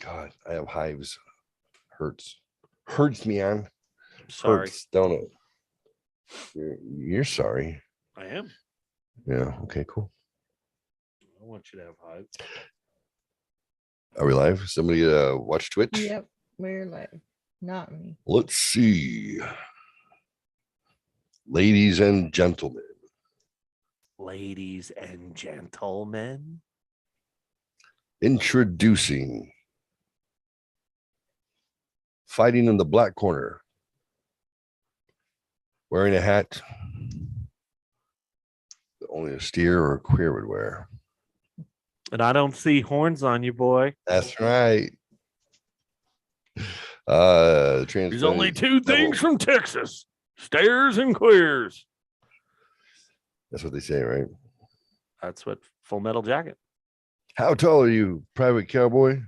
God, I have hives. Hurts me on. Sorry. Hurts, don't it? You're sorry. I am. Yeah. Okay. Cool. I want you to have hives. Are we live? Somebody watch Twitch? Yep, we're live. Not me. Let's see. Ladies and gentlemen. Ladies and gentlemen. Introducing. Fighting in the black corner. Wearing a hat that only a steer or a queer would wear. And I don't see horns on you, boy. That's right. There's only two things from Texas: stairs and queers. That's what they say, right? That's what Full Metal Jacket. How tall are you, private cowboy?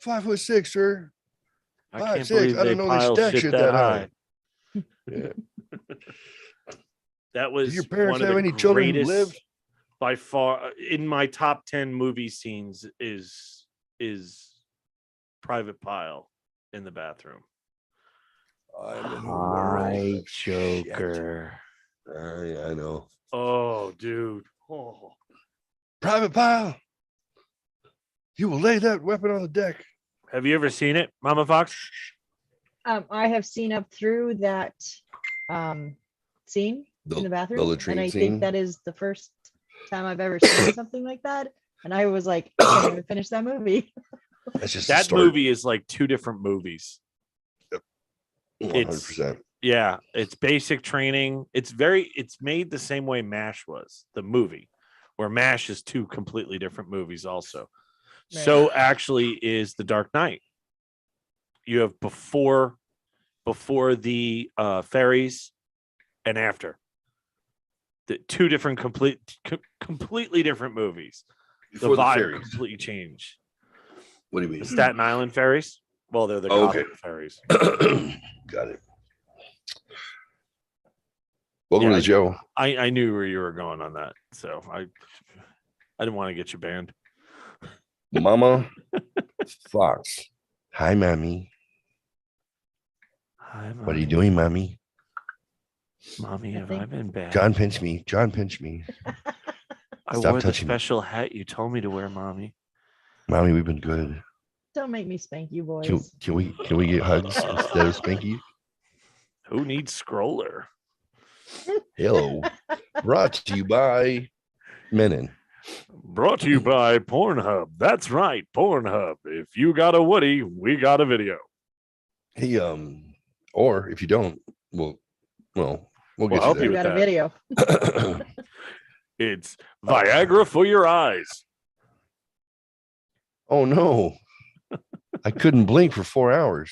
5'6", sir. I 5'6". can't believe I they don't know they pile stack shit shit that that high. Yeah. That was Did your parents one of have the any children who greatest, lived? by far, in my top 10 movie scenes is Private Pile in the bathroom. I'm in the Hi, world. Joker. I know. Oh, dude. Oh. Private Pile, you will lay that weapon on the deck. Have you ever seen it, Mama Fox? I have seen up through that scene in the bathroom, latrine and I scene? think that is the first time I've ever seen something like that. And I was like, I can't even finish that movie. That's just That movie is like two different movies. 100%. Yeah, it's basic training. It's made the same way MASH was, the movie, where MASH is two completely different movies also. Right. So actually is The Dark Knight. You have before the fairies and after. The two different completely different movies. Before the vibe fairies. completely changed. What do you The mean? Staten Island fairies? Well, they're the Okay. Gotham fairies. Got it. Welcome Yeah, to the show. I knew where you were going on that, so I didn't want to get you banned. Mama Fox. Hi, mommy. Hi, Mommy. What are you doing, mommy? Mommy, have I been bad? John pinch me. John pinch me. I stop wore the touching me. special hat you told me to wear, Mommy. Mommy, we've been good. Don't make me spank you, boys. Can we get hugs instead of spanky? Who needs scroller? Hello. Brought to you by Menon. Brought to you by Pornhub. That's right, Pornhub. If you got a Woody, we got a video. He or if you don't, we'll get help you you We with got a that. video. there. It's Viagra for your eyes. Oh no. I couldn't blink for 4 hours.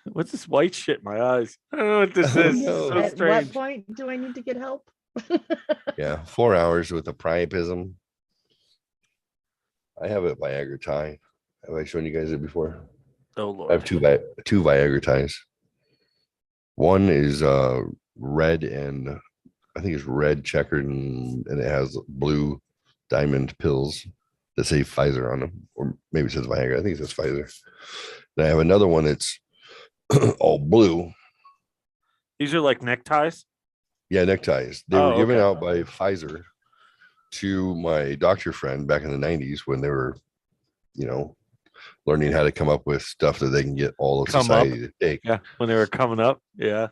What's this white shit in my eyes? I don't know what this Oh, is. no. So At strange. what point do I need to get help? Yeah, 4 hours with a priapism. I have a Viagra tie. Have I shown you guys it before? Oh I have Lord. two Viagra ties. One is red and I think it's red checkered and it has blue diamond pills that say Pfizer on them, or maybe it says Viagra. I think it says Pfizer. And I have another one that's all blue. These are like neckties. Yeah, neckties. They Oh, were given okay. out by Pfizer to my doctor friend back in the 90s when they were, learning how to come up with stuff that they can get all of society to take. Yeah, when they were coming up. Yeah.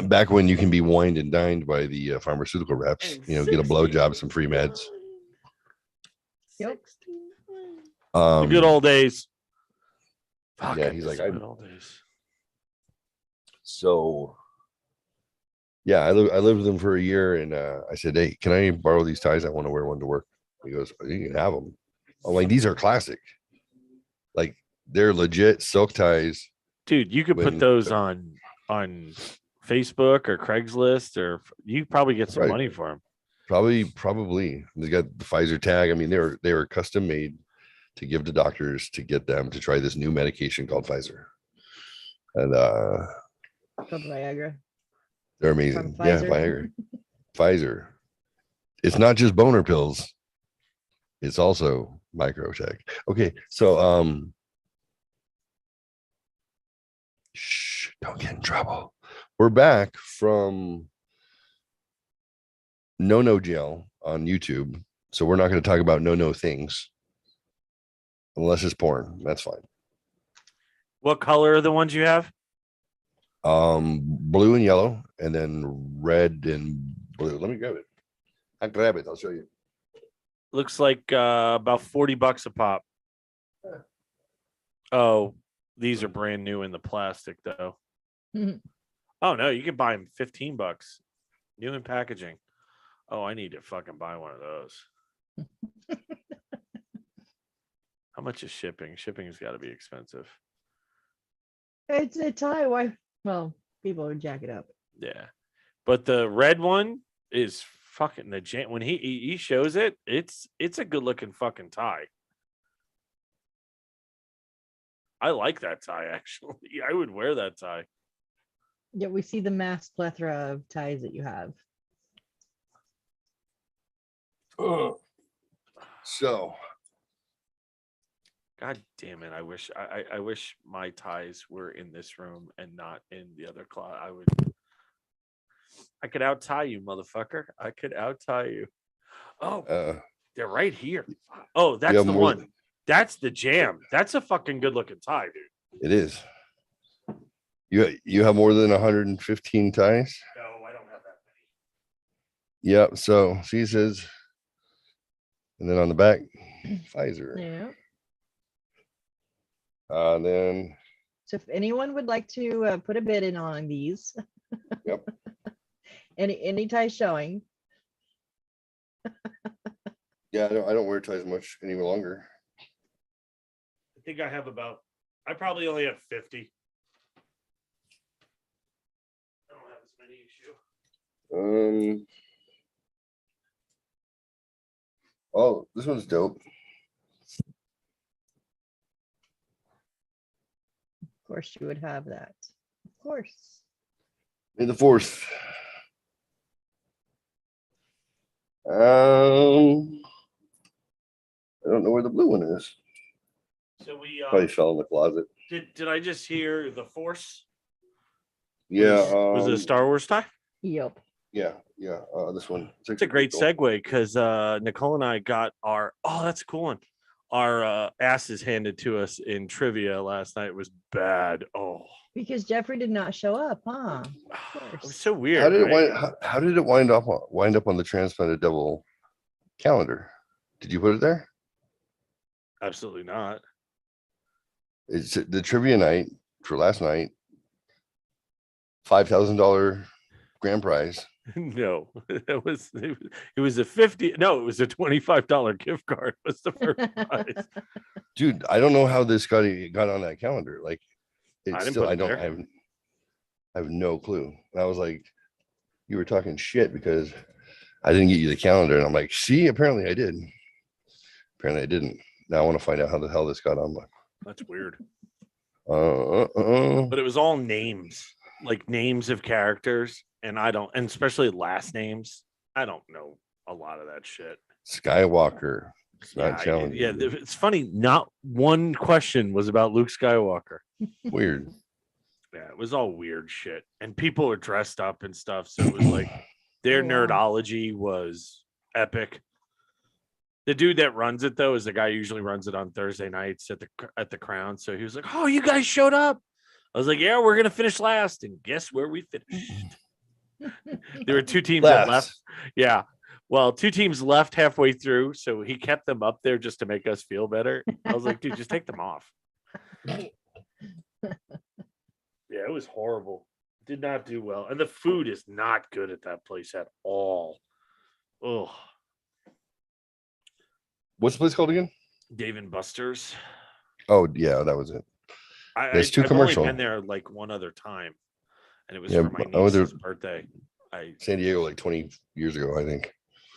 Back when you can be wined and dined by the pharmaceutical reps, get a blowjob, some free meds. Yep. The good old days. Fuck, Yeah, I he's miss like, the good old days. So yeah, I lived with him for a year, and I said, "Hey, can I borrow these ties? I want to wear one to work." He goes, "You can have them." I'm like, "These are classic, like they're legit silk ties." Dude, you could put those on Facebook or Craigslist, or you probably get some Right. money for them. Probably. They got the Pfizer tag. I mean, they were custom made to give to doctors to get them to try this new medication called Pfizer, and Called Viagra. they're amazing. From Yeah, Pfizer. Pfizer. It's not just boner pills. It's also Microtech. Okay, so shh, don't get in trouble. We're back from No Jail on YouTube. So we're not going to talk about no things unless it's porn. That's fine. What color are the ones you have? Blue and yellow, and then red and blue. Let me grab it. I'll grab it. I'll show you. Looks like about $40 a pop. Oh, these are brand new in the plastic though. Oh no, you can buy them $15, new in packaging. Oh, I need to fucking buy one of those. How much is shipping? Shipping has got to be expensive. It's a tie. Why? Well, people would jack it up. Yeah, but the red one is fucking the jam. When he shows it, it's a good looking fucking tie. I like that tie actually. I would wear that tie. Yeah, we see the mass plethora of ties that you have. So, God damn it! I wish my ties were in this room and not in the other closet. I could out tie you, motherfucker. I could out tie you. Oh, they're right here. Oh, that's the one. That's the jam. That's a fucking good looking tie, dude. it is. You have more than 115 ties? No, I don't have that many. Yep. So she says, and then on the back, Pfizer. Yeah. Then So if anyone would like to put a bid in on these, yep. any ties showing. Yeah, I don't wear ties much any longer. I think I probably only have 50. I don't have as many as you. Oh, this one's dope. Of course, you would have that. Of course. May the fourth. I don't know where the blue one is. So we Probably fell in the closet. did I just hear the Force? Yeah. Was it a Star Wars tie? Yep. Yeah. This one. It's a great segue because Nicole and I got that's a cool one. Our asses handed to us in trivia last night. It was bad. Oh, Because Jeffrey did not show up, huh? it was so weird. How did it right? how did it wind up on the Transplanted Devil calendar? Did you put it there? Absolutely not. It's the trivia night for last night. $5,000 grand prize. No, it was a 50. No, it was a $25 gift card. Was the first prize. Dude, I don't know how this got on that calendar. Like, it's didn't still put it there. I have no clue. And I was like, you were talking shit because I didn't get you the calendar, and I'm like, see, apparently I did. Apparently I didn't. Now I want to find out how the hell this got on. That's weird. But But it was all names, like names of characters, and especially last names. I don't know a lot of that shit. Skywalker. It's not Yeah, challenging. yeah. It's funny. Not one question was about Luke Skywalker. Weird. Yeah, it was all weird shit, and people were dressed up and stuff. So it was like their Oh, wow. nerdology was epic. The dude that runs it though is the guy who usually runs it on Thursday nights at the Crown. So he was like, "Oh, you guys showed up." I was like, "Yeah, we're gonna finish last," and guess where we finished? There were two teams that left. Yeah. Well, two teams left halfway through, so he kept them up there just to make us feel better. I was like, dude, just take them off. Yeah, it was horrible. Did not do well. And the food is not good at that place at all. Oh, What's the place called again? Dave and Buster's. Oh, yeah, that was it. It's too I've commercial. only been there like one other time, and it was Yeah, for my I went there- niece's birthday. San Diego like 20 years ago, I think.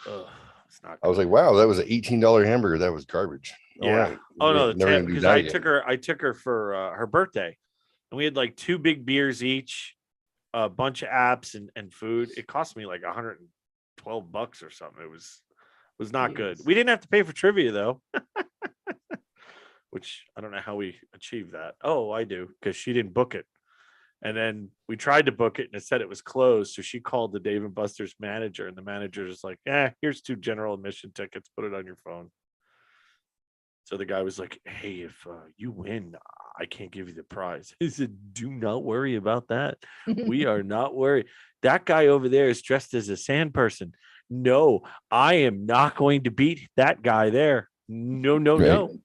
It's not. I was like, wow, that was an $18 hamburger. That was garbage. Yeah. All right. Oh no, never gonna do because that I again. took her for her birthday, and we had like 2 big beers each, a bunch of apps and food. It cost me like $112 or something. It was not good. Jeez. We didn't have to pay for trivia though. which I don't know how we achieved that. Oh, I do, because she didn't book it. And then we tried to book it and it said it was closed. So she called the Dave and Buster's manager, and the manager is like, here's 2 general admission tickets. Put it on your phone. So the guy was like, hey, if you win, I can't give you the prize. He said, do not worry about that. We are not worried. That guy over there is dressed as a sand person. No, I am not going to beat that guy there. No, no, Right. no.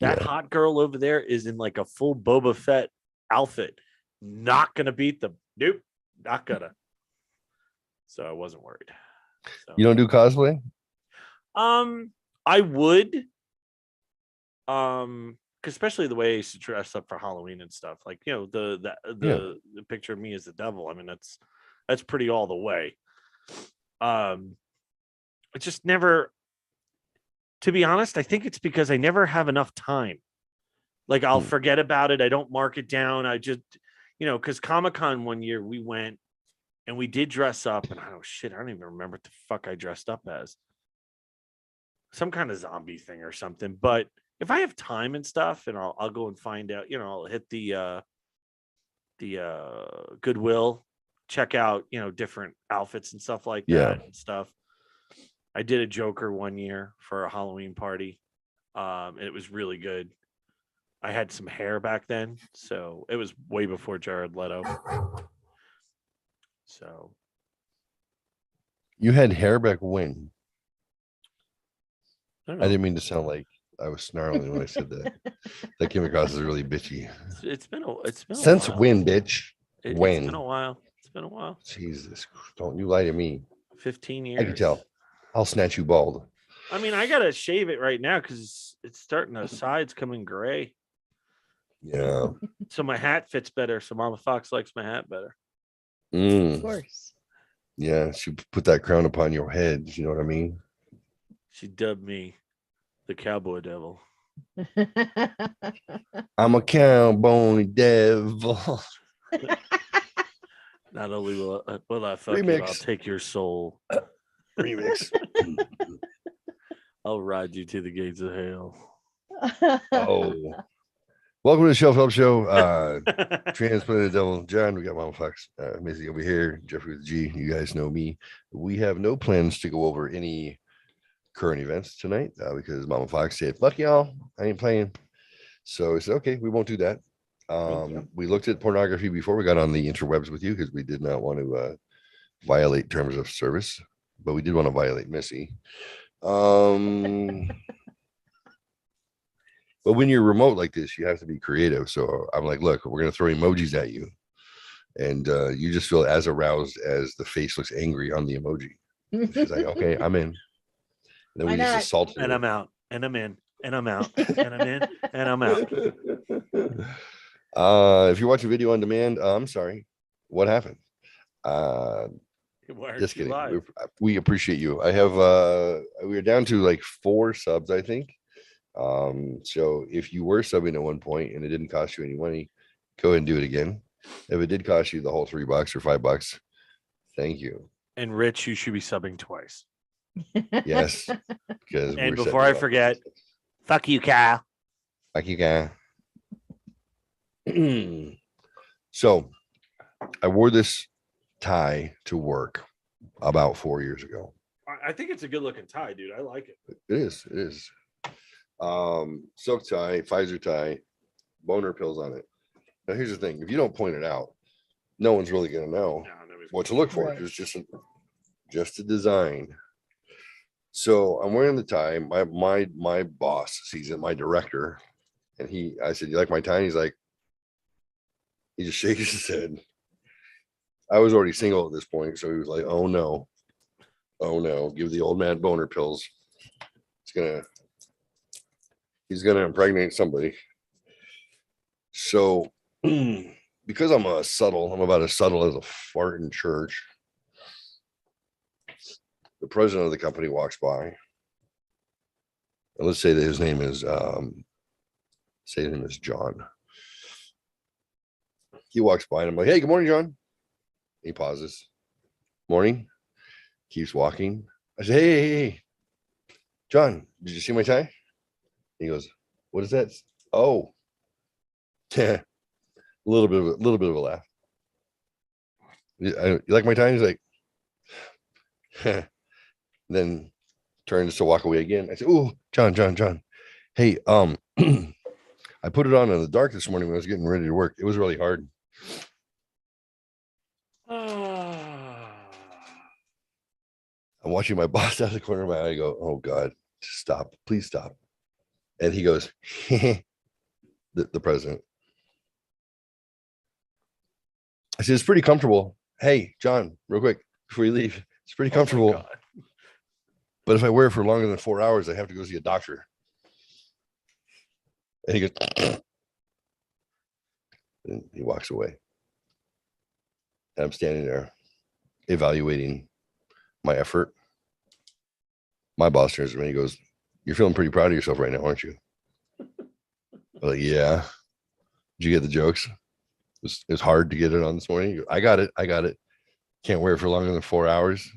That Yeah. hot girl over there is in like a full Boba Fett outfit. Not gonna beat them. Nope, not gonna. So I wasn't worried. So, You don't do cosplay? I would. 'Cause especially the way I used to dress up for Halloween and stuff. Like, you know, the picture of me as the devil. I mean, that's pretty all the way. It just never. To be honest, I think it's because I never have enough time. Like, I'll forget about it. I don't mark it down. I just, because Comic-Con one year we went and we did dress up, and I don't even remember what the fuck I dressed up as. Some kind of zombie thing or something. But if I have time and stuff, and I'll go and find out, I'll hit the Goodwill, check out, different outfits and stuff like Yeah. that and stuff. I did a Joker one year for a Halloween party. And it was really good. I had some hair back then, so it was way before Jared Leto. So You had hair back when? I don't I know. didn't mean to sound like I was snarling when I said that. That came across as really bitchy. It's been a Since while. when, bitch? When? It's been a while. It's been a while. Jesus, don't you lie to me. 15 years. I can tell. I'll snatch you bald. I mean, I gotta shave it right now because it's starting to sides coming gray. Yeah. So my hat fits better. So Mama Fox likes my hat better. Of Mm. course. Yeah, she put that crown upon your head. You know what I mean? She dubbed me the cowboy devil. I'm a cowboy devil. Not only will I fuck you, I'll Remix. take your soul. Remix. I'll ride you to the gates of hell. Oh. Welcome to the Shelf Help Show. Transplanted Devil John. We got Mama Fox, Missy over here, Jeffrey with G. You guys know me. We have no plans to go over any current events tonight because Mama Fox said, fuck y'all, I ain't playing. So I said, okay, we won't do that. you. We looked at pornography before we got on the interwebs with you because we did not want to violate terms of service, but we did want to violate Missy. But when you're remote like this, you have to be creative. So I'm like, look, we're going to throw emojis at you. And you just feel as aroused as the face looks angry on the emoji. She's like, okay, I'm in. And then Why we just not? assault her. And I'm out. And I'm in. And I'm out. And I'm in. And I'm out. If you're watching video on demand, I'm sorry. What happened? Why aren't Just you kidding. live? We appreciate you. I have we are down to like 4 subs, I think. So if you were subbing at one point and it didn't cost you any money, go ahead and do it again. If it did cost you the whole $3 or $5, thank you. And Rich, you should be subbing twice. Yes, because And we're before setting I you up. forget, fuck you, Kyle. Fuck you, guy. So I wore this tie to work about 4 years ago. I think it's a good looking tie, dude. I like it. It is. Silk tie, Pfizer tie, boner pills on it. Now here's the thing: if you don't point it out, no one's really gonna know what to look for. Right. It's just a design. So I'm wearing the tie. My boss sees it, my director, and I said, "You like my tie?" And he's like, he just shakes his head. I was already single at this point, so he was like, "Oh no, give the old man boner pills. He's gonna impregnate somebody." So because I'm about as subtle as a fart in church. The president of the company walks by. And let's say that his name is John. He walks by and I'm like, "Hey, good morning, John." He pauses. "Morning." Keeps walking. I say, hey, John, did you see my tie?" He goes, "What is that?" Oh, a little bit of a laugh. You like my time? He's like, then turns to walk away again. I said, "Oh, John. Hey, I put it on in the dark this morning when I was getting ready to work. It was really hard." I'm watching my boss out of the corner of my eye. I go, "Oh God, stop, please stop." And he goes, the president. I said, "It's pretty comfortable. Hey, John, real quick before you leave, it's pretty comfortable. But if I wear it for longer than 4 hours, I have to go see a doctor." And he goes, and he walks away. And I'm standing there evaluating my effort. My boss turns to me and he goes, "You're feeling pretty proud of yourself right now, aren't you?" I'm like, "Yeah." Did you get the jokes? It was hard to get it on this morning. Goes, I got it. Can't wear it for longer than 4 hours.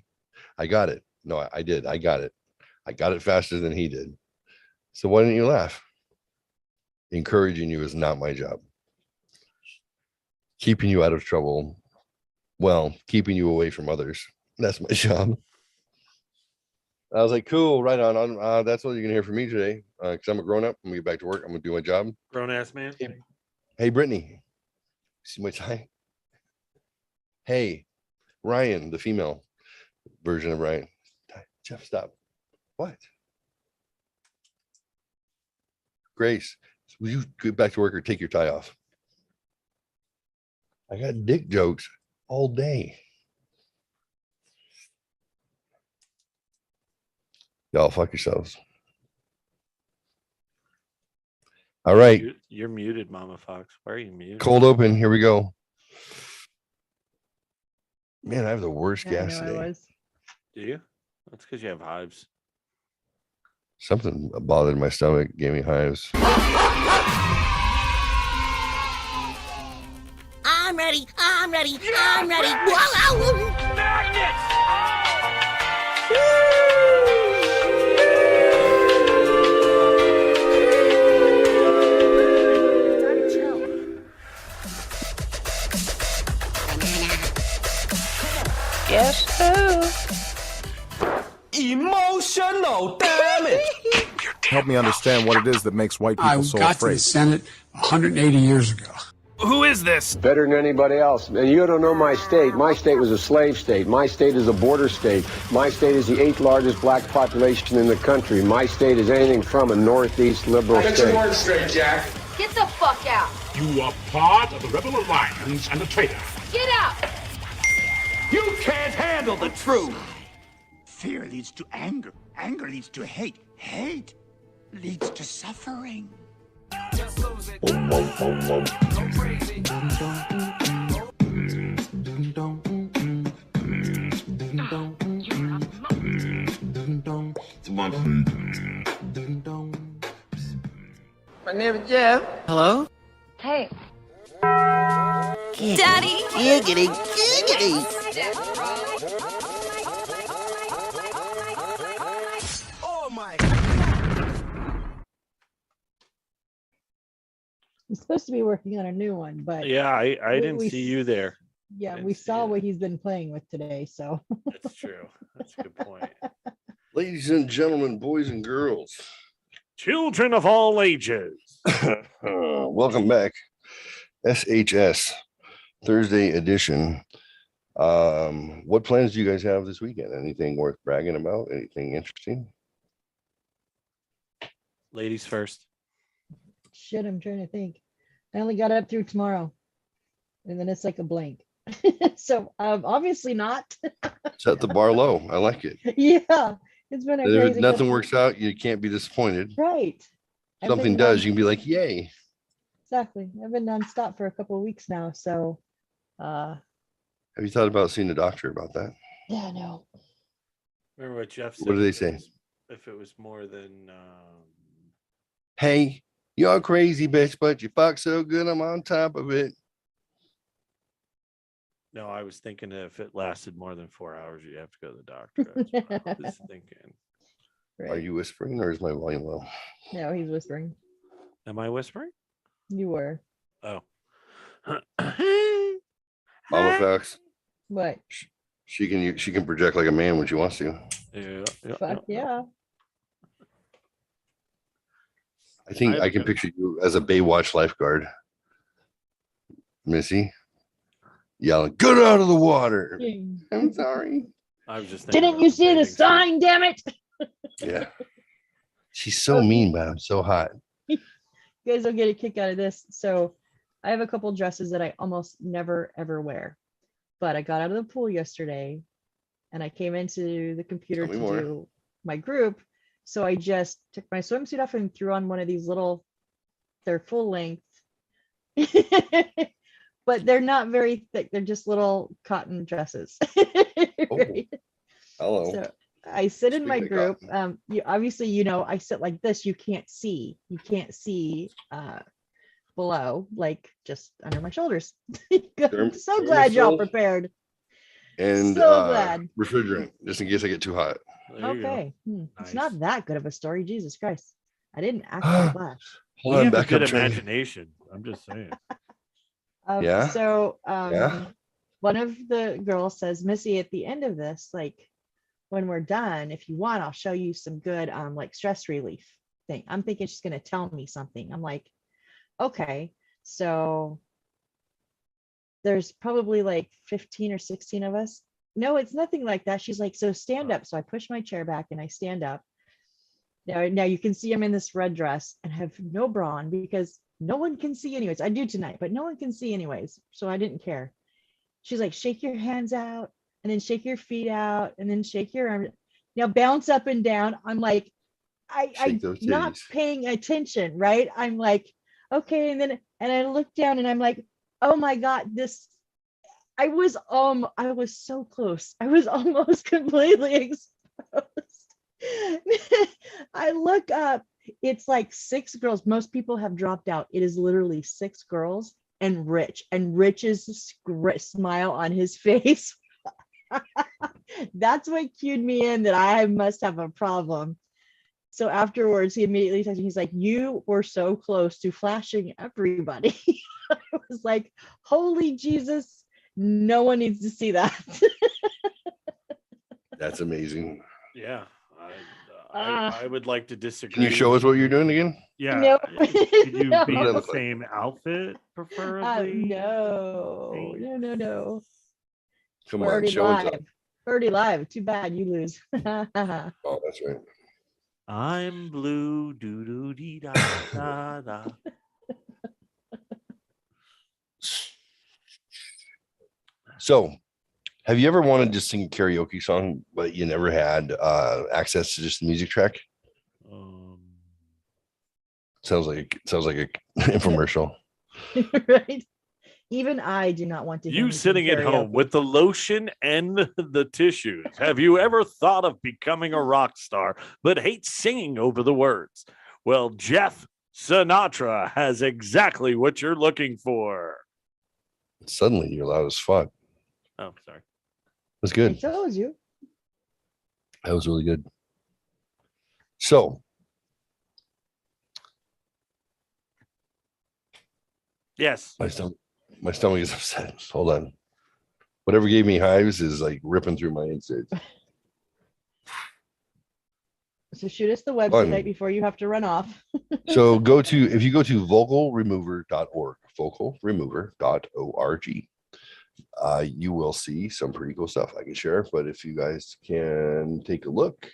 I got it. No, I did. I got it. I got it faster than he did. So why didn't you laugh? Encouraging you is not my job. Keeping you out of trouble, well, keeping you away from others, that's my job. I was like, "Cool, right on. That's what you're gonna hear from me today. Because I'm a grown up. I'm gonna get back to work. I'm gonna do my job." Grown ass man. Hey, Brittany, see my tie? Hey, Ryan, the female version of Ryan. Jeff, stop. What? Grace, will you get back to work or take your tie off? I got dick jokes all day. Y'all fuck yourselves. All right. You're muted, Mama Fox. Why are you muted? Cold open. Here we go. Man, I have the worst Yeah, I gas know I today. was. Do you? That's because you have hives. Something bothered my stomach, gave me hives. I'm ready. I'm ready. I'm ready. Whoa, Guess who? Emotional damage. Help me understand what it is that makes white people so got to afraid. the Senate 180 years ago. Who is this? Better than anybody else. And you don't know my state. My state was a slave state. My state is a border state. My state is the 8th largest black population in the country. My state is anything from a northeast liberal Get state. your words straight, Jack. Get the fuck out. You are part of the Rebel Alliance and a traitor. Get out. You can't handle the truth. Fear leads to anger. Anger leads to hate. Hate leads to suffering. My name is Jeff. Hello? Hey. Daddy? Giggity, giggity. Oh my. He's supposed to be working on a new one, but Yeah, I didn't we see you there. yeah, didn't we see saw it. what he's been playing with today. So That's true. That's a good point. Ladies and gentlemen, boys and girls, Children of all ages. welcome back. SHS Thursday edition. What plans do you guys have this weekend? Anything worth bragging about? Anything interesting? Ladies first. shit, I'm trying to think. I only got up through tomorrow, and then it's like a blank. So obviously not. Set the bar low. I like it. Yeah, it's been a If crazy nothing couple- works out, you can't be disappointed. Right. I've Something been does, non- you can be like, yay. Exactly. I've been nonstop for a couple of weeks now. So Have you thought about seeing a doctor about that? yeah, no. Remember what Jeff said? What do they if it say? was- If it was more than Hey, you're crazy, bitch, but you fuck so good, I'm on top of it. no, I was thinking if it lasted more than 4 hours, you have to go to the doctor. That's what I was thinking. Are Right. you whispering or is my volume low? No, he's whispering. Am I whispering? You were. Oh. Mama Facts. What? She can project like a man when she wants to. Yeah. Fuck yeah. I think I can picture you as a Baywatch lifeguard, Missy, yelling, "Get out of the water!" I'm sorry. I was just thinking Didn't about you the see the bathing suit. sign? Damn it! Yeah. She's so mean, but I'm so hot. You guys will get a kick out of this. So I have a couple dresses that I almost never ever wear, but I got out of the pool yesterday and I came into the computer Tell me to more. do my group. So I just took my swimsuit off and threw on one of these little, they're full length, but they're not very thick. They're just little cotton dresses. Right? Hello. So I sit in my Speaking of group. cotton. You obviously, you know, I sit like this. You can't see below, like just under my shoulders. I'm so glad y'all Thermosol prepared. and So glad. refrigerant, just in case I get too hot. There you go. Okay. It's Nice. not that good of a story. Jesus Christ. I didn't act like Flash. Hold We on, have a back good up, Trey. imagination. I'm just saying. Yeah? So Yeah? one of the girls says, Missy, at the end of this, like when we're done, if you want, I'll show you some good like stress relief thing. I'm thinking she's gonna tell me something. I'm like, okay. So there's probably like 15 or 16 of us. No, it's nothing like that. She's like, so stand up. So I push my chair back and I stand up. Now you can see I'm in this red dress and have no bra on because no one can see anyways. I do tonight, but no one can see anyways. So I didn't care. She's like, shake your hands out and then shake your feet out and then shake your arm. Now bounce up and down. I'm like, Shake I'm those not titties. paying attention, right? I'm like, okay. And I look down and I'm like, oh my God, I was so close. I was almost completely exposed. I look up, it's like 6 girls. Most people have dropped out. It is literally 6 girls and Rich's smile on his face. That's what cued me in that I must have a problem. So afterwards, he immediately texted me. He's like, you were so close to flashing everybody. I was like, holy Jesus, no one needs to see that. That's amazing. Yeah. I would like to disagree. Can you show us what you're doing again? Yeah. No. Could you No. be What does that in the look like? same outfit, preferably? No. Come We're on, already show us. live. Already live. Too bad you lose. Oh, that's right. I'm blue, doo doo dee da da da. So, have you ever wanted to sing a karaoke song, but you never had access to just the music track? Sounds like an infomercial. Right? Even I do not want to hear You me sing sitting at home karaoke. with the lotion and the tissues. Have you ever thought of becoming a rock star but hate singing over the words? Well, Jeff Sinatra has exactly what you're looking for. Suddenly, you're loud as fuck. Oh, sorry. That's I good. told you. That was really good. So, Yes. my stomach is upset. Hold on. Whatever gave me hives is like ripping through my insides. So shoot us the website Fun. before you have to run off. So if you go to vocalremover.org, vocalremover.org, you will see some pretty cool stuff I can share. But if you guys can take a look,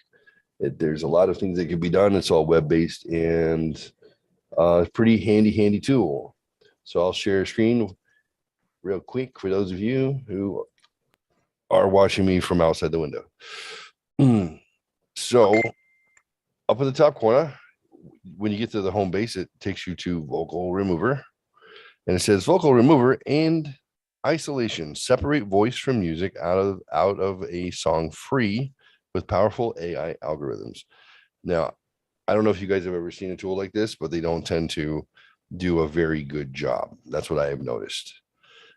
there's a lot of things that can be done. It's all web-based and pretty handy tool. So I'll share a screen real quick for those of you who are watching me from outside the window. So up in the top corner, when you get to the home base, it takes you to Vocal Remover, and it says Vocal Remover and Isolation. Separate voice from music out of a song free with powerful AI algorithms. Now, I don't know if you guys have ever seen a tool like this, but they don't tend to do a very good job. That's what I have noticed.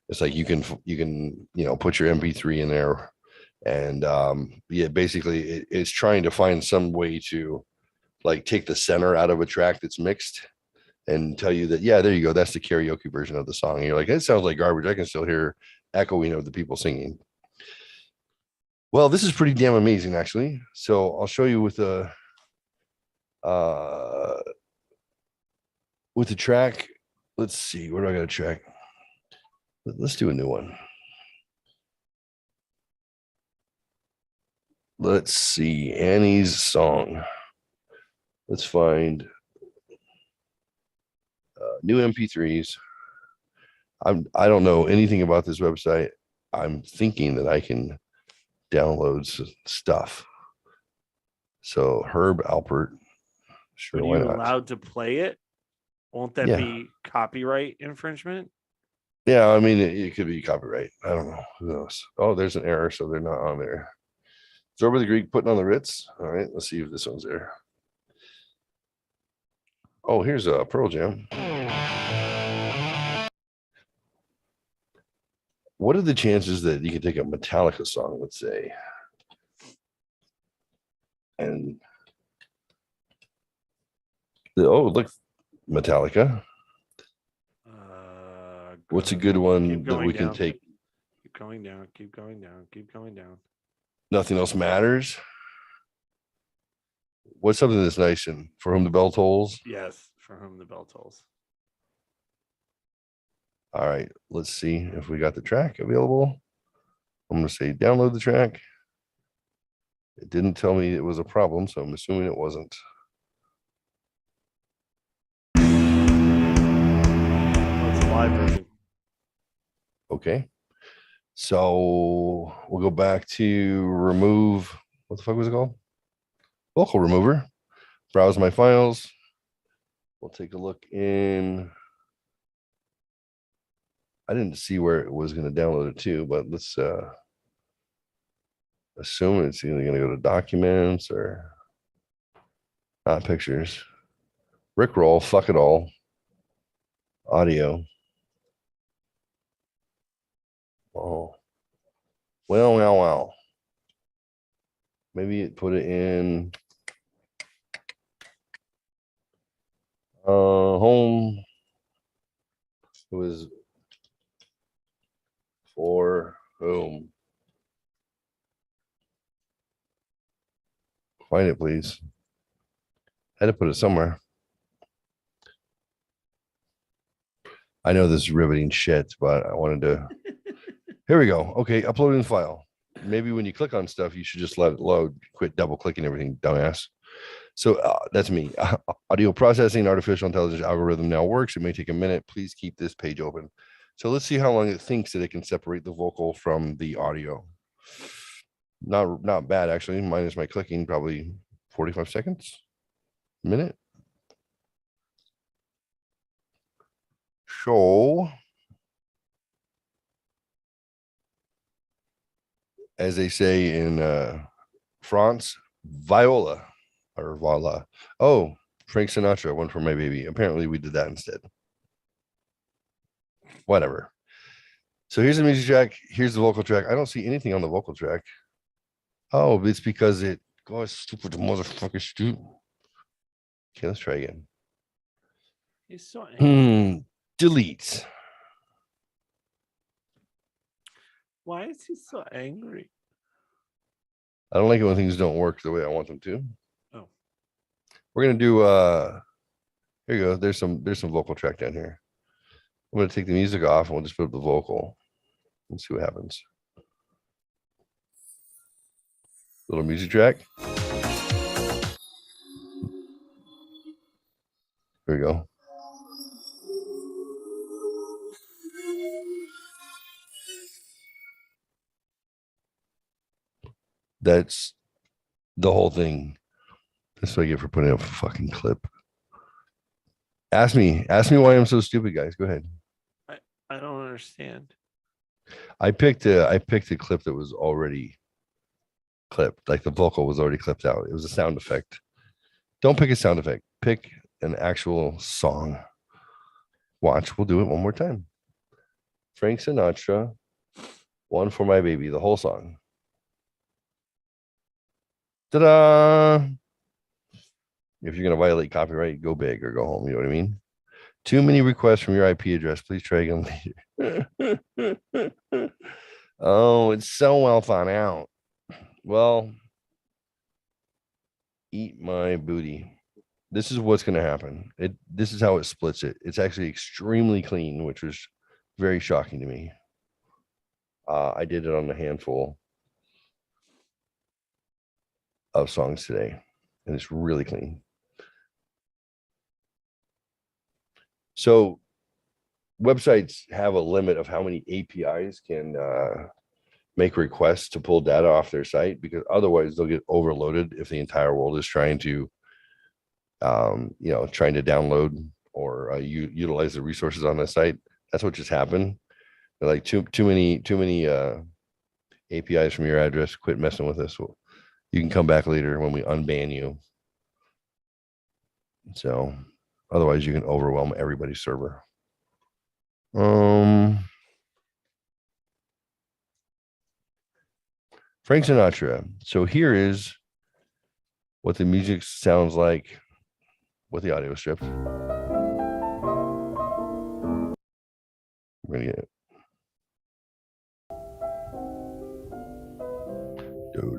It's like you can put your MP3 in there And yeah, basically it's trying to find some way to like take the center out of a track that's mixed and tell you that, yeah, there you go, that's the karaoke version of the song. And you're like, it sounds like garbage. I can still hear echoing of the people singing. Well, this is pretty damn amazing, actually. So I'll show you with the track. Let's see, where do I got a track? Let's do a new one. Let's see, Annie's song. Let's find new MP3s. I don't know anything about this website. I'm thinking that I can download stuff. So Herb Alpert. Sure, Are why you not? allowed to play it? Won't that Yeah. be copyright infringement? Yeah, I mean, it could be copyright. I don't know. Who knows? Oh, there's an error, so they're not on there. Zorba the Greek putting on the Ritz. All right, let's see if this one's there. Oh, here's a Pearl Jam. What are the chances that you can take a Metallica song, let's say, and look, Metallica. What's a good one that we can take? Keep going down. Keep going down. Keep going down. Nothing else matters. What's something that's nice and For Whom the Bell Tolls? Yes, For Whom the Bell Tolls. All right, let's see if we got the track available. I'm going to say download the track. It didn't tell me it was a problem, so I'm assuming it wasn't. That's a live version. Okay. So we'll go back to remove. What the fuck was it called? Vocal remover. Browse my files. We'll take a look in. I didn't see where it was going to download it to, but let's assume it's either going to go to documents or not pictures. Rickroll, fuck it all. Audio. Oh. Well. Maybe it put it in home. It was For Whom. Find it, please. Had to put it somewhere. I know this is riveting shit, but I wanted to. Here we go. Okay, uploading the file. Maybe when you click on stuff, you should just let it load. Quit double clicking everything, dumbass. So that's me. Audio processing, artificial intelligence algorithm now works. It may take a minute. Please keep this page open. So let's see how long it thinks that it can separate the vocal from the audio. Not bad, actually. Minus my clicking, probably 45 seconds, minute. So, as they say in France, viola or voila. Oh, Frank Sinatra, One for My Baby. Apparently we did that instead. Whatever. So here's the music track. Here's the vocal track. I don't see anything on the vocal track. Oh, it's because it goes stupid motherfucker stupid. Okay, let's try again. He's so angry. Delete. Why is he so angry? I don't like it when things don't work the way I want them to. Oh. We're gonna do here you go. There's some vocal track down here. I'm gonna take the music off and we'll just put up the vocal. Let's see what happens. Little music track. Here we go. That's the whole thing. That's what I get for putting up a fucking clip. Ask me why I'm so stupid, guys. Go ahead. I don't understand. I picked a clip that was already clipped, like the vocal was already clipped out. It was a sound effect. Don't pick a sound effect. Pick an actual song. Watch. We'll do it one more time. Frank Sinatra, One for My Baby, the whole song. Ta-da! If you're gonna violate copyright, go big or go home. You know what I mean? Too many requests from your IP address. Please try again later. Oh, it's so well thought out. Well, eat my booty. This is what's going to happen. This is how it splits it. It's actually extremely clean, which was very shocking to me. I did it on a handful of songs today, and it's really clean. So websites have a limit of how many APIs can make requests to pull data off their site, because otherwise they'll get overloaded if the entire world is trying to trying to download or utilize the resources on the site. That's what just happened. They're like too many APIs from your address. Quit messing with us. You can come back later when we unban you. So otherwise you can overwhelm everybody's server. Frank Sinatra. So here is what the music sounds like with the audio strips. We're gonna get it. Do.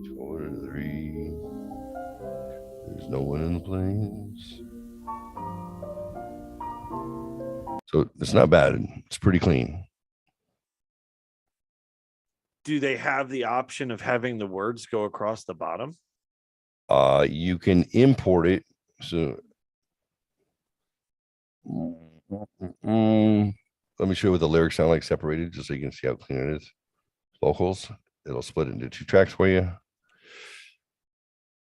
2 to 3. There's no one in the place. So it's not bad. It's pretty clean. Do they have the option of having the words go across the bottom? You can import it. So let me show you what the lyrics sound like separated, just so you can see how clean it is. Vocals, it'll split into 2 tracks for you.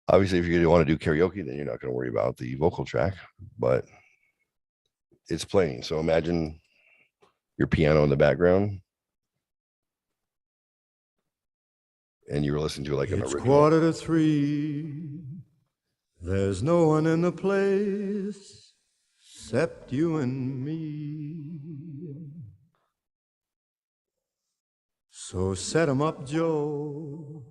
Obviously, if you want to do karaoke, then you're not going to worry about the vocal track, but it's playing. So imagine your piano in the background, and you were listening to like an It's original. 2:45. There's no one in the place except you and me. So set 'em up, Joe.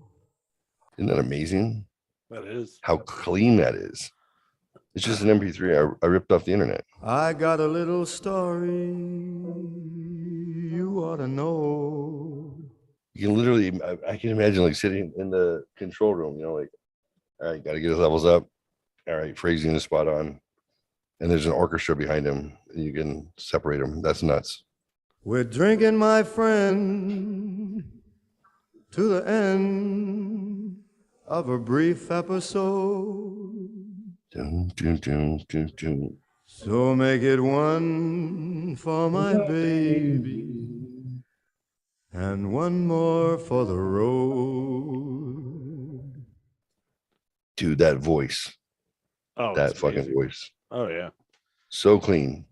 Isn't that amazing? That is. How clean that is. It's just an MP3 I ripped off the internet. I got a little story you ought to know. You can literally, I can imagine like sitting in the control room, like, all right, got to get his levels up. All right, phrasing is spot on. And there's an orchestra behind him, and you can separate them. That's nuts. We're drinking, my friend, to the end of a brief episode. So make it one for my baby and one more for the road. Dude, that voice. Oh, that fucking voice. Oh yeah. So clean.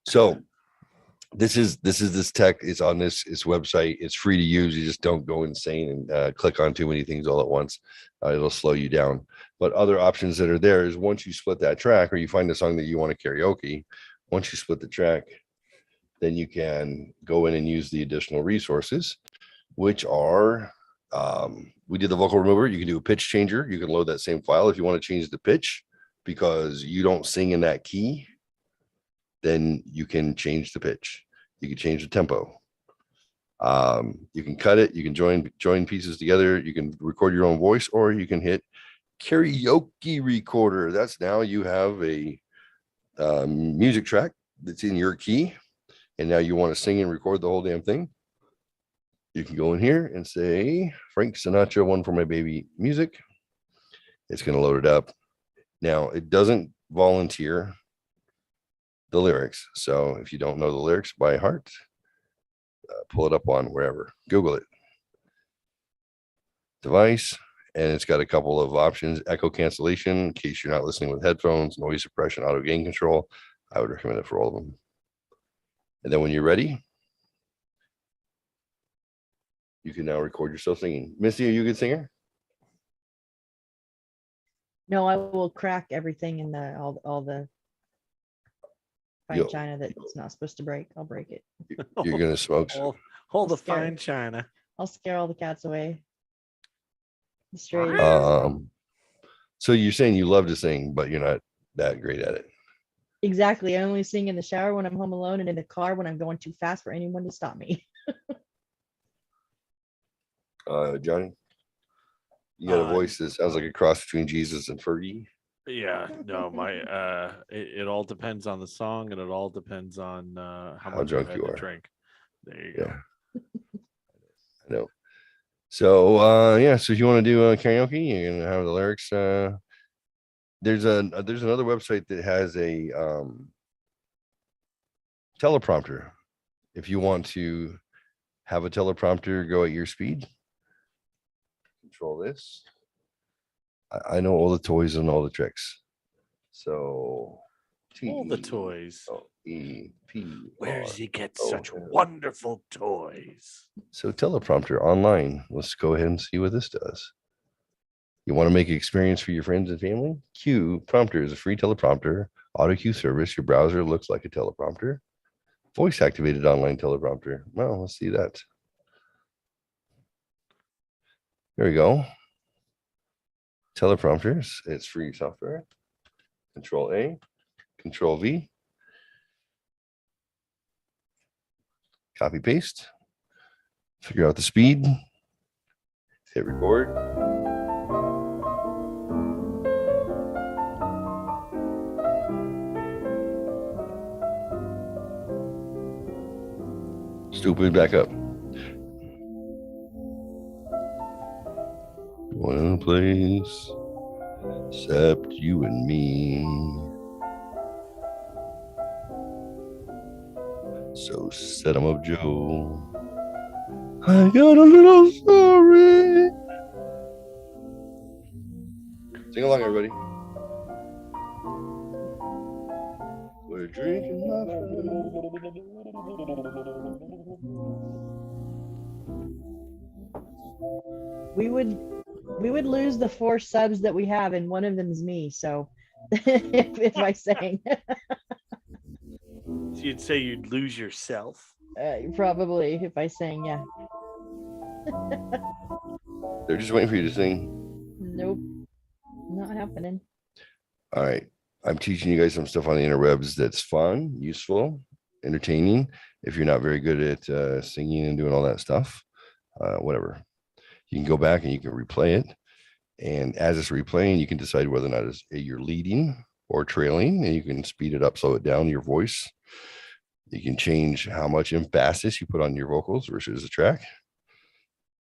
So this tech. It's on this website. It's free to use. You just don't go insane and click on too many things all at once. It'll slow you down. But other options that are there is once you split that track, or you find a song that you want to karaoke, once you split the track, then you can go in and use the additional resources, which are, we did the vocal remover. You can do a pitch changer. You can load that same file if you want to change the pitch because you don't sing in that key. Then you can change the pitch. You can change the tempo. You can cut it. You can join pieces together. You can record your own voice, or you can hit karaoke recorder. That's now you have a music track that's in your key, and now you want to sing and record the whole damn thing. You can go in here and say Frank Sinatra, One for My Baby music. It's going to load it up. Now it doesn't volunteer the lyrics. So if you don't know the lyrics by heart, pull it up on wherever, Google it. Device, and it's got a couple of options: echo cancellation, in case you're not listening with headphones, noise suppression, auto gain control. I would recommend it for all of them. And then when you're ready, you can now record yourself singing. Missy, are you a good singer? No, I will crack everything in the all the fine china that's not supposed to break. I'll break it. You're gonna smoke. Hold the Scary. fine china. I'll scare all the cats away. Straight What? up. So you're saying you love to sing, but you're not that great at it. Exactly. I only sing in the shower when I'm home alone and in the car when I'm going too fast for anyone to stop me. Johnny, you got a voice that sounds like a cross between Jesus and Fergie. Yeah, no, my it all depends on the song, and it all depends on how much drunk I've had you to are. drink. There you Yeah, go. I know. So yeah, so if you want to do karaoke, you can have the lyrics. There's another website that has a teleprompter. If you want to have a teleprompter go at your speed, control this. I know all the toys and all the tricks. So All the toys. T-E-P. Where does he get such wonderful toys? So teleprompter online. Let's go ahead and see what this does. You want to make an experience for your friends and family? Q Prompter is a free teleprompter auto cue service. Your browser looks like a teleprompter. Voice activated online teleprompter. Well, let's see that. There we go. Teleprompters. It's free software. Control A, Control V. Copy paste. Figure out the speed. Hit record. Stupid, back up. One place except you and me. So set 'em up, Joe. I got a little story. Sing along, everybody. We're drinking, my friend. We would lose the 4 subs that we have, and one of them is me. So if I sang, So you'd say you'd lose yourself. probably if I sang, yeah. They're just waiting for you to sing. Nope, not happening. All right. I'm teaching you guys some stuff on the interwebs that's fun, useful, entertaining. If you're not very good at singing and doing all that stuff, whatever, you can go back and you can replay it. And as it's replaying, you can decide whether or not you're leading or trailing, and you can speed it up, slow it down, your voice. You can change how much emphasis you put on your vocals versus the track.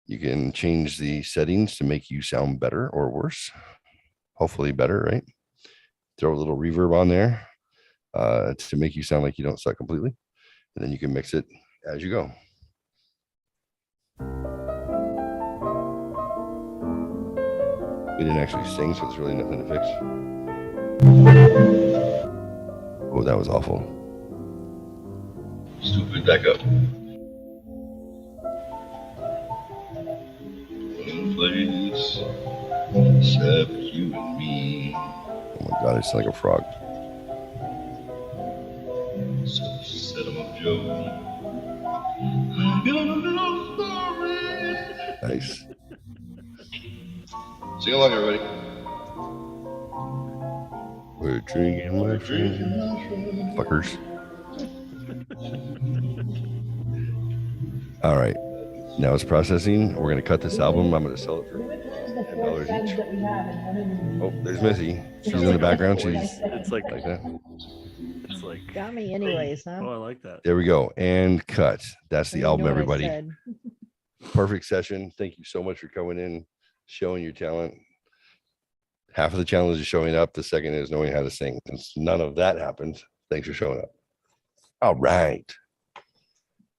You can change the settings to make you sound better or worse. Hopefully better, right? Throw a little reverb on there to make you sound like you don't suck completely. And then you can mix it as you go. We didn't actually sing, so there's really nothing to fix. Oh, that was awful. Stupid, back up. One place except you and me. Oh my God, I sound like a frog. So set 'em up, Joe. I got a little story. Nice. Sing along, everybody. We're drinking, my friend. Fuckers. All right. Now it's processing. We're going to cut this album. I'm going to sell it for $10 each. Oh, there's Missy. She's in the background. She's It's like that. It's like Got me anyways, huh? Oh, I like that. There we go. And cut. That's the You album, know what I everybody. said. Perfect session. Thank you so much for coming in, showing your talent. Half of the challenge is showing up. The second is knowing how to sing. Since none of that happened, thanks for showing up. All right.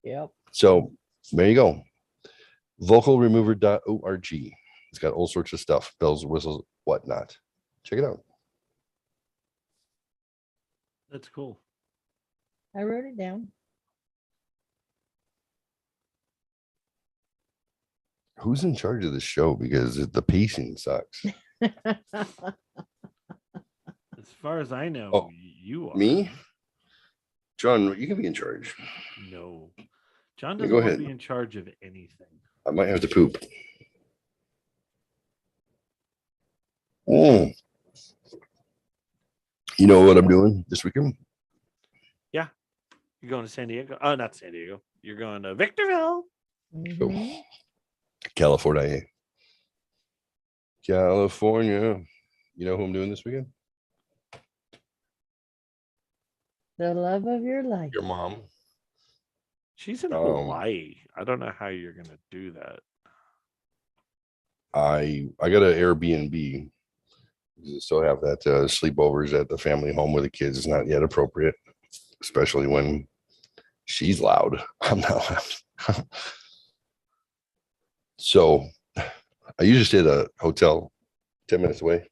Yep. So there you go. Vocalremover.org. It's got all sorts of stuff, bells, whistles, whatnot. Check it out. That's cool. I wrote it down. Who's in charge of the show? Because the pacing sucks. As far as I know, Oh, you are. Me? John, you can be in charge. No. John Yeah, doesn't go want ahead. to be in charge of anything. I might have to poop. Mm. You know what I'm doing this weekend? You're going to San Diego? Oh, not San Diego. You're going to Victorville. Mhm. California. California. You know who I'm doing this weekend? The love of your life. Your mom. She's in Hawaii. I don't know how you're going to do that. I got an Airbnb. So have that sleepovers at the family home with the kids is not yet appropriate, especially when she's loud. I'm not loud. So I usually stay at a hotel 10 minutes away.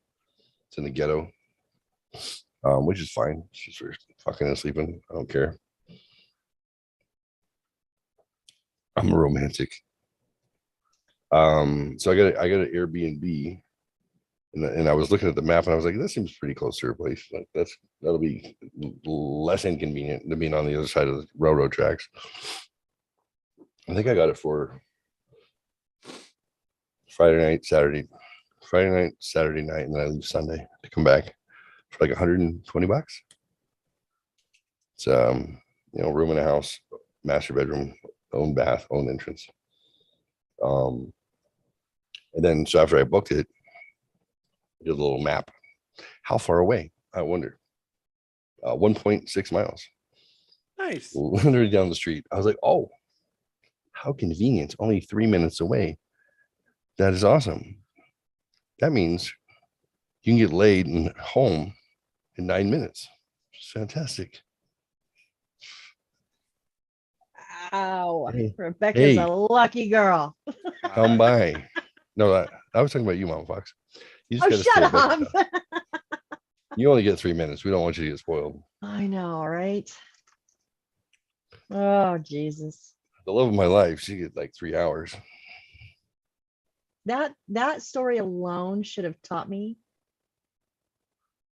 It's in the ghetto, which is fine. It's just for fucking and sleeping. I don't care. I'm a romantic. So I got an Airbnb, and I was looking at the map, and I was like, "That seems pretty close to her place. Like that'll be less inconvenient than being on the other side of the railroad tracks." I think I got it for Friday night, Saturday night, and then I leave Sunday to come back for like $120. It's room in a house, master bedroom, own bath, own entrance. And then so after I booked it, I did a little map. How far away? I wonder. 1.6 miles. Nice. Literally down the street. I was like, oh, how convenient. Only 3 minutes away. That is awesome. That means you can get laid and home in 9 minutes. It's fantastic. Ow. Hey. Rebecca's a lucky girl. Come by. No, I was talking about you, Mom Fox. You just Oh, gotta shut up. You only get 3 minutes. We don't want you to get spoiled. I know, right? Oh, Jesus. The love of my life, she get like 3 hours. That story alone should have taught me.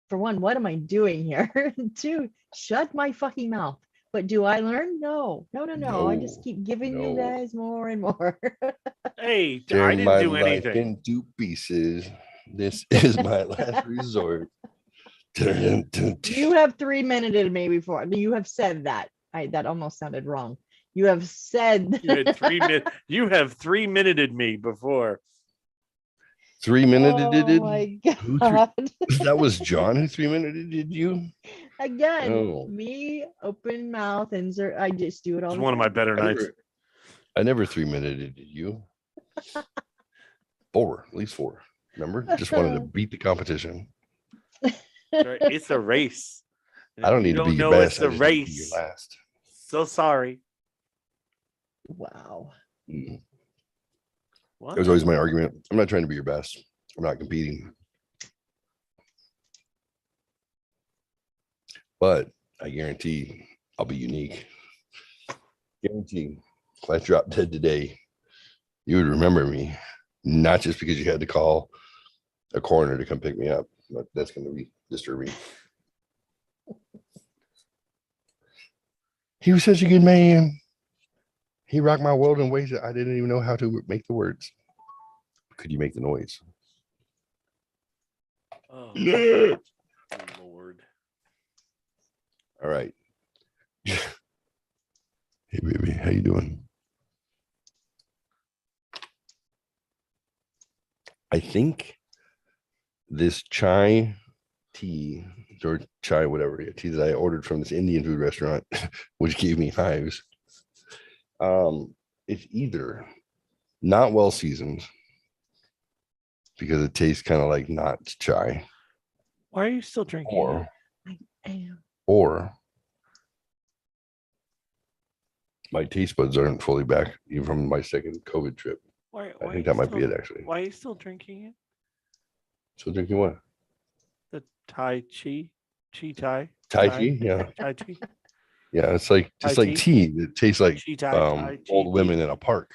For one, what am I doing here? Two, shut my fucking mouth. But do I learn? No. I just keep giving you guys more and more. Hey, Tear I didn't my do life anything. into pieces. This is my last resort. You have 3 minuted me before. You have said that. That almost sounded wrong. You have said You had 3 minutes. You have 3 minuted me before. 3 minuted. Oh my God. That was John who 3 minuted you. Again, Oh. me open mouth insert. I just do it all. It's the one of my time. better nights. I never 3 minuted you. 4, at least 4. Remember? Just wanted to beat the competition. Right? It's a race. I don't need to be your best. It's a I just need to be race. your last. So sorry. Wow. Mm. What? That was always my argument. I'm not trying to be your best. I'm not competing. But I guarantee I'll be unique. Guarantee if I drop dead today, you would remember me. Not just because you had to call a coroner to come pick me up. But that's going to be disturbing. He was such a good man. He rocked my world in ways that I didn't even know how to make the words. Could you make the noise? Oh, Yeah. Lord. All right. Hey, baby. How you doing? I think this chai tea or chai, whatever tea that I ordered from this Indian food restaurant, which gave me hives. It's either not well seasoned because it tastes kind of like not chai. Why are you still drinking? I am. Or my taste buds aren't fully back even from my second COVID trip. Why I think that might be it, actually. Why are you still drinking it? So drinking what? The Tai Chi? Tai Chi? Yeah. Tai Chi? Yeah, it's like just like tea. It tastes like old women in a park.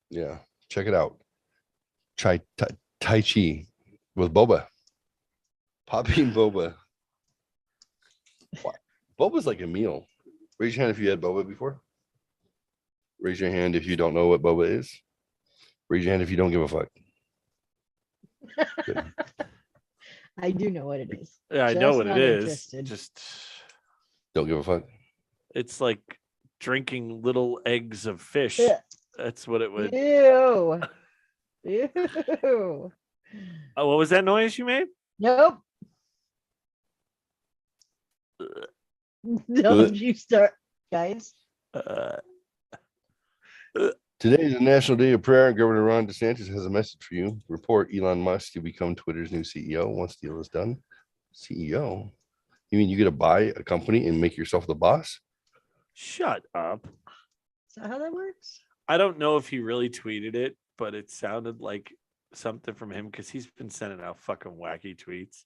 Yeah, check it out. Tai Chi with boba. Poppy and boba. Boba's like a meal. Raise your hand if you had boba before. Raise your hand if you don't know what boba is. Raise your hand if you don't give a fuck. Good. I do know what it is. Yeah, I know Just what it not is. interested. Just Don't give a fuck. it's like drinking little eggs of fish. Ugh. That's what it would. Ew. Ew. Oh, what was that noise you made? Nope. Don't you start, guys. Uh, Today is the National Day of Prayer, and Governor Ron DeSantis has a message for you. Report Elon Musk to become Twitter's new CEO once the deal is done. CEO? You mean you get to buy a company and make yourself the boss? Shut up. Is that how that works? I don't know if he really tweeted it, but it sounded like something from him because he's been sending out fucking wacky tweets.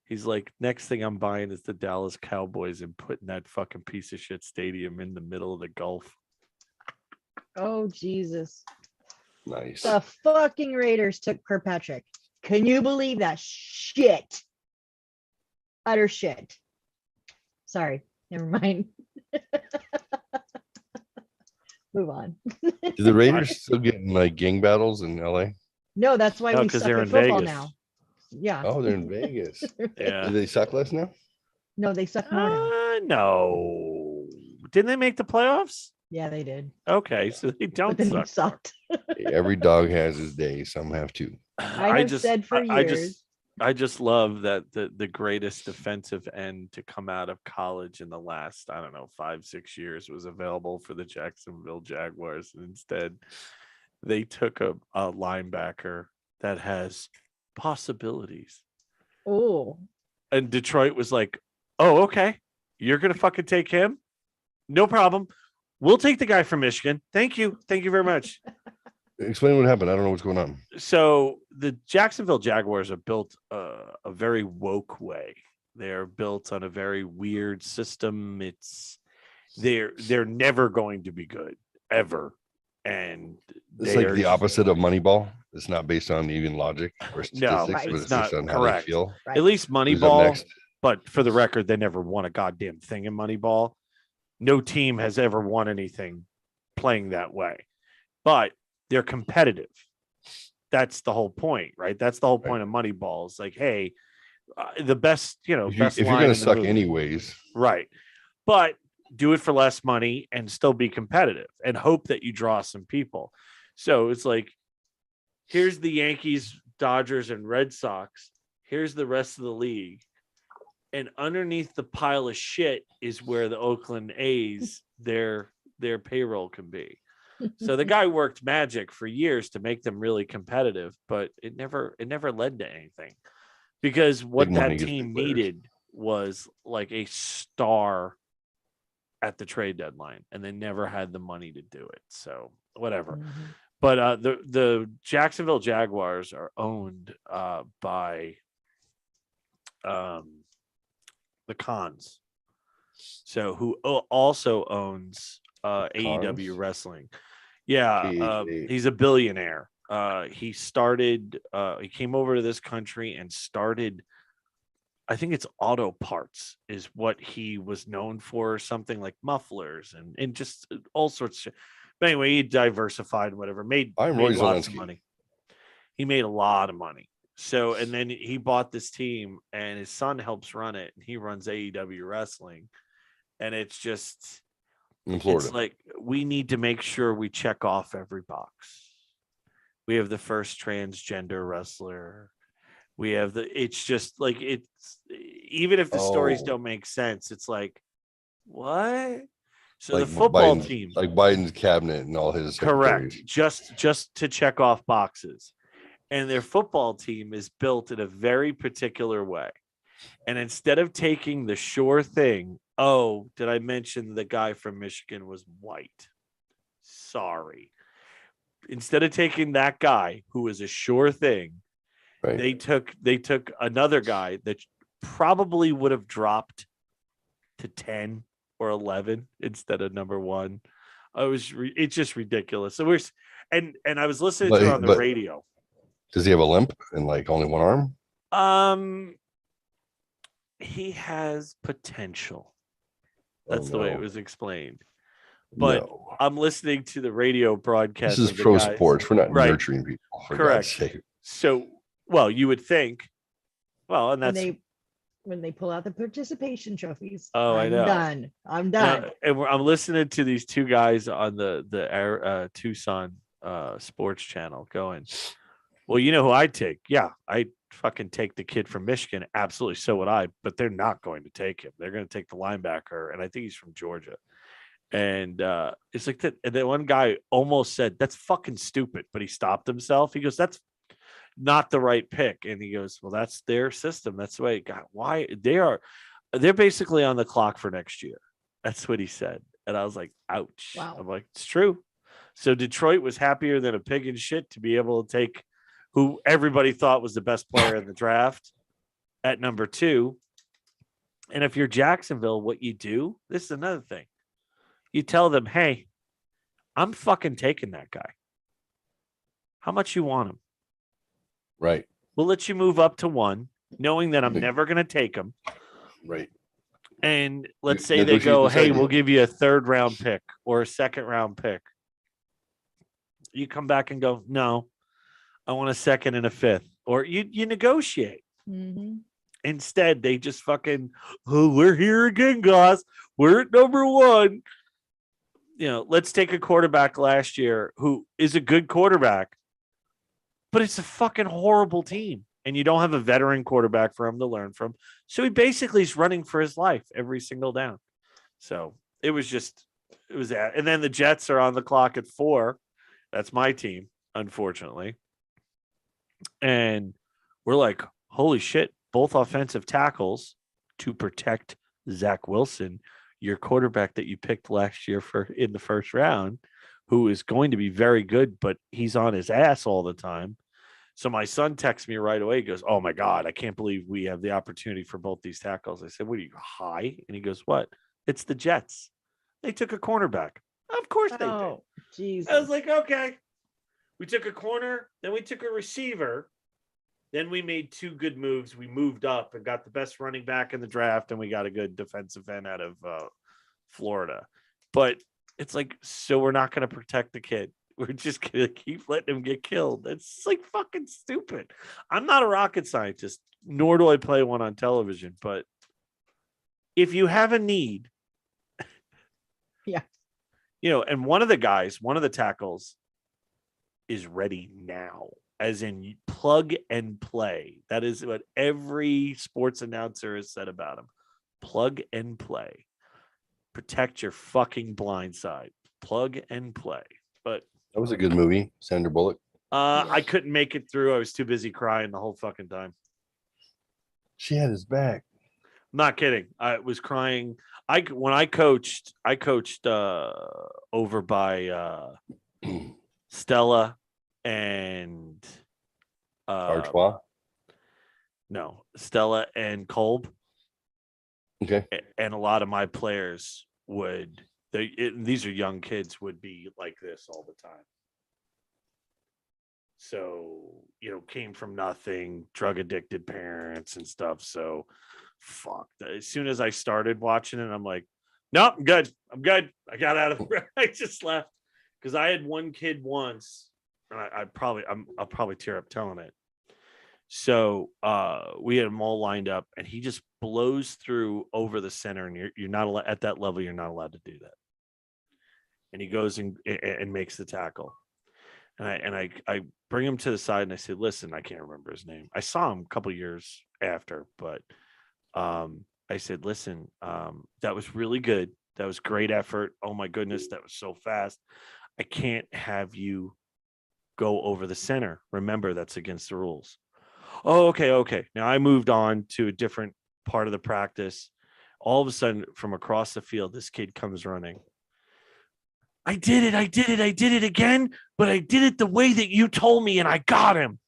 He's like, next thing I'm buying is the Dallas Cowboys and putting that fucking piece of shit stadium in the middle of the Gulf. Oh, Jesus. Nice. The fucking Raiders took Kirkpatrick. Can you believe that shit? Utter shit. Sorry. Never mind. Move on. Do the Raiders still getting like gang battles in LA? No, that's why No, we 'cause suck they're at in football Vegas. now. Yeah. Oh, they're in Vegas. Yeah. Do they suck less now? No, they suck more now. No. Didn't they make the playoffs? Yeah, they did. Okay, so they But don't then they suck. sucked. Every dog has his day. Some have two. I have said for years. I just love that the greatest defensive end to come out of college in the last, I don't know, 5-6 years was available for the Jacksonville Jaguars. And instead, they took a linebacker that has possibilities. Oh, And Detroit was like, oh, okay. You're going to fucking take him? No problem. We'll take the guy from Michigan. Thank you. Thank you very much. Explain what happened. I don't know what's going on. So the Jacksonville Jaguars are built a very woke way. They're built on a very weird system. They're never going to be good ever, and It's like the opposite of Moneyball. It's not based on even logic or statistics, right. but It's it's not based on how they correct. feel. right. At least Who's up Moneyball. next? But for the record, they never won a goddamn thing in Moneyball. No team has ever won anything playing that way, but they're competitive. That's the whole point, right? That's the whole point of Moneyball. It's like, hey, the best, If you're line going in to the suck movie. anyways, Right. But do it for less money and still be competitive and hope that you draw some people. So it's like, here's the Yankees, Dodgers, and Red Sox. Here's the rest of the league. And underneath the pile of shit is where the Oakland A's, their payroll can be. So the guy worked magic for years to make them really competitive, but it never led to anything. Because what Big money that gets team big players. needed was like a star at the trade deadline, and they never had the money to do it. So whatever. Mhm. But the Jacksonville Jaguars are owned by the Khans. So who also owns AEW Khans? Wrestling. Yeah, KHA. he's a billionaire. He came over to this country and started, I think it's auto parts is what he was known for, something like mufflers and just all sorts of shit. But anyway, he diversified, whatever, made Roy lots of Zelensky. money. He made a lot of money. So, and then he bought this team and his son helps run it. And he runs AEW Wrestling. And it's just, in Florida. it's like, we need to make sure we check off every box. We have the first transgender wrestler. We have it's just like, it's, even if the stories Oh. don't make sense, it's like, what? So Like the football Biden's- team. like Biden's cabinet and all his Correct. secretaries. Just to check off boxes. And their football team is built in a very particular way. And instead of taking the sure thing, oh, did I mention the guy from Michigan was white? Sorry. Instead of taking that guy who was a sure thing, Right. they took another guy that probably would have dropped to 10 or 11 instead of number 1. It's just ridiculous. So and I was listening to it on the radio. Does he have a limp and like only one arm? He has potential. That's Oh, the way no. it was explained. But No. I'm listening to the radio broadcast. This is of the pro guys. sports. We're not Right. nurturing people. For Correct. God's sake. So, well, you would think, Well, and that's when they pull out the participation trophies. Oh, I know. I'm done. I'm listening to these two guys on the Tucson sports channel going, well, you know who I'd take? Yeah, I'd fucking take the kid from Michigan. Absolutely. So would I, but they're not going to take him. They're going to take the linebacker. And I think he's from Georgia. And it's like that. And then one guy almost said, that's fucking stupid, but he stopped himself. He goes, that's not the right pick. And he goes, well, that's their system. That's the way it got. Why they're basically on the clock for next year. That's what he said. And I was like, ouch. Wow. I'm like, it's true. So Detroit was happier than a pig in shit to be able to take who everybody thought was the best player in the draft at number 2. And if you're Jacksonville, what you do, this is another thing. You tell them, hey, I'm fucking taking that guy. How much you want him? Right. We'll let you move up to 1, knowing that I'm never going to take him. Right. And let's say they go, hey, we'll give you a 3rd round pick or a 2nd round pick. You come back and go, no, I want a 2nd and a 5th. Or you negotiate. Mm-hmm. Instead, they just fucking, oh, we're here again, guys. We're at number 1. You know, let's take a quarterback last year who is a good quarterback, but it's a fucking horrible team. And you don't have a veteran quarterback for him to learn from. So he basically is running for his life every single down. So it was that. And then the Jets are on the clock at 4. That's my team, unfortunately. And we're like, holy shit, both offensive tackles to protect Zach Wilson, your quarterback that you picked last year in the 1st round, who is going to be very good, but he's on his ass all the time. So my son texts me right away. He goes, oh my God, I can't believe we have the opportunity for both these tackles. I said, what are you, high? And he goes, what? It's the Jets. They took a cornerback. Of course they did. Jesus. I was like, okay. We took a corner, then we took a receiver. Then we made 2 good moves. We moved up and got the best running back in the draft, and we got a good defensive end out of Florida. But it's like, so we're not going to protect the kid. We're just going to keep letting him get killed. It's like fucking stupid. I'm not a rocket scientist, nor do I play one on television. But if you have a need, yeah, you know, and one of the tackles is ready now, as in plug and play. That is what every sports announcer has said about him. Plug and play. Protect your fucking blind side. Plug and play. But that was a good movie, Sandra Bullock. I couldn't make it through. I was too busy crying the whole fucking time. She had his back. I'm not kidding. I was crying. When I coached over by Stella and Artois. No, Stella and Kolb. Okay. And a lot of my players these are young kids, would be like this all the time. So, you know, came from nothing, drug addicted parents and stuff. So fuck. As soon as I started watching it, I'm like, nope, I'm good. I got out of there. I just left because I had one kid once. And I'll probably tear up telling it. So we had them all lined up, and he just blows through over the center, and you're not allowed, at that level. You're not allowed to do that. And he goes and makes the tackle, and I bring him to the side, and I said, "Listen, I can't remember his name. I saw him a couple years after, but I said, listen, that was really good. That was great effort. Oh my goodness, that was so fast. I can't have you go over the center. Remember, that's against the rules." Oh, okay. Now I moved on to a different part of the practice. All of a sudden, from across the field, this kid comes running. I did it again, but I did it the way that you told me, and I got him.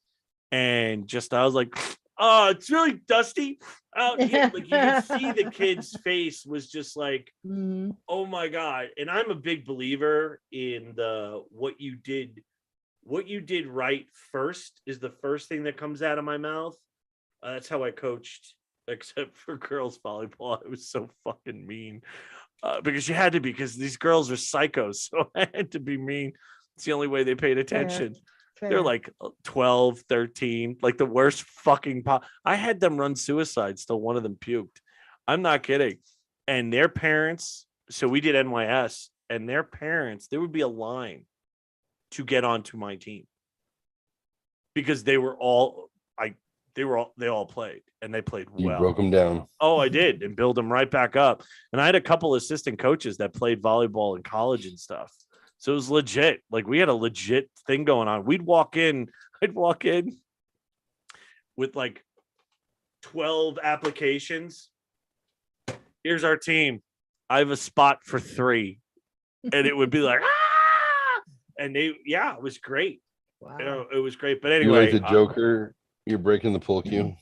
And I was like, oh, it's really dusty out here. Like, you could see the kid's face was just like, oh my God. And I'm a big believer in what you did right first is the first thing that comes out of my mouth. That's how I coached, except for girls volleyball. It was so fucking mean because you had to be, because these girls are psychos. So I had to be mean. It's the only way they paid attention. Fair. They're like 12, 13, like the worst fucking pop. I had them run suicide till one of them puked. I'm not kidding. And their parents, so we did NYS, and their parents, there would be a line to get onto my team because they all played and they played You well. broke them down. Oh, I did, and build them right back up. And I had a couple assistant coaches that played volleyball in college and stuff. So it was legit. Like we had a legit thing going on. I'd walk in with like 12 applications. Here's our team. I have a spot for 3. And it would be like, ah! And it was great. Wow. You know, it was great. But You anyway, like the Joker? You're breaking the pool cue.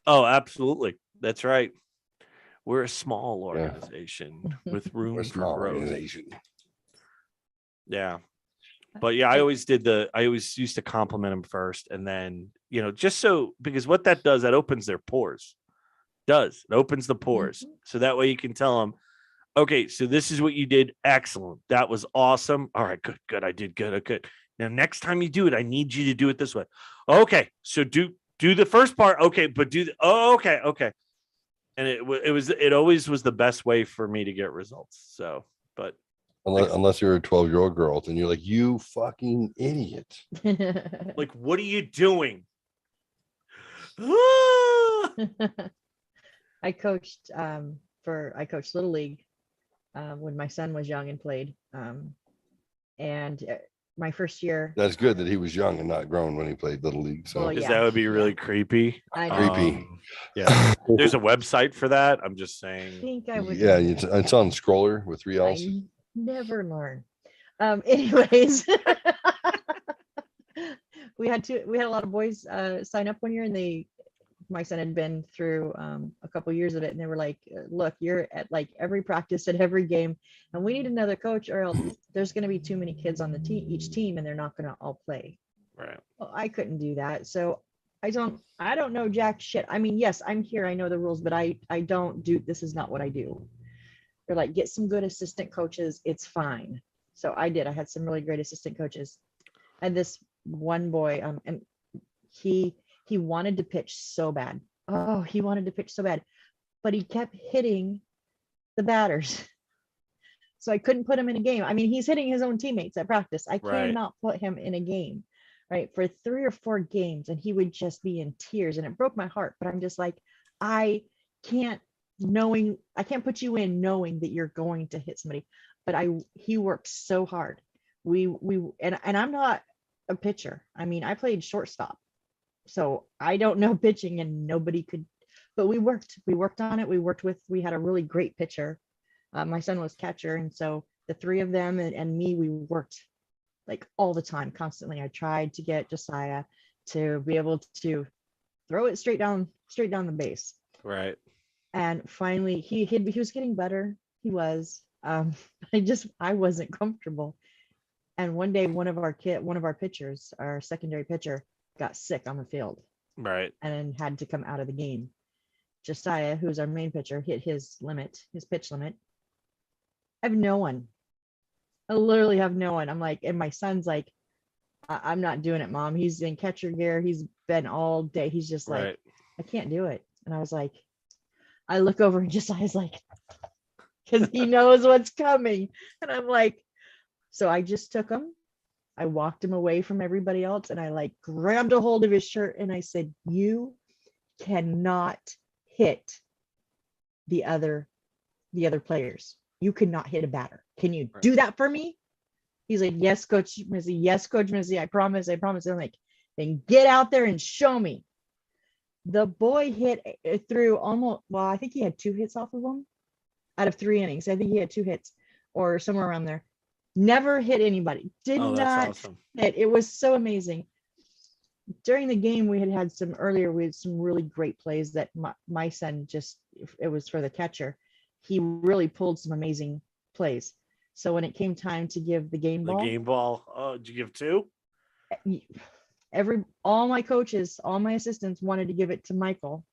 Oh, absolutely. That's right. We're a small organization with room We're a for small growth. organization. Yeah. But yeah, I always used to compliment them first. And then, you know, just so, because what that does, that opens their pores. It opens the pores. So that way you can tell them, okay, so this is what you did. Excellent. That was awesome. All right, good. I did good. Okay. Now, next time you do it, I need you to do it this way. Okay. So do the first part. Okay. But okay. And it always was the best way for me to get results. So, but Unless you're a 12-year-old girl, then you're like, you fucking idiot. like, what are you doing? I coached Little League when my son was young and played. And my first year. That's good that he was young and not grown when he played Little League. So Well, Because that would be really creepy. I know. creepy. Yeah. There's a website for that. I'm just I saying. think I would. Yeah, it's on Scroller with 3 L's. I never learn. Anyways, we had a lot of boys sign up one year, and my son had been through a couple years of it, and they were like, look, you're at like every practice, at every game, and we need another coach, or else there's going to be too many kids on the team, each team, and they're not going to all play. Right. Well, I couldn't do that. So I don't know jack shit. I mean, yes, I'm here, I know the rules, but I don't do, this is not what I do. They're like, get some good assistant coaches, it's fine. So I had some really great assistant coaches. And this one boy, and he wanted to pitch so bad. Oh, he wanted to pitch so bad, but he kept hitting the batters. So I couldn't put him in a game. I mean, he's hitting his own teammates at practice. I cannot put him in a game, right? For 3 or 4 games, and he would just be in tears, and it broke my heart. But I'm just like, I can't put you in knowing that you're going to hit somebody. But he worked so hard. And I'm not a pitcher. I mean, I played shortstop. So I don't know pitching, and nobody could, but we worked on it. We had a really great pitcher. My son was catcher. And so the 3 of them and me, we worked like all the time, constantly. I tried to get Josiah to be able to throw it straight down the base. Right. And finally he was getting better. He was, I wasn't comfortable. And one day, one of our pitchers, our secondary pitcher, got sick on the field. Right. And had to come out of the game. Josiah, who's our main pitcher, hit his pitch limit. I have no one. I literally have no one. I'm like, and my son's like, I'm not doing it, Mom. He's in catcher gear. He's been all day. He's just like, I can't do it. And I was like, I look over and Josiah's like, because he knows what's coming. And I'm like, so I just took him. I walked him away from everybody else, and I like grabbed a hold of his shirt and I said, you cannot hit the other players. You cannot hit a batter. Can you do that for me? He's like, yes, Coach Missy. Yes, Coach Missy. I promise. I'm like, then get out there and show me. The boy hit through I think he had 2 hits off of him out of 3 innings. I think he had 2 hits or somewhere around there. Never hit anybody. Did not awesome. hit. It was so amazing. During the game, we had some really great plays that my son it was for the catcher. He really pulled some amazing plays. So when it came time to give the game ball. Oh, did you give 2? All my coaches, all my assistants wanted to give it to Michael,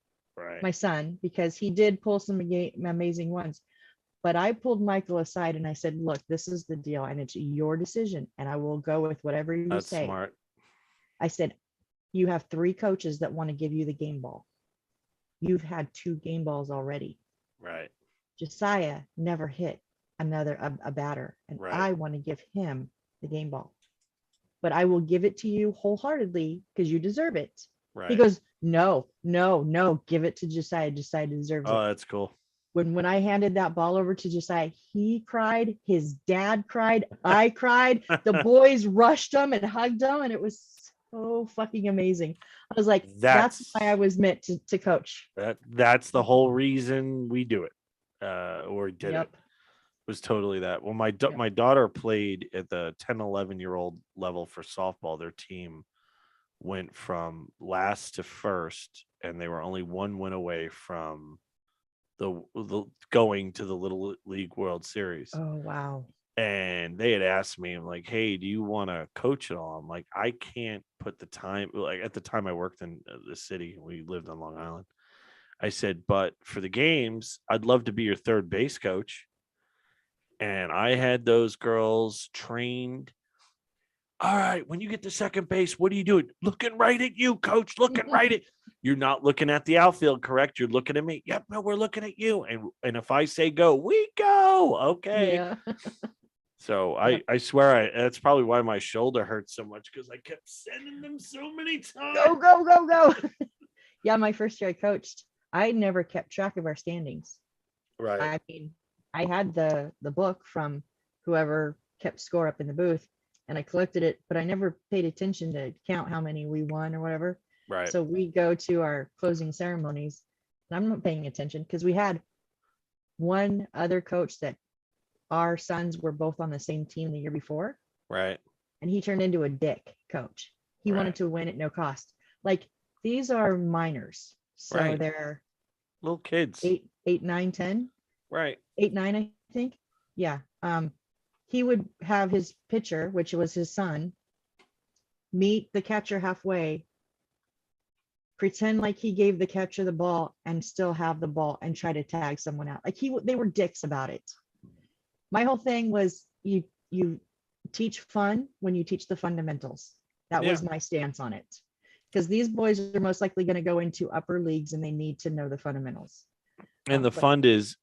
my son, because he did pull some amazing ones. But I pulled Michael aside and I said, look, this is the deal, and it's your decision, and I will go with whatever you say. Smart. I said, you have 3 coaches that want to give you the game ball. You've had 2 game balls already. Right. Josiah never hit a batter, and Right. I want to give him the game ball. But I will give it to you wholeheartedly because you deserve it. Right. He goes, no, give it to Josiah. Josiah deserves Oh, it. that's cool. When I handed that ball over to Josiah, he cried, his dad cried, I cried, the boys rushed him and hugged him, and it was so fucking amazing. I was like, that's why I was meant to coach. That's the whole reason we do it. Or did Yep. it. Was totally that. Well, my daughter played at the 10, 11-year-old level for softball. Their team went from last to first, and they were only 1 win away from the going to the Little League World Series. Oh, wow. And they had asked me, I'm like, hey, do you want to coach it all? I'm like, I can't put the time. Like at the time I worked in the city, we lived on Long Island. I said, but for the games, I'd love to be your third base coach. And I had those girls trained. All right, when you get to second base, what are you doing? Looking right at you, coach. Looking right at you're not looking at the outfield, correct? You're looking at me. Yep, no, we're looking at you. And if I say go, we go. Okay. Yeah. So I swear that's probably why my shoulder hurts so much, because I kept sending them so many times. Go. Yeah, my first year I coached, I never kept track of our standings. Right. I mean, I had the book from whoever kept score up in the booth, and I collected it, but I never paid attention to count how many we won or whatever. Right. So we go to our closing ceremonies, and I'm not paying attention because we had one other coach that our sons were both on the same team the year before. Right. And he turned into a dick coach. He wanted to win at no cost. Like, these are minors. So Right. they're little kids. 8, 9, 10. Right. 8, 9, I think. Yeah. He would have his pitcher, which was his son, meet the catcher halfway, pretend like he gave the catcher the ball and still have the ball and try to tag someone out. Like they were dicks about it. My whole thing was you teach fun when you teach the fundamentals. That was my stance on it. Because these boys are most likely going to go into upper leagues and they need to know the fundamentals. And the fun is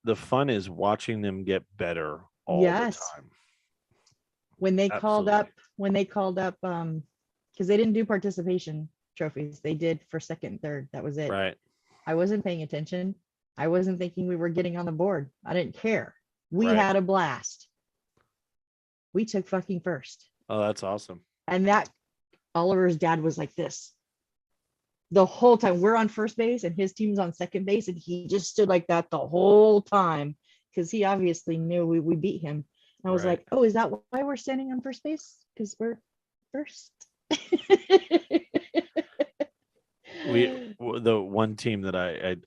watching them get better all the time. When they called up, because they didn't do participation trophies, they did for second and third. That was it. Right. I wasn't paying attention. I wasn't thinking we were getting on the board. I didn't care. We had a blast. We took fucking first. Oh, that's awesome. And that Oliver's dad was like this the whole time. We're on first base and his team's on second base, and he just stood like that the whole time because he obviously knew we beat him. And I was like, oh, is that why we're standing on first base? Because we're first. The one team that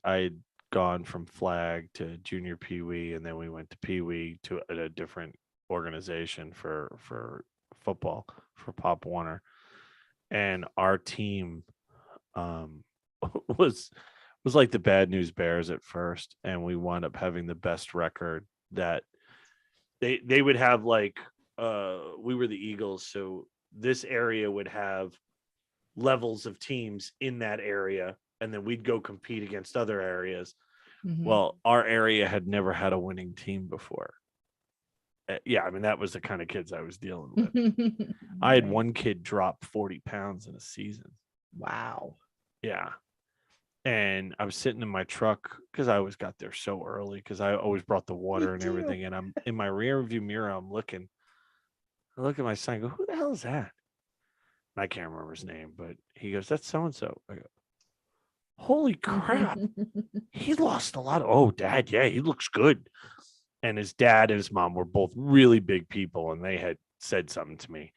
I'd gone from flag to junior Pee Wee, and then we went to Pee Wee to a different organization for football for Pop Warner, and our team was like the Bad News Bears at first, and we wound up having the best record. That they would have, like, we were the Eagles, so this area would have levels of teams in that area, and then we'd go compete against other areas. Mm-hmm. Well, our area had never had a winning team before. Yeah, I mean, that was the kind of kids I was dealing with. I had one kid drop 40 pounds in a season. Wow. Yeah. And I was sitting in my truck because I always got there so early because I always brought the water and everything. And I'm in my rear view mirror. I look at my son and go, who the hell is that? And I can't remember his name, but he goes, that's so-and-so. I go, holy crap. He lost a lot. Oh, Dad. Yeah, he looks good. And his dad and his mom were both really big people. And they had said something to me,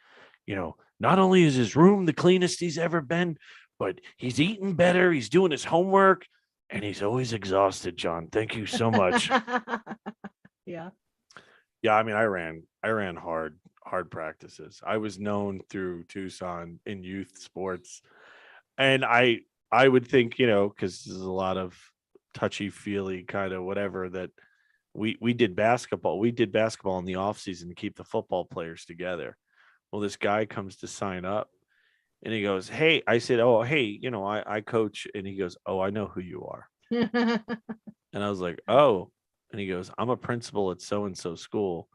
not only is his room the cleanest he's ever been, but he's eating better. He's doing his homework, and he's always exhausted, John. Thank you so much. Yeah. Yeah. I mean, I ran hard practices. I was known through Tucson in youth sports. And I would think, because there's a lot of touchy feely kind of whatever, that we did basketball. We did basketball in the off season to keep the football players together. Well, this guy comes to sign up, And he goes, hey, I said, oh, hey, I coach. And he goes, oh, I know who you are. And I was like, oh. And he goes, I'm a principal at so-and-so school.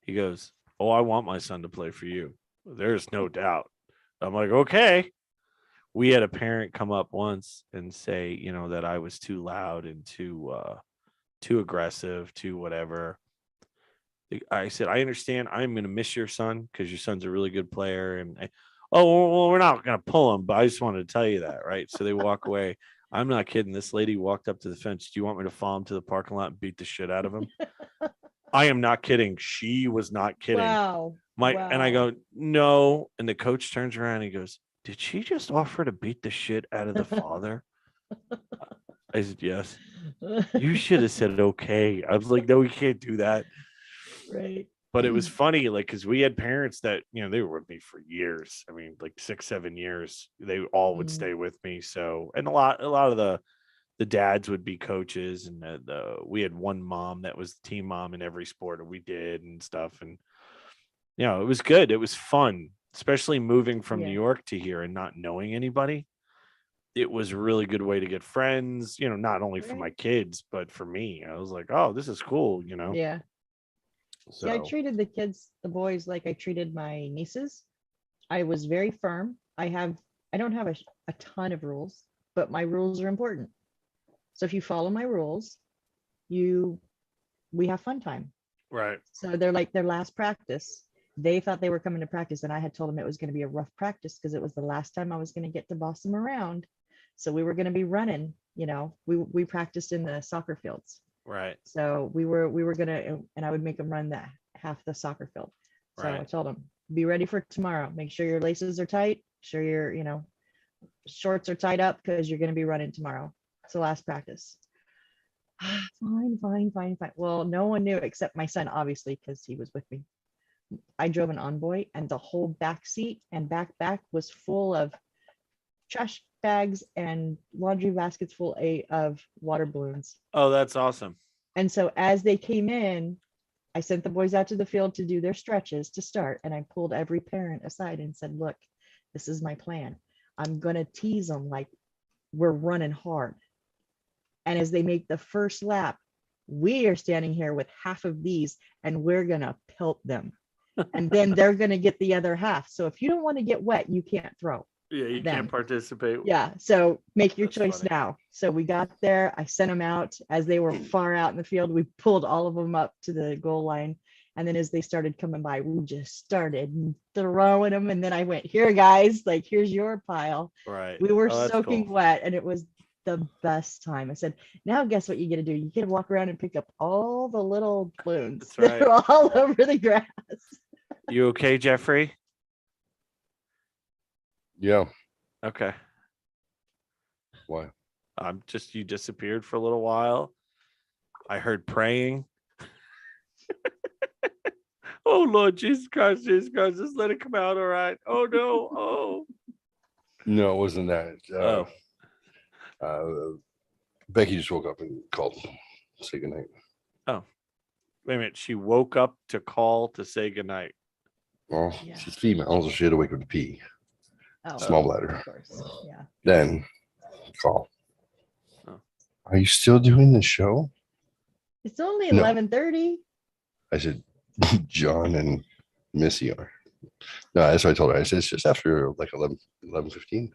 He goes, oh, I want my son to play for you. There's no doubt. I'm like, okay. We had a parent come up once and say, that I was too loud and too aggressive, too whatever. I said, I understand. I'm going to miss your son because your son's a really good player. And well, we're not going to pull him, but I just wanted to tell you that. Right. So they walk away. I'm not kidding. This lady walked up to the fence. Do you want me to follow him to the parking lot and beat the shit out of him? I am not kidding. She was not kidding. Wow. And I go, no. And the coach turns around and he goes, did she just offer to beat the shit out of the father? I said, yes. You should have said okay. I was like, no, we can't do that. Right. But it was funny, like, because we had parents that, they were with me for years. I mean, like 6-7 years. They all would stay with me. So, and a lot of the dads would be coaches, and we had one mom that was the team mom in every sport that we did and stuff. And it was good. It was fun, especially moving from New York to here and not knowing anybody. It was a really good way to get friends, not only for my kids, but for me. I was like, oh, this is cool, Yeah. So Yeah, I treated the boys like I treated my nieces. I was very firm. I don't have a ton of rules, but my rules are important. So if you follow my rules, we have fun time. Right. So they're like their last practice. They thought they were coming to practice, and I had told them it was going to be a rough practice because it was the last time I was going to get to boss them around. So we were going to be running, we practiced in the soccer fields. Right. So we were gonna, and I would make them run that half the soccer field. So Right. I told them, be ready for tomorrow. Make sure your laces are tight. Sure your shorts are tied up because you're gonna be running tomorrow. It's the last practice. Fine. Well, no one knew except my son, obviously, because he was with me. I drove an Envoy, and the whole back seat and back was full of trash bags and laundry baskets full of water balloons. Oh, that's awesome. And so as they came in, I sent the boys out to the field to do their stretches to start. And I pulled every parent aside and said, look, this is my plan. I'm going to tease them like we're running hard. And as they make the first lap, we are standing here with half of these and we're going to pelt them. And then they're going to get the other half. So if you don't want to get wet, you can't throw. Yeah, you them. can't participate. Yeah, so make your That's choice funny. now. So we got there. I sent them out as they were far out in the field. We pulled all of them up to the goal line. And then as they started coming by, we just started throwing them. And then I went, here, guys, like, here's your pile. Right. We were Oh, that's soaking cool. wet, and it was the best time. I said, now guess what you get to do? You get to walk around and pick up all the little balloons That's that right. are all over the grass. You okay, Jeffrey? Yeah. Okay. Why? You disappeared for a little while. I heard praying. Oh Lord Jesus Christ, just let it come out. All right. Oh no. Oh. No, it wasn't that. Becky just woke up and called to say goodnight. Oh. Wait a minute. She woke up to call to say goodnight. Well, Yeah. she's female, so she had to wake up to pee. Oh, Small bladder. of course. Yeah. Then call. Oh. Are you still doing the show? It's only No. 11:30. I said, John and Missy are. No, that's what I told her. I said, it's just after like 11:15.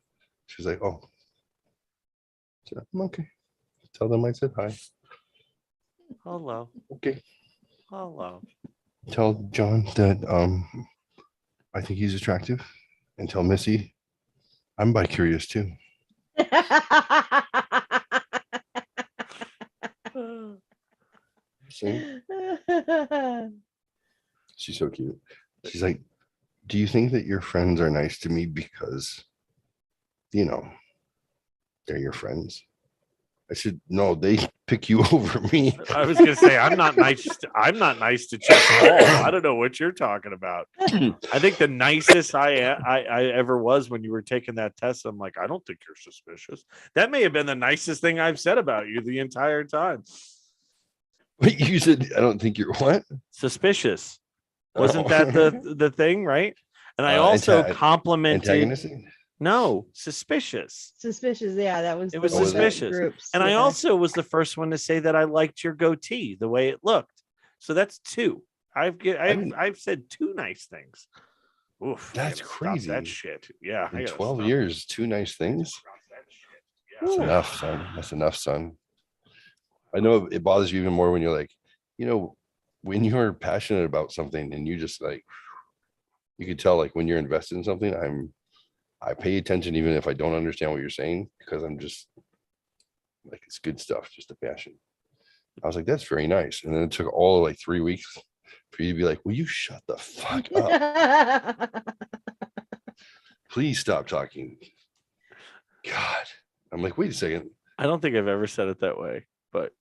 She's like, oh. I said, I'm okay. Tell them I said hi. Hello. Okay. Hello. Tell John that I think he's attractive. And tell Missy I'm bi-curious too. See? She's so cute. She's like, do you think that your friends are nice to me because, they're your friends? I said, no, they pick you over me. I was gonna say I'm not nice. I'm not nice to Chuck Hall. I don't know what you're talking about. I think the nicest I ever was when you were taking that test. I'm like, I don't think you're suspicious. That may have been the nicest thing I've said about you the entire time. But you said, I don't think you're what? Suspicious. Wasn't Oh. that the thing, right? And I also complimented. Antagonistic? No, suspicious. Suspicious. Yeah, that was. It was the one that suspicious. groups, And I yeah. also was the first one to say that I liked your goatee, the way it looked. So that's 2. I've said 2 nice things. Oof, I That's gotta stop crazy. that shit. Yeah, I In gotta 12 stop. years, 2 nice things. That's Ooh. enough, son. That's enough, son. I know it bothers you even more when you're like, when you're passionate about something and you just like, you could tell like when you're invested in something, I pay attention even if I don't understand what you're saying, because I'm just like, it's good stuff, just a passion. I was like, that's very nice. And then it took all like 3 weeks for you to be like, will you shut the fuck up? Please stop talking. God. I'm like, wait a second. I don't think I've ever said it that way, but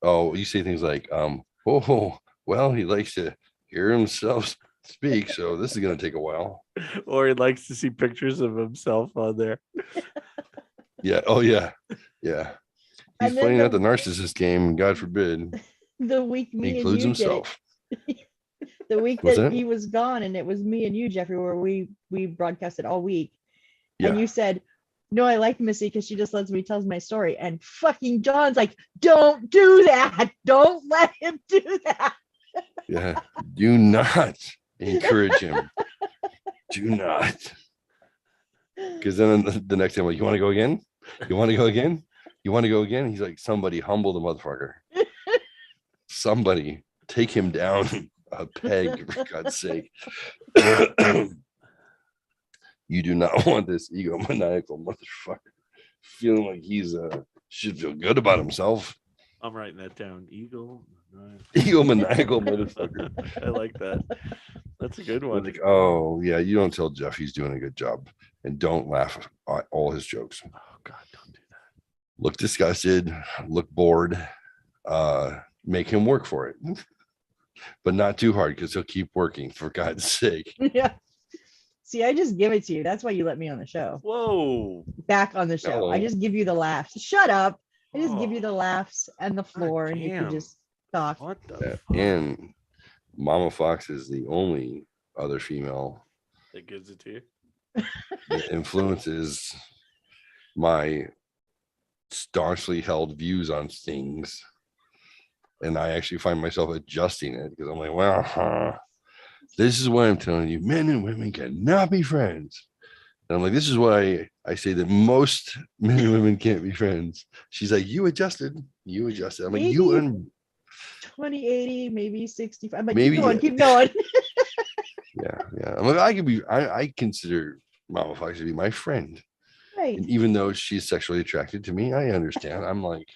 Oh, you say things like, oh, well, he likes to hear himself speak, so this is gonna take a while. or he likes to see pictures of himself on there. Yeah. Oh yeah. Yeah. He's And then playing at the narcissist game, God forbid. The week He me and includes you himself. did it. The week What's that that? he was gone, and it was me and you, Jeffrey, where we broadcasted all week. Yeah. And you said, no, I like Missy because she just lets me tell my story. And fucking John's like, don't do that. Don't let him do that. Yeah. Do not encourage him. Do not. Because then the next time, like, you want to go again? You want to go again? You want to go again? He's like, somebody humble the motherfucker. Somebody take him down a peg, for God's sake. You do not want this egomaniacal motherfucker feeling like he's should feel good about himself. I'm writing that down. Egomaniacal motherfucker. I like that. That's a good one. Like, oh yeah, you don't tell Jeff he's doing a good job, and don't laugh at all his jokes. Oh God, don't do that. Look disgusted, look bored, make him work for it, but not too hard, because he'll keep working, for God's sake. Yeah. See, I just give it to you. That's why you let me on the show. Whoa. Back on the show. Hello. I just give you the laughs. Shut up. I just give Oh. you the laughs and the floor, and you can damn. just talk. What the Yeah, fuck? and Mama Fox is the only other female That gives it to you. that influences my staunchly held views on things, and I actually find myself adjusting it, because I'm like, well, this is what I'm telling you, men and women cannot be friends. And I'm like, this is why I say that most men and women can't be friends. She's like, you adjusted. I'm like, you Maybe and 2080, maybe 65. I'm like, Maybe, keep going. yeah. I'm like, I consider Mama Fox to be my friend. Right. And even though she's sexually attracted to me, I understand. I'm like,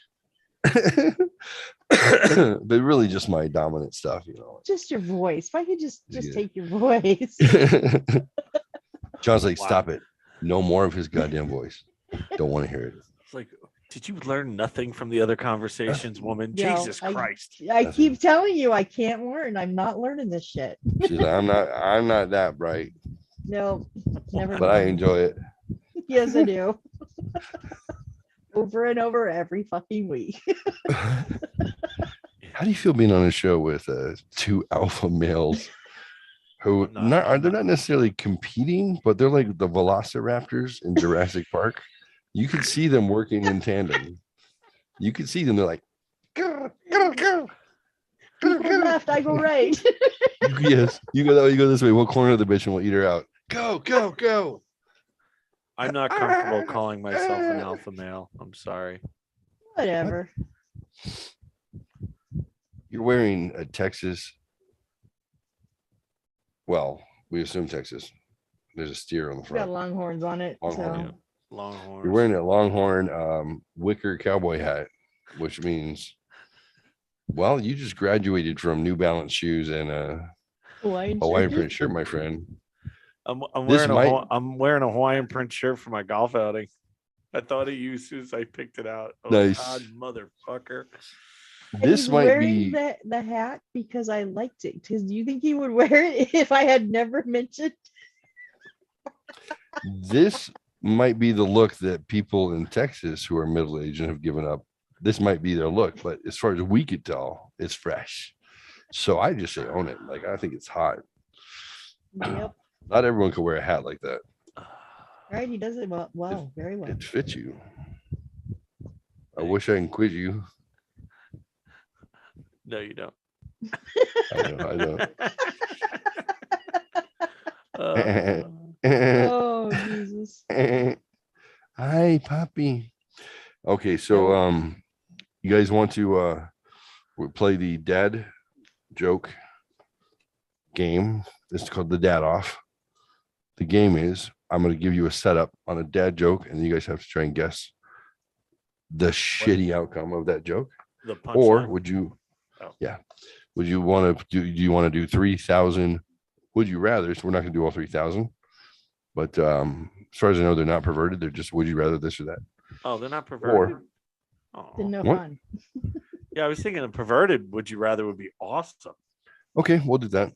but really just my dominant stuff, Just your voice. If I could just Yeah. take your voice. John's like, Wow. stop it. No more of his goddamn voice. Don't want to hear it. It's like, did you learn nothing from the other conversations, woman? No, Jesus Christ. I keep telling you, I can't learn. I'm not learning this shit. She's like, I'm not that bright, No, never. but I mind. enjoy it. Yes, I do. Over and over every fucking week. How do you feel being on a show with 2 alpha males who they're not necessarily competing, but they're like the velociraptors in Jurassic Park? You could see them working in tandem. You could see them. They're like, go. You go left, I go right. Yes, you go that way, you go this way. We'll corner the bitch and we'll eat her out. Go. I'm not comfortable calling myself an alpha male. I'm sorry. Whatever. You're wearing a Texas. Well, we assume Texas. There's a steer on the It's got front. longhorns on it. Longhorn, So. yeah. Longhorns. You're wearing a Longhorn wicker cowboy hat, which means, well, you just graduated from New Balance shoes and a Hawaiian Hawaiian shirt. print shirt, my friend. I'm This wearing might- I'm wearing a Hawaiian print shirt for my golf outing. I thought of you as soon as I picked it out. Oh, Nice. God, motherfucker. And This he's might wearing be the hat because I liked it. Because do you think he would wear it if I had never mentioned? this might be the look that people in Texas who are middle aged and have given up. This might be their look, but as far as we could tell, it's fresh. So I just say own it. Like, I think it's hot. Yep. Not everyone could wear a hat like that. Right? He does it well, very well. It fits you. I wish I can quit you. No, you don't. I know. Oh Jesus. Hi, Poppy. Okay, so you guys want to play the dad joke game? This is called the dad off. The game is I'm going to give you a setup on a dad joke, and you guys have to try and guess the shitty outcome of that joke. The punchline. Or would you? Oh. Yeah. Would you want to do? Do you want to do 3,000? Would you rather? So we're not going to do all 3,000. But as far as I know, they're not perverted. They're just would you rather this or that. Oh, they're not perverted. Didn't know What? fun. Yeah, I was thinking of perverted. Would you rather would be awesome. Okay, we'll do that.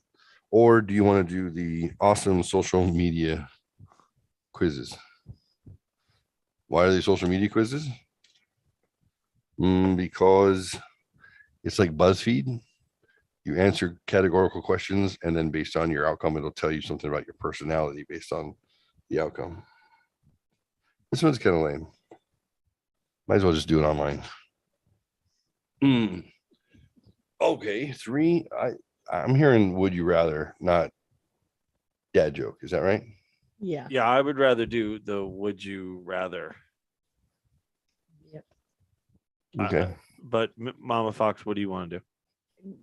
Or do you want to do the awesome social media quizzes? Why are they social media quizzes? Because it's like BuzzFeed. You answer categorical questions, and then based on your outcome, it'll tell you something about your personality based on the outcome. This one's kind of lame. Might as well just do it online. Okay, 3. I'm hearing would you rather, not dad joke. Is that right? Yeah. Yeah, I would rather do the would you rather. Yep. Okay. But Mama Fox, what do you want to do?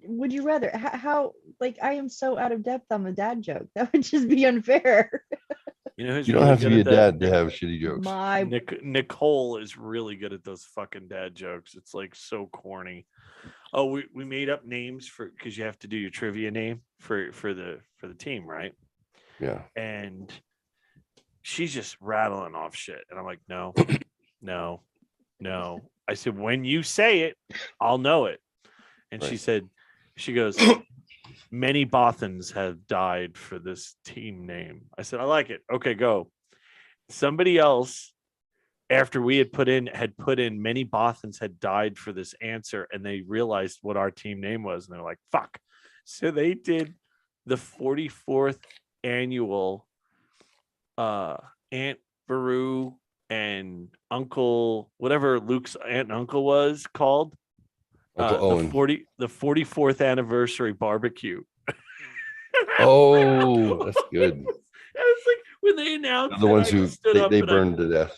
Would you rather? How? Like, I am so out of depth on the dad joke. That would just be unfair. You know who's You don't really have to good be a at that? dad to have shitty jokes. My Nicole is really good at those fucking dad jokes. It's like so corny. Oh, we made up names for because you have to do your trivia name for the team, right? Yeah. And she's just rattling off shit, and I'm like, no, no. I said, when you say it, I'll know it. And she Right. said, she goes, many Bothans have died for this team name. I said, I like it. Okay, go. Somebody else, after we had put in many Bothans had died for this answer, and they realized what our team name was, and they're like, fuck. So they did the 44th annual Aunt Beru and Uncle, whatever Luke's aunt and uncle was called. Uncle Owen. The 44th anniversary barbecue. Oh, that's good. I was like, when they announced The it, ones I who just stood up they and burned to death.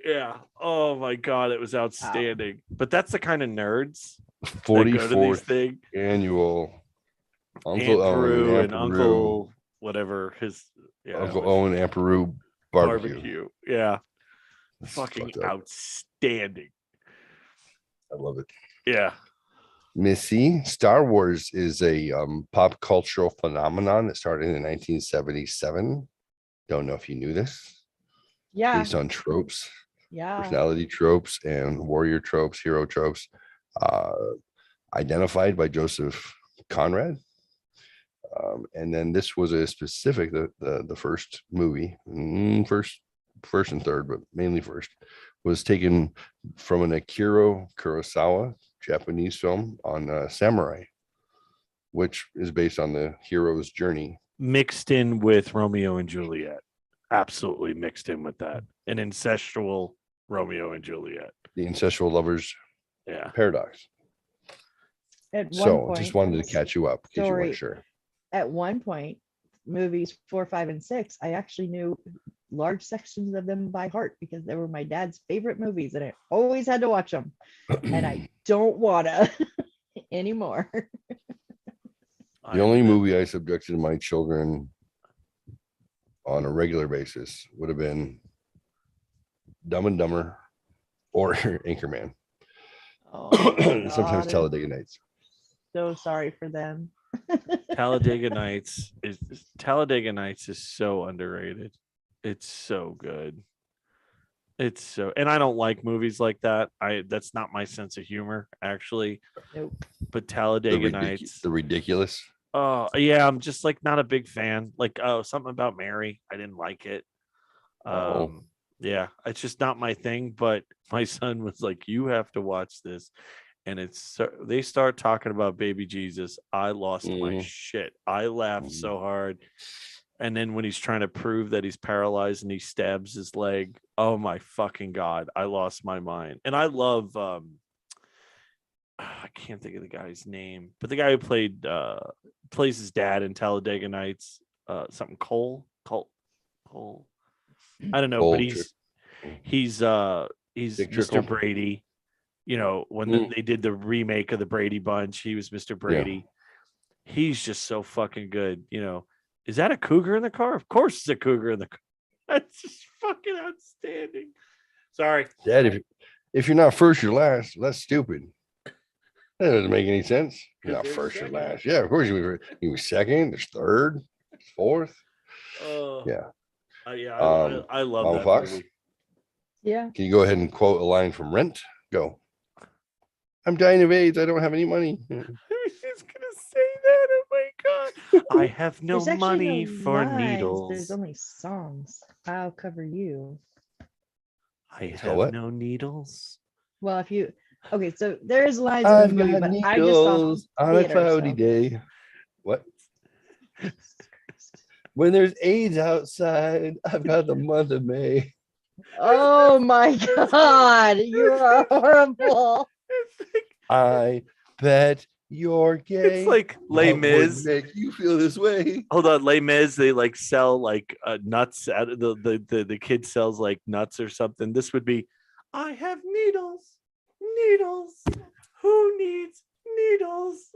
yeah. Oh my god, it was outstanding. But that's the kind of nerds that go to these 44th things. annual Aunt Uncle Owen Peru and and Aunt Peru, Uncle whatever his Uncle Owen and Peru barbecue. Yeah. That's Fucking fucked up. outstanding. I love it. Yeah. Missy, Star Wars is a pop cultural phenomenon that started in 1977. Don't know if you knew this. yeah. Based on tropes, Yeah. personality tropes, and warrior tropes, hero tropes, identified by Joseph Conrad. And then this was a specific the first movie, first and third, but mainly first, was taken from an Akira Kurosawa Japanese film on samurai, which is based on the hero's journey. Mixed in with Romeo and Juliet. Absolutely mixed in with that. An incestual Romeo and Juliet. The incestual lovers Yeah. paradox. At one So point, just wanted to catch you up in case you Sorry. weren't sure. At one point, movies 4, 5, and 6, I actually knew large sections of them by heart because they were my dad's favorite movies, and I always had to watch them. And I don't wanna anymore. The only movie I subjected my children on a regular basis would have been Dumb and Dumber or Anchorman. Oh, Sometimes God, Talladega Nights. so sorry for them. Talladega Nights is so underrated. It's so good. It's so, and I don't like movies like that. That's not my sense of humor, actually. Nope. But Talladega Nights, The ridiculous. oh yeah, I'm just like not a big fan. Like, oh, something about Mary, I didn't like it. Yeah, it's just not my thing. But my son was like, "You have to watch this," and they start talking about baby Jesus. I lost my shit. I laughed so hard. And then when he's trying to prove that he's paralyzed and he stabs his leg, oh my fucking God, I lost my mind. And I love, I can't think of the guy's name, but the guy who plays his dad in Talladega Nights, something Cole. I don't know, Cole but he's Dick Mr. Trickle. Brady. You know, when they did the remake of the Brady Bunch, he was Mr. Brady. He's just so fucking good. You know, is that a cougar in the car? Of course, it's a cougar in the car. That's just fucking outstanding. Sorry, Dad. If you're not first, you're last. That's stupid. That doesn't make any sense. You're not first, you're last. Yeah, of course you were second. There's third, fourth. Yeah. I love Mama that Fox? movie. Yeah. Can you go ahead and quote a line from Rent? Go. I'm dying of AIDS. I don't have any money. I was just gonna say that. Oh my God. I have no There's actually money no for lines, needles. There's only songs. I'll cover you. I It's called have what? no needles. Well, if you okay, so there is lines in I've the movie, got but I just saw needles on a theater, cloudy so- day. What? When there's AIDS outside, I've got the month of May. Oh my God, you are horrible. I bet you're gay. It's like Les What would Mis. make you feel this way? Hold on, Les Mis. They like sell like nuts out of the kid sells like nuts or something. This would be, I have needles. Who needs needles?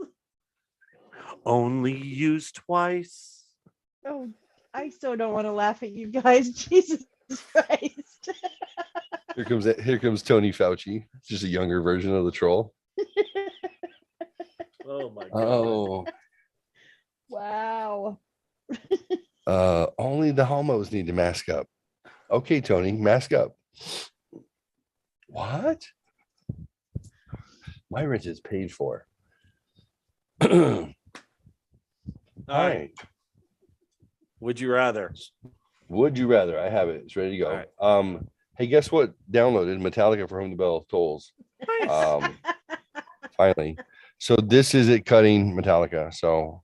Only use twice. Oh, I still don't want to laugh at you guys. Jesus Christ. Here comes Tony Fauci, just a younger version of the troll. Oh my God. Oh, Wow. only the homos need to mask up. Okay, Tony, mask up. What? My rent is paid for. All right. Would you rather? Would you rather? I have it. It's ready to go. All Hey, guess what? Downloaded Metallica for Whom the Bell Tolls. Finally. So this is it cutting Metallica. So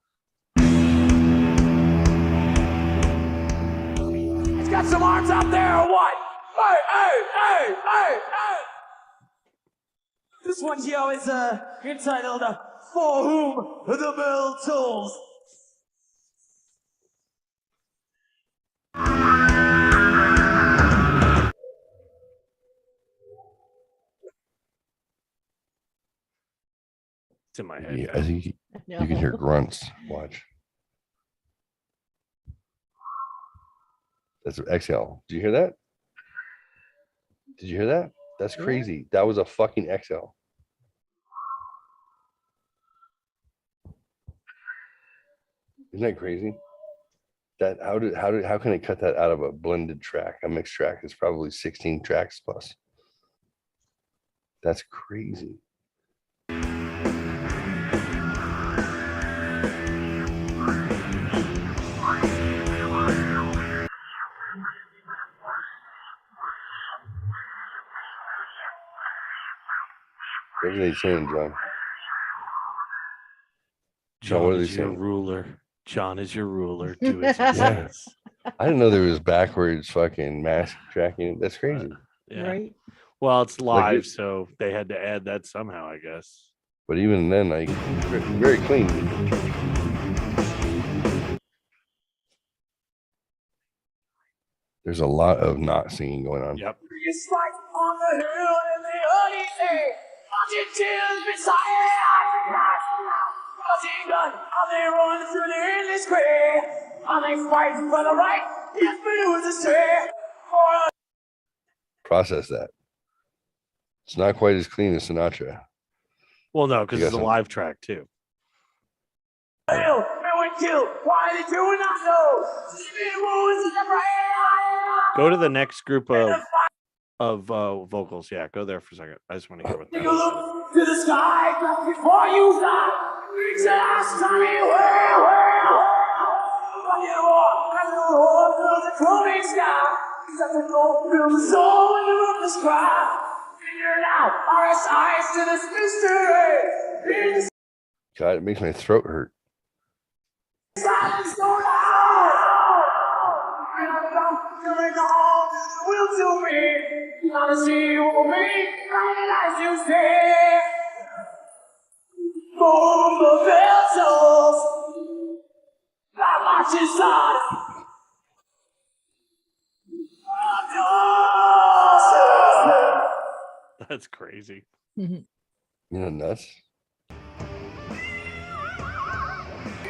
It's got some arms out there or what? Hey! This one here is entitled For Whom the Bell Tolls. It's in my head. yeah, I think you can hear grunts. Watch. That's an exhale. Did you hear that? Did you hear that? That's crazy. That was a fucking exhale. Isn't that crazy? That how can it cut that out of a blended track, a mixed track? It's probably 16 tracks plus. That's crazy. What are they saying, John? John what are is they your saying? ruler. John is your ruler. Do as he Yeah. says. I didn't know there was backwards fucking mask tracking. That's crazy. Yeah. Right? Well, it's live, it- so they had to add that somehow, I guess. But even then, like very clean. There's a lot of not singing going on. Yep. It's like on the hill in the early day. Watching tears beside Watching gun, how they run through the endless gray. How they fight for the right, yes, but it was a stray. Process that. It's not quite as clean as Sinatra. Well, no, because You got it's a some- live track too. Hell, they were killed. Why they do not know? Sleeping wounds in the brain. Go to the next group of vocals. Yeah, go there for a second. I just want to hear what Take that a is. look to the sky just before you stop. Reach the last time you I know all through the clothing sky. Something go feel the soul when you look the sky. Figure it out. RSI's to this mystery. God, it makes my throat hurt. Silence so loud. me. Wanna see you with me. As you say. From the vessels. That much is on. That's crazy. You know, nuts.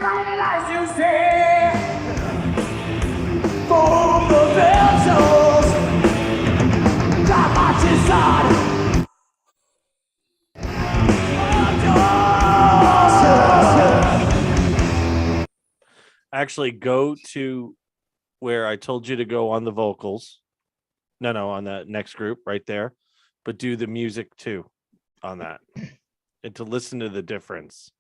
As you say. From the vessels. That much is on. Actually, go to where I told you to go on the vocals. No, on that next group right there. But do the music too on that. And to listen to the difference.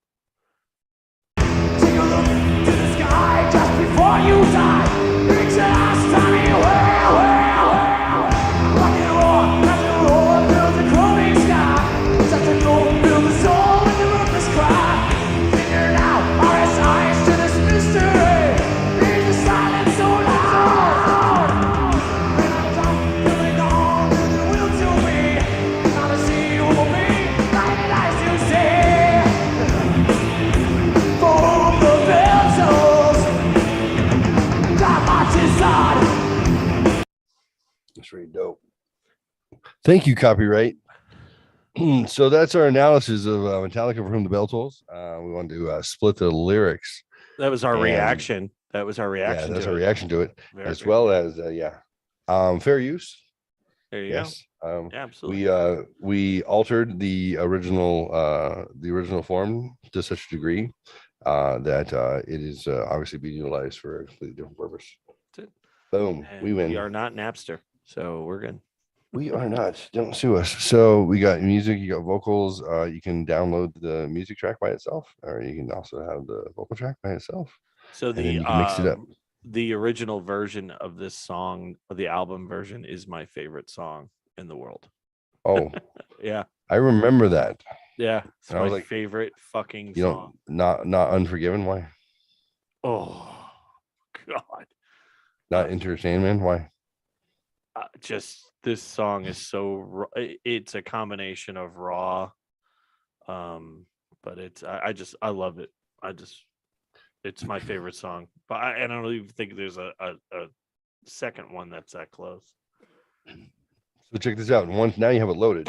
Take a look to the sky just before you die. Picture us standing where. Rock and roll, rock and roll, build the glowing sky. Such a glow, build the soul when the ruthless cry. Figure it out, RSI's to this mystery. Leave the silence so loud. When I'm done, coming on, with the will to be. Wanna see you with me, like it as you say. From the vessels, that much is on. That's really dope. Thank you, copyright. So that's our analysis of Metallica from the Bell Tolls. We wanted to split the lyrics. That was our And- reaction. That was our reaction. Yeah, that's to our it. reaction to it, Very as good. well as fair use. There you Yes. go. Yeah, absolutely. We altered the original form to such a degree that it is obviously being utilized for a completely different purpose. That's it. Boom, And we win. We are not Napster, so we're good. We are not. Don't sue us. So we got music, you got vocals. You can download the music track by itself, or you can also have the vocal track by itself. So And then you can mix it up. The original version of this song, the album version, is my favorite song in the world. Oh, Yeah, I remember that. yeah, it's And I my was like, favorite fucking You song. know, not Unforgiven. Why? Oh God, Not Enter Sandman. Why? just this song is so. It's a combination of raw, but it's I love it. It's my favorite song. But I don't even think there's a second one that's that close. So check this out. Once now you have it loaded.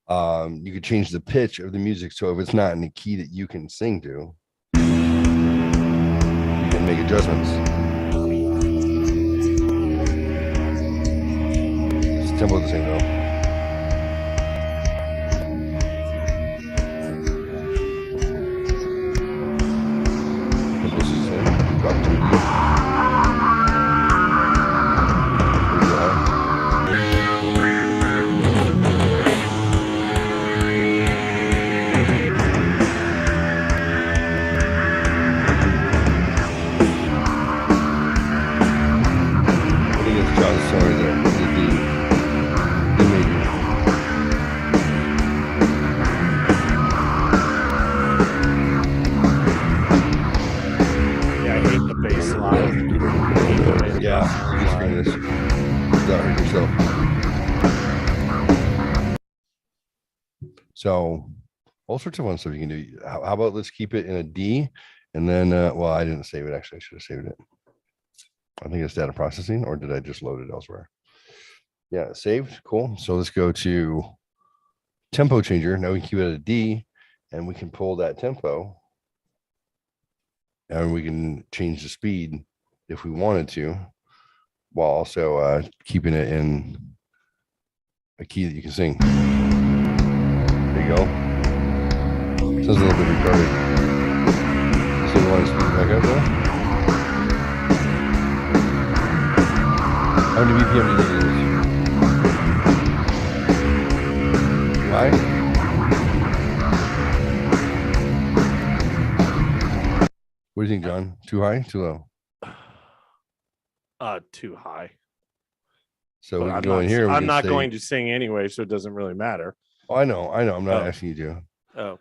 You could change the pitch of the music. So if it's not in the key that you can sing to, you can make adjustments. It's tempo the same though. Tempo's the same. Drop to a D. So all sorts of fun stuff you can do. How about let's keep it in a D, and then well, I didn't save it. Actually, I should have saved it. I think it's data processing, or did I just load it elsewhere? Yeah, saved. Cool. So let's go to tempo changer. Now we can keep it at a D, and we can pull that tempo, and we can change the speed if we wanted to, while also keeping it in a key that you can sing. There you go. Sounds a little bit retarded. So you want to speed it back up though? How many BPM do you think it is? Why? What do you think, John? Too high? Too low? Too high. So But we can I'm go not, in here. And we I'm can not say, going to sing anyway, so it doesn't really matter. Oh, I know. I'm not asking you to. Oh.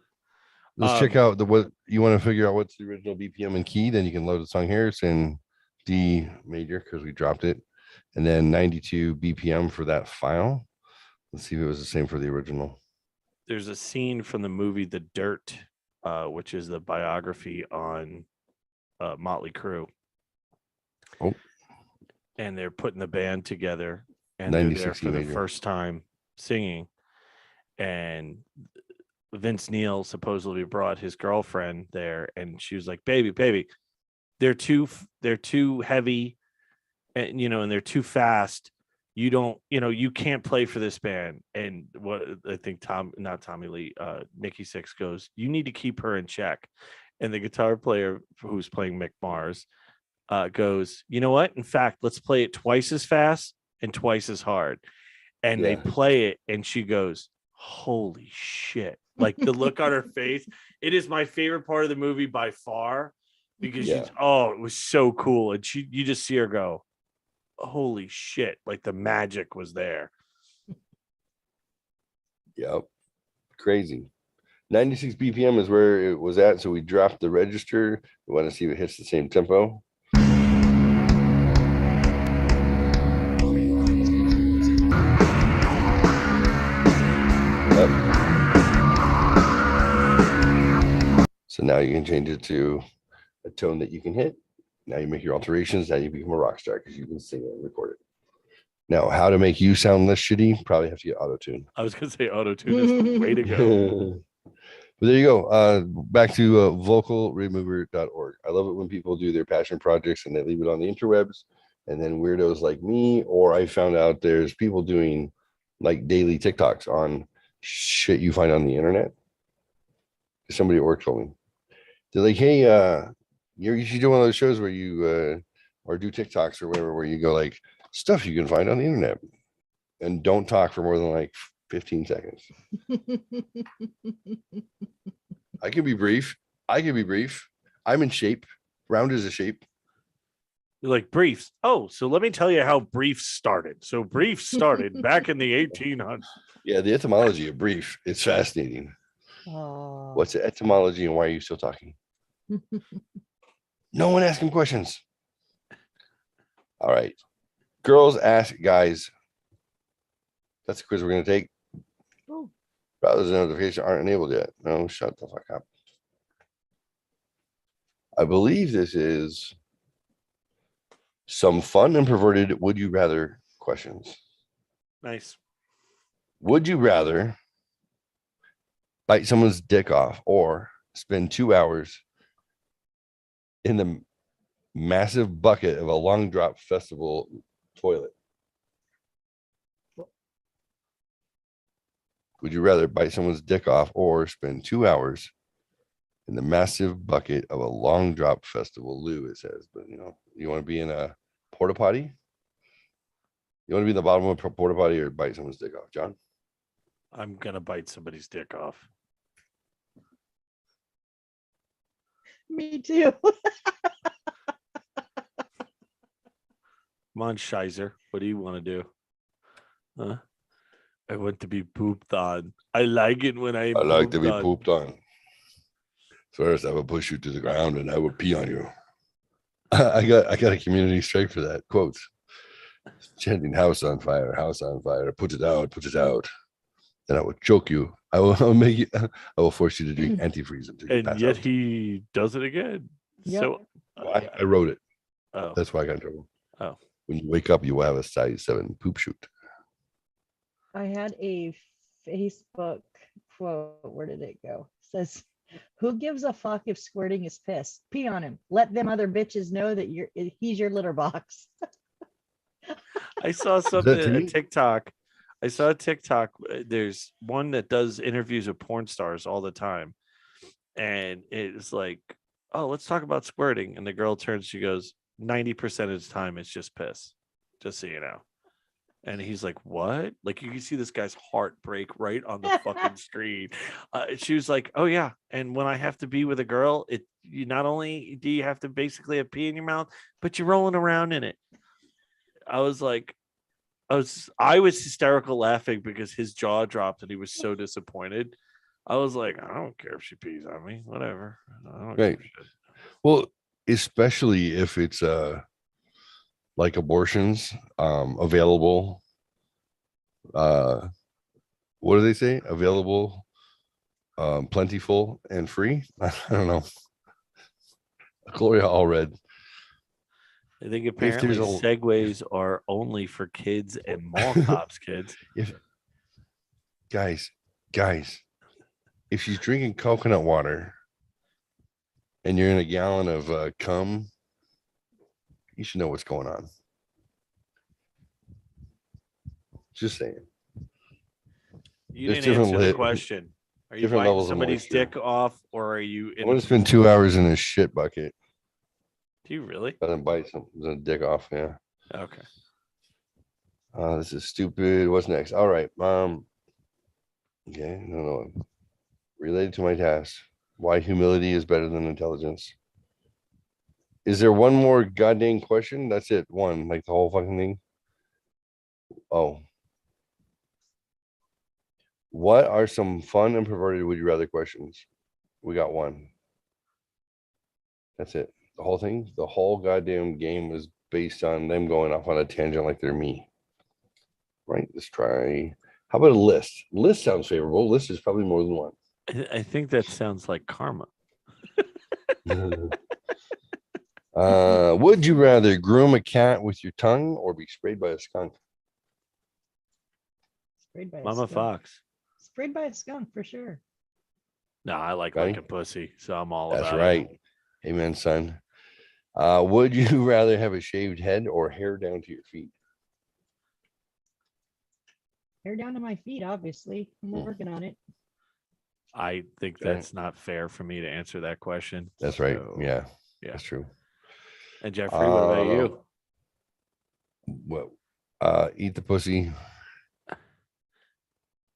Let's check out what you want to figure out. What's the original BPM and key? Then you can load the song here. It's in D major because we dropped it, and then 92 BPM for that file. Let's see if it was the same for the original. There's a scene from the movie The Dirt, which is the biography on Motley Crue. Oh. And they're putting the band together, and they're there for the first time singing. And Vince Neil supposedly brought his girlfriend there, and she was like, baby, they're too heavy, and and they're too fast. You can't play for this band. And what I think Nikki Sixx goes, you need to keep her in check. And the guitar player who's playing Mick Mars goes, you know what? In fact, let's play it twice as fast and twice as hard. And they play it, and she goes, holy shit. Like the look on her face. It is my favorite part of the movie by far, because it was so cool. And you just see her go, holy shit. Like the magic was there. Yep. Crazy. 96 BPM is where it was at. So we dropped the register. We want to see if it hits the same tempo. Yep. So now you can change it to a tone that you can hit. Now you make your alterations. Now you become a rock star because you can sing it and record it. Now, how to make you sound less shitty? Probably have to get auto-tune. I was going to say auto-tune is the way to go. But there you go. Back to vocalremover.org. I love it when people do their passion projects and they leave it on the interwebs, and then weirdos like me, or I found out there's people doing like daily TikToks on shit you find on the internet. Somebody at work told me. They're like, hey, you should do one of those shows where you or do TikToks or whatever, where you go like stuff you can find on the internet, and don't talk for more than like 15 seconds. I can be brief. I'm in shape. Round is a shape. You're like, briefs. Oh, so let me tell you how briefs started. So briefs started back in the 1800s. Yeah, the etymology of brief. It's fascinating. What's the etymology and why are you still talking? No one asking questions. All right. Girls ask guys. That's the quiz we're going to take. Browsers notifications aren't enabled yet. No, shut the fuck up. I believe this is some fun and perverted would you rather questions. Nice. Would you rather bite someone's dick off or spend 2 hours in the massive bucket of a long drop festival toilet? Would you rather bite someone's dick off or spend 2 hours in the massive bucket of a long drop festival loo? It says, but you want to be in a porta potty? You want to be in the bottom of a porta potty or bite someone's dick off, John? I'm gonna bite somebody's dick off. Me too. Come on, Shizer. What do you want to do? Huh? I want to be pooped on. I like it when I like to be pooped on. First, I will push you to the ground and I will pee on you. I got a community strike for that. Quotes. Chanting house on fire, put it out. Then I will choke you. I will force you to drink antifreeze until you and pass yet out. he does it again. Yep. So I wrote it. Oh. That's why I got in trouble. Oh. When you wake up, you will have a size 7 poop shoot. I had a Facebook quote. Where did it go? It says, who gives a fuck if squirting is piss? Pee on him. Let them other bitches know that he's your litter box. I saw something on TikTok. I saw a TikTok. There's one that does interviews with porn stars all the time. And it's like, oh, let's talk about squirting. And the girl turns, she goes, 90% of the time it's just piss. Just so you know. And he's like, what? Like you can see this guy's heart break right on the fucking screen. She was like, oh yeah. And when I have to be with a girl, you not only do you have to basically have pee in your mouth, but you're rolling around in it. I was hysterical laughing because his jaw dropped and he was so disappointed. I was like, I don't care if she pees on me, whatever. I don't Right. Well, especially if it's like abortions, available. What do they say? Available, plentiful, and free. I don't know. Gloria Allred. I think If there's apparently a segways are only for kids and mall cops kids. if guys, if she's drinking coconut water and you're in a gallon of cum, you should know what's going on. Just saying. You There's didn't answer the different question. Are you different biting levels of somebody's moisture. dick off, or are you I'm in? gonna spend 2 hours in a shit bucket. Do you really? Rather than bite something's dick off. Yeah. Okay. This is stupid. What's next? All right. Okay. No. Related to my task. Why humility is better than intelligence. Is there one more goddamn question? That's it. One, like the whole fucking thing. Oh. What are some fun and perverted would you rather questions? We got one. That's it. The whole thing, the whole goddamn game is based on them going off on a tangent like they're me. Right? Let's try. How about a list? List sounds favorable. List is probably more than one. I think that sounds like karma. Would you rather groom a cat with your tongue or be sprayed by a skunk? Sprayed by a Mama skunk. Fox. Sprayed by a skunk for sure. No, I like Right? licking pussy, so I'm all That's about right. it. Amen, son. Would you rather have a shaved head or hair down to your feet? Hair down to my feet, obviously. I'm working on it. I think Okay. that's not fair for me to answer that question. That's right. So, Yeah, yeah. that's true. And Jeffrey, what about you? Well, eat the pussy.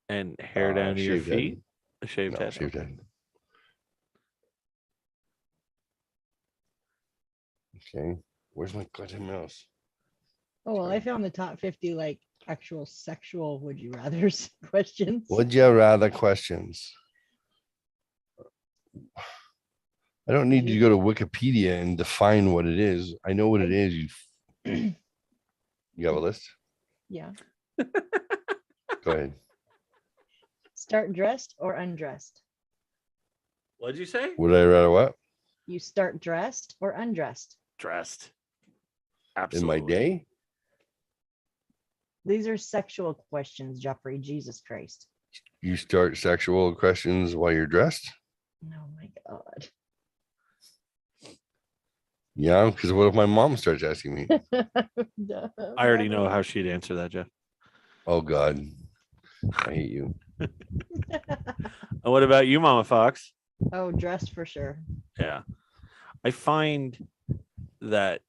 And hair down to your shaved head. feet? A shaved No, head. shaved okay. head. Okay. Where's my goddamn mouse? Oh, well, I found the top 50 like actual sexual would you rather's questions. Would you rather questions? I don't need you to go to Wikipedia and define what it is. I know what it is. You have a list? Yeah. Go ahead. Start dressed or undressed? What'd you say? Would I rather what? You start dressed or undressed? Dressed. In Absolutely. my day? These are sexual questions, Jeffrey. Jesus Christ. You start sexual questions while you're dressed? Oh my God. Yeah, because what if my mom starts asking me? No, I already know never. how she'd answer that, Jeff. Oh God. I hate you. And what about you, Mama Fox? Oh, dressed for sure. Yeah. I find that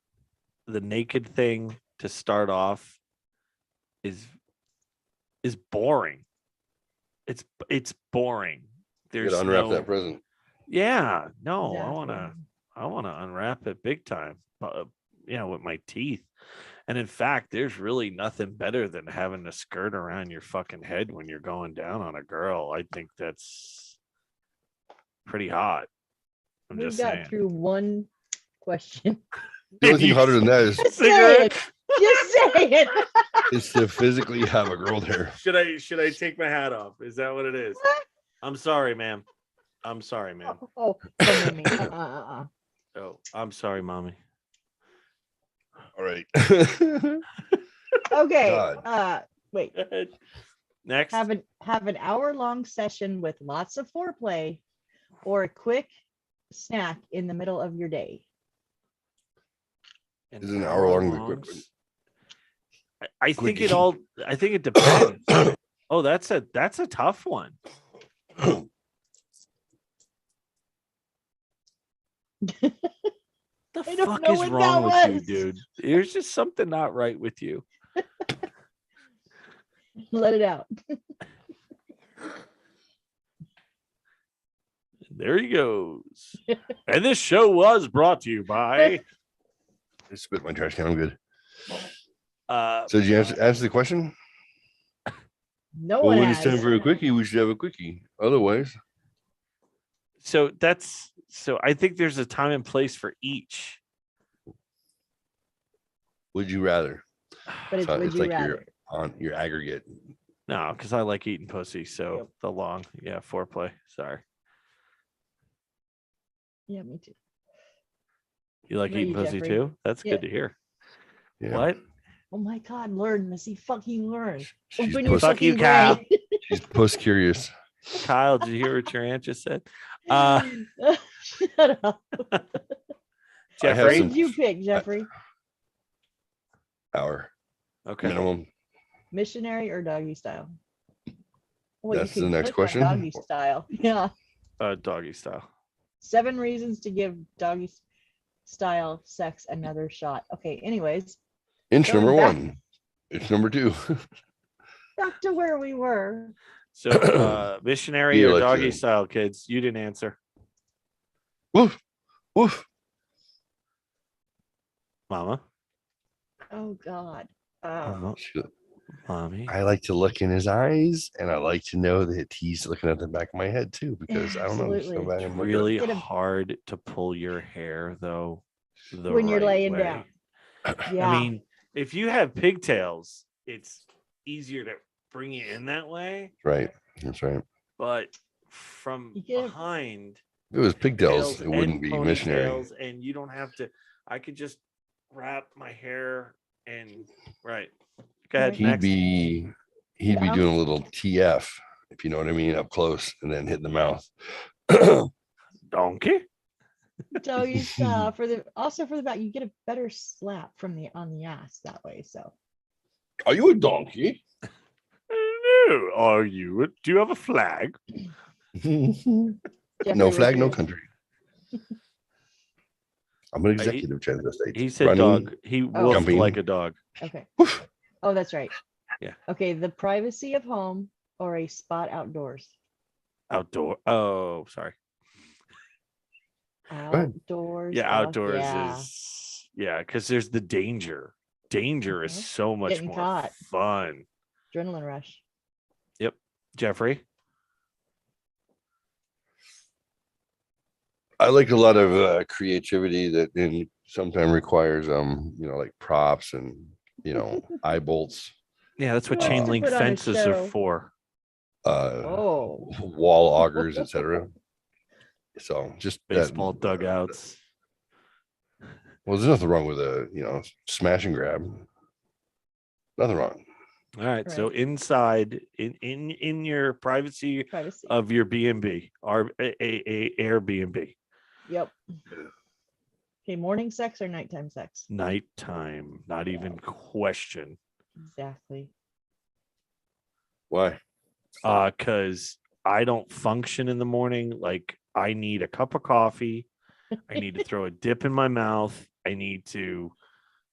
the naked thing to start off is boring. It's boring. You There's gotta unwrap no, that present. yeah, no, Exactly. I wanna unwrap it big time. With my teeth. And in fact, there's really nothing better than having a skirt around your fucking head when you're going down on a girl. I think that's pretty hot. I'm We just got saying. through one question. The only thing hotter than that is Just say it. Just say it. is to physically have a girl there. Should I take my hat off? Is that what it is? I'm sorry, ma'am. I'm sorry, ma'am. Oh, don't make me. Oh, I'm sorry, mommy. All right. Okay. God. Wait. Next. Have an hour-long session with lots of foreplay, or a quick snack in the middle of your day. Is an hour long long equipment. I think Quickie. I think it depends. Oh, that's a tough one. The I don't fuck know is what wrong with that you, was. dude? There's just something not right with you. Let it out. There he goes. And this show was brought to you by I spit my trash can. I'm good. uh So did you answer the question? No Well, one when it's time has. for a quickie, we should have a quickie. Otherwise, so I think there's a time and place for each. Would you rather? But it's So would it's you like rather? on your aggregate. No, because I like eating pussy. So Yep. the long, foreplay. Sorry. Yeah, me too. You like What about eating you, pussy Jeffrey? too? That's Yeah. good to hear. Yeah. What? Oh my God, learn, Missy, fucking learn. She's Open your puss, Fuck you, fucking Kyle. brain. she's puss curious. Kyle, did you hear what your aunt just said? Shut up. I have Jeffrey. What some- did you pick, Jeffrey? Hour Okay. minimum. Missionary or doggy style? Well, That's you the could next click on question? Doggy style. Yeah. Doggy style. 7 reasons to give doggy style sex another shot. Okay. Anyways, Inch Going number back- 1. Inch number 2. back to where we were. So missionary You or like doggy to- style, kids? You didn't answer. Woof. Woof. Mama. Oh God. Mommy. I like to look in his eyes, and I like to know that he's looking at the back of my head too, because I don't know. Absolutely. Somebody It's I'm looking really Get a- hard to pull your hair though. When you're right laying way. down. Yeah. I mean, if you have pigtails, it's easier to bring it in that way. at. Right. That's right. But from You get a- behind, If it was pigtails, tails it wouldn't and be missionary. ponytails, and you don't have to. I could just wrap my hair and right. Go ahead. Right. He'd Next. be Yeah. doing a little TF, if you know what I mean, up close, and then hitting the mouth. Donkey. Doggy style for the back, you get a better slap from the on the ass that way. So Are you a donkey? No, are you? Do you have a flag? Jeffrey, No what's flag, no yours? country. I'm an executive transvestite. He said Running. dog. He woofed jumping. like a dog. Okay. Woof. Oh, that's right. Yeah. Okay, the privacy of home or a spot outdoors. Outdoor. Oh, sorry. ahead. Outdoors. Yeah, fuck outdoors yeah. is because there's the danger. Danger is Mhm. so much Getting more caught. fun. Adrenaline rush. Jeffrey. I like a lot of creativity that sometimes requires like props and eye bolts, Yeah, that's what Who chain likes to link put on a fences are show? for. Oh, wall augers, etc. So just Baseball dugouts. Well, there's nothing wrong with a smash and grab. Nothing wrong. All right. So Right. inside in your privacy privacy. of your B&B or a Airbnb. Yep. Okay, morning sex or nighttime sex? Nighttime, not even question. Exactly. Why? Because I don't function in the morning. Like I need a cup of coffee. I need to throw a dip in my mouth. I need to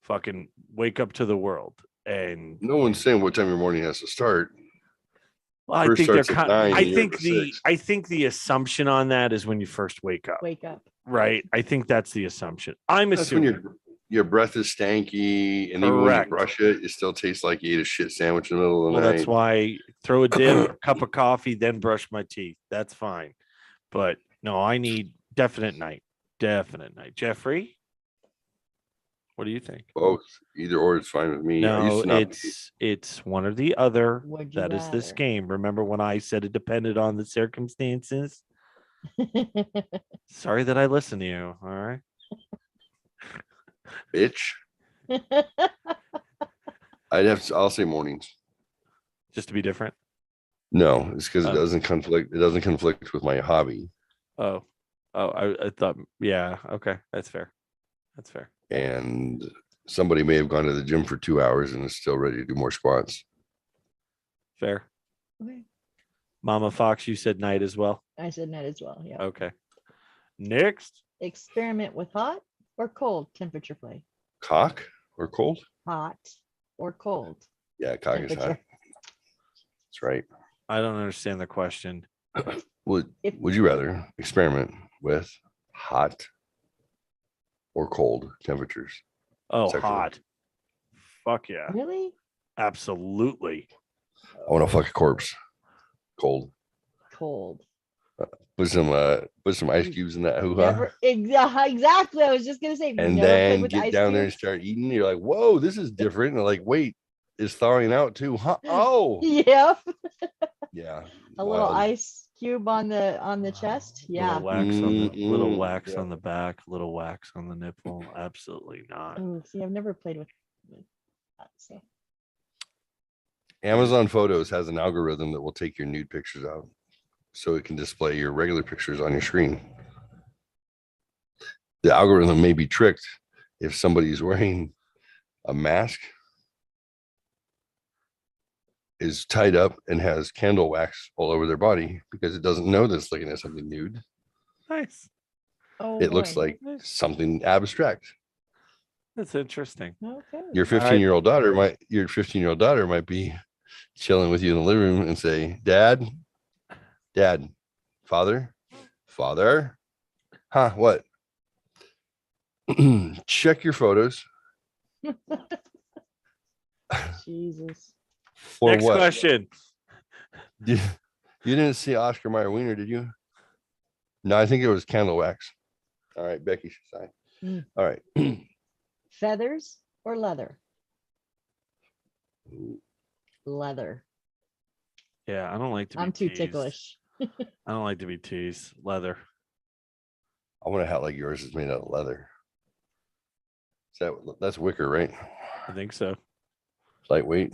fucking wake up to the world. And No one's saying what time your morning has to start. well, I First think they're starts at kind. 9 I and you're think up at the 6. I think the assumption on that is when you first wake up, Wake up. right? I think that's the assumption. I'm That's when assuming. your breath is stanky, and even when you Correct. brush it, it still tastes like you ate a shit sandwich in the middle of the Well, night. that's why throw a dip, cup of coffee, then brush my teeth. That's fine. But no, I need definite night. Definite night. Jeffrey, what do you think? Both, either or, it's fine with me. I No, used to not be- it's one or the other. Would you That is this rather? game. Remember when I said it depended on the circumstances? Sorry that I listened to you. All right. bitch. I'll say mornings. Just to be different. No, it's because it Oh. doesn't conflict. It doesn't conflict with my hobby, Oh, I thought, yeah, okay, that's fair. That's fair. and somebody may have gone to the gym for 2 hours and is still ready to do more squats. Fair. Okay. Mama Fox, you said night as well. I said night as well. Yeah. Okay. Next. Experiment with hot or cold temperature play. Cock or cold? Hot or cold Yeah, cock is hot. temperature. That's right. I don't understand the question. Would If- you rather experiment with hot or cold temperatures? Oh, Sexually. hot. Fuck yeah. Really? Absolutely. I want to fuck a corpse. Cold. Cold. Put some ice cubes in that hoo-ha. Never exactly. I was just gonna say, And never played then with get ice down there and cubes. start eating. You're like, whoa, this is different. And like, wait, it's thawing out too. Huh? Oh, Yep. yeah. A little Wild. ice cube on the chest. Yeah. Little wax Yeah. on the back, little wax on the nipple. Absolutely not. Ooh, see, I've never played with that. So Amazon Photos has an algorithm that will take your nude pictures out, so it can display your regular pictures on your screen. The algorithm may be tricked if somebody's wearing a mask, is tied up, and has candle wax all over their body, because it doesn't know that it's looking at something nude. Nice. oh, It looks boy. like something abstract. That's interesting. Okay. Your 15-year-old daughter might be chilling with you in the living room and say, Dad, Father, huh? What? Check your photos. Jesus. For Next what? question. You didn't see Oscar Mayer Wiener, did you? No, I think it was candle wax. All right, Becky should sign. Mm. All right. Feathers or leather? Leather. Yeah, I don't like to be I'm too teased. ticklish. I don't like to be teased. Leather. I want a hat like yours is made out of leather. That's wicker, right? I think so. Lightweight.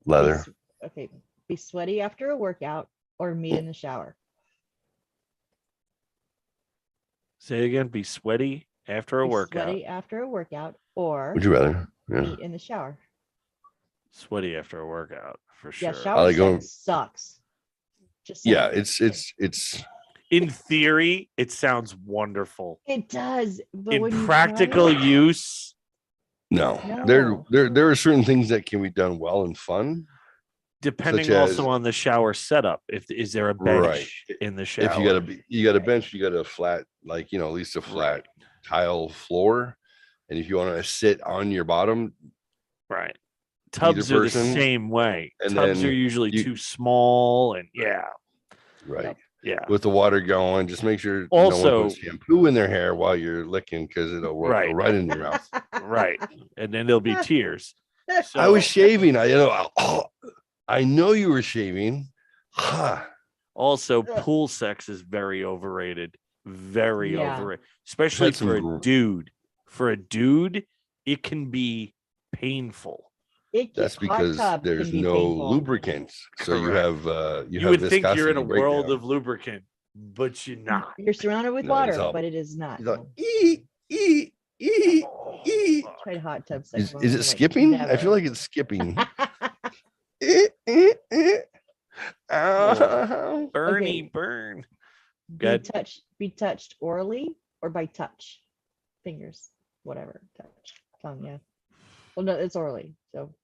Leather. Okay. Be sweaty after a workout or meet in the shower. Say again. Be sweaty after a Be workout. Sweaty after a workout or Would you rather? Yeah. meet in the shower. Sweaty after a workout for Yeah, sure. shower like going- sex sucks. Just saying. Yeah, it's In theory, it sounds wonderful. It does. But In when you practical try it- use, no. No. There are certain things that can be done well and fun. depending Such also as- on the shower setup. Is there a bench Right. in the shower? If you got a bench, you got a flat, like, at least a flat tile floor. And if you want to sit on your bottom, right. Tubs are the person, same way. and Tubs then are usually you- too small, and right. yeah. With the water going, just make sure no Also- one puts shampoo in their hair while you're licking, because it'll work Right. right in your mouth. Right. And then there'll be tears. So, I was shaving. I know you were shaving. Huh. also pool sex is very overrated. Very Yeah. overrated. Especially Had some for a gr- dude. For a dude, it can be painful. That's hot because tub there's can be no painful. lubricants. So you Correct. have You would think you're in a viscosity world breakdown. of lubricant, but you're not. You're surrounded with No, it's water, all- but it is not. He's like, no. Tried hot tub sex. Is once, it I'm like, skipping? I never. feel like it's skipping. Ow. Bernie, Okay. burn. Be Good. be touched orally or by touch, fingers, whatever, touch, tongue. Yeah. Well, no, it's orally. So